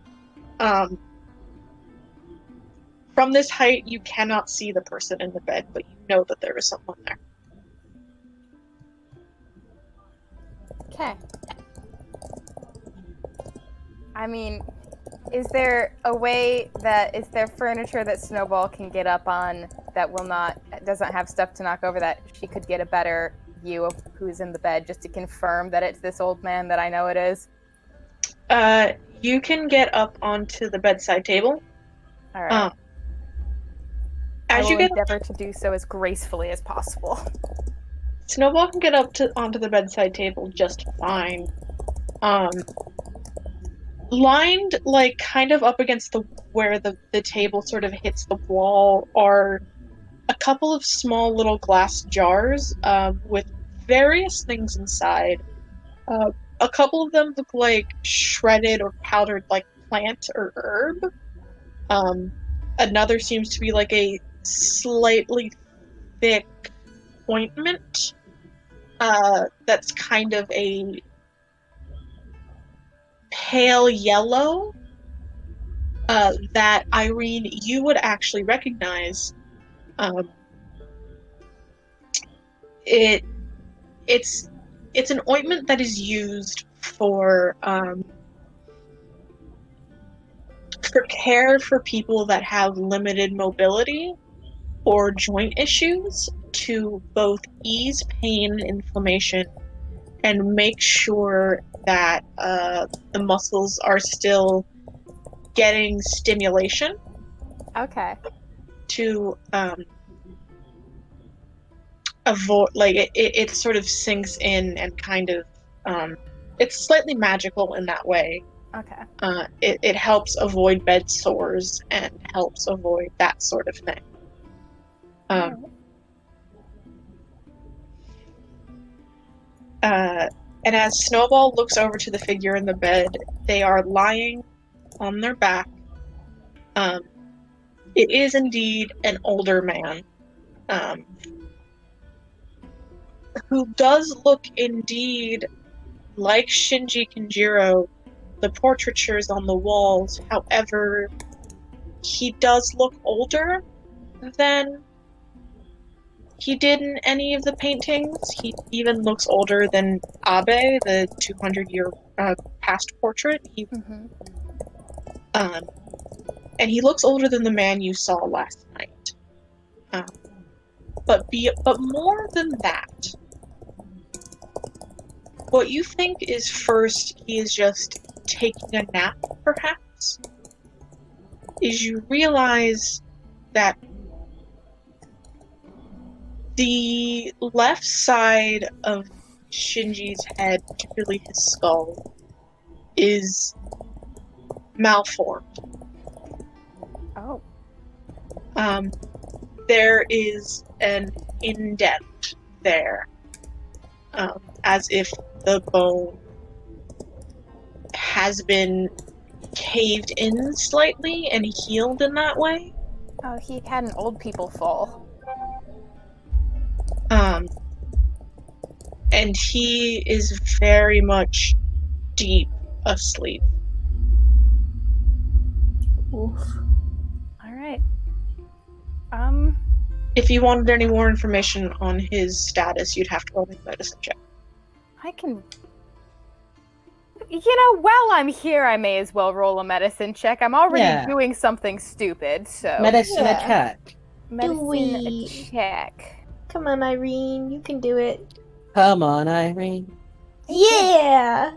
From this height, you cannot see the person in the bed, but you know that there is someone there. Okay. I mean, is there furniture that Snowball can get up on that doesn't have stuff to knock over, that she could get a better view of who's in the bed, just to confirm that it's this old man that I know it is? You can get up onto the bedside table. All right. I will endeavor to do so as gracefully as possible. Snowball can get up onto the bedside table just fine. Lined, like, kind of up against where the table sort of hits the wall are a couple of small little glass jars with various things inside. A couple of them look like shredded or powdered, like, plant or herb. Another seems to be like a slightly thick ointment that's kind of a pale yellow that, Irene, you would actually recognize. It's an ointment that is used for care for people that have limited mobility or joint issues, to both ease pain and inflammation and make sure that the muscles are still getting stimulation. Okay. To avoid, like, it sort of sinks in and kind of it's slightly magical in that way. Okay. It helps avoid bed sores and helps avoid that sort of thing. And as Snowball looks over to the figure in the bed, they are lying on their back. It is indeed an older man, who does look indeed like Shinji Kinjiro, the portraitures on the walls. However, he does look older than he did in any of the paintings. He even looks older than Abe, the 200-year past portrait. And he looks older than the man you saw last night. But more than that, what you think is first he is just taking a nap, perhaps, is you realize that the left side of Shinji's head, particularly his skull, is malformed. Oh. There is an indent there, as if the bone has been caved in slightly and healed in that way. Oh, he had an old people fall. And he is very much deep asleep. Oof. All right. If you wanted any more information on his status, you'd have to roll a medicine check. I can... while I'm here, I may as well roll a medicine check. I'm already doing something stupid, so... Medicine check. Medicine check. Come on, Irene. You can do it. Come on, Irene. Yeah!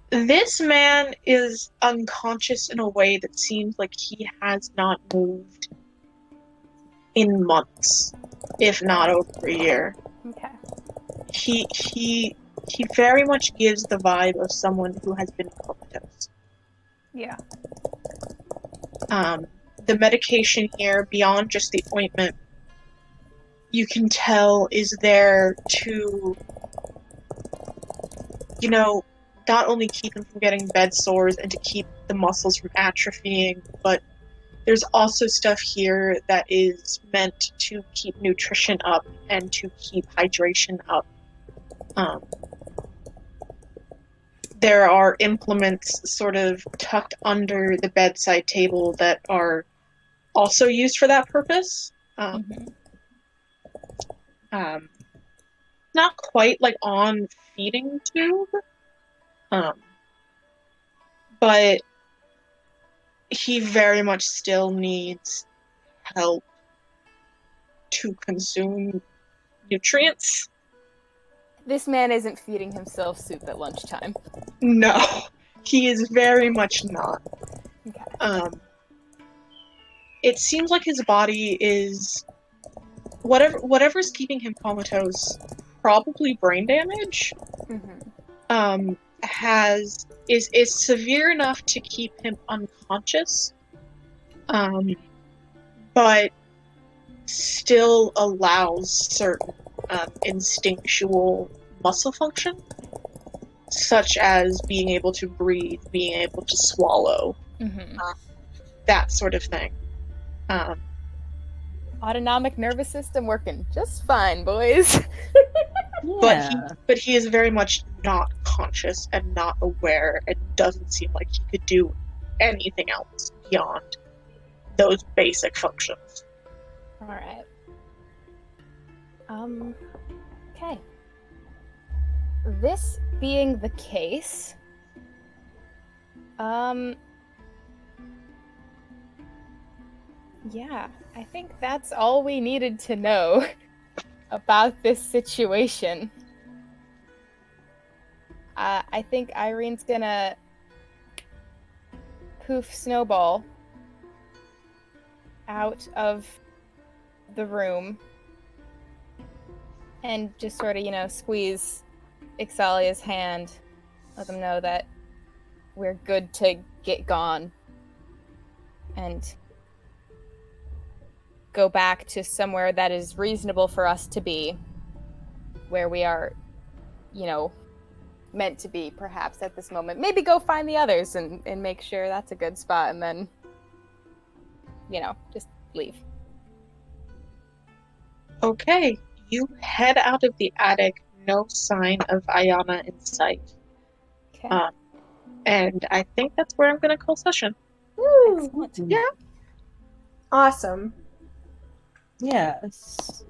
This man is unconscious in a way that seems like he has not moved in months, if not over a year. Okay. He very much gives the vibe of someone who has been comatose. Yeah. The medication here, beyond just the ointment, you can tell is there to, not only keep him from getting bed sores and to keep the muscles from atrophying, but there's also stuff here that is meant to keep nutrition up and to keep hydration up. There are implements sort of tucked under the bedside table that are also used for that purpose. Not quite like on feeding tube, but he very much still needs help to consume nutrients. This man isn't feeding himself soup at lunchtime. No, he is very much not. Okay. It seems like his body is whatever's keeping him comatose, probably brain damage. Is severe enough to keep him unconscious, but still allows certain instinctual muscle function, such as being able to breathe, being able to swallow, that sort of thing. Autonomic nervous system working just fine, boys. But he is very much not conscious and not aware, and doesn't seem like he could do anything else beyond those basic functions. All right. Okay. This being the case, yeah, I think that's all we needed to know about this situation. I think Irene's gonna poof Snowball out of the room and just sort of, squeeze Ixalia's hand, let them know that we're good to get gone, and go back to somewhere that is reasonable for us to be, where we are, meant to be, perhaps, at this moment. Maybe go find the others and make sure that's a good spot, and then, just leave. Okay, you head out of the attic, no sign of Ayana in sight. Okay. And I think that's where I'm going to call session. Woo! Excellent. Yeah. Awesome. Yes.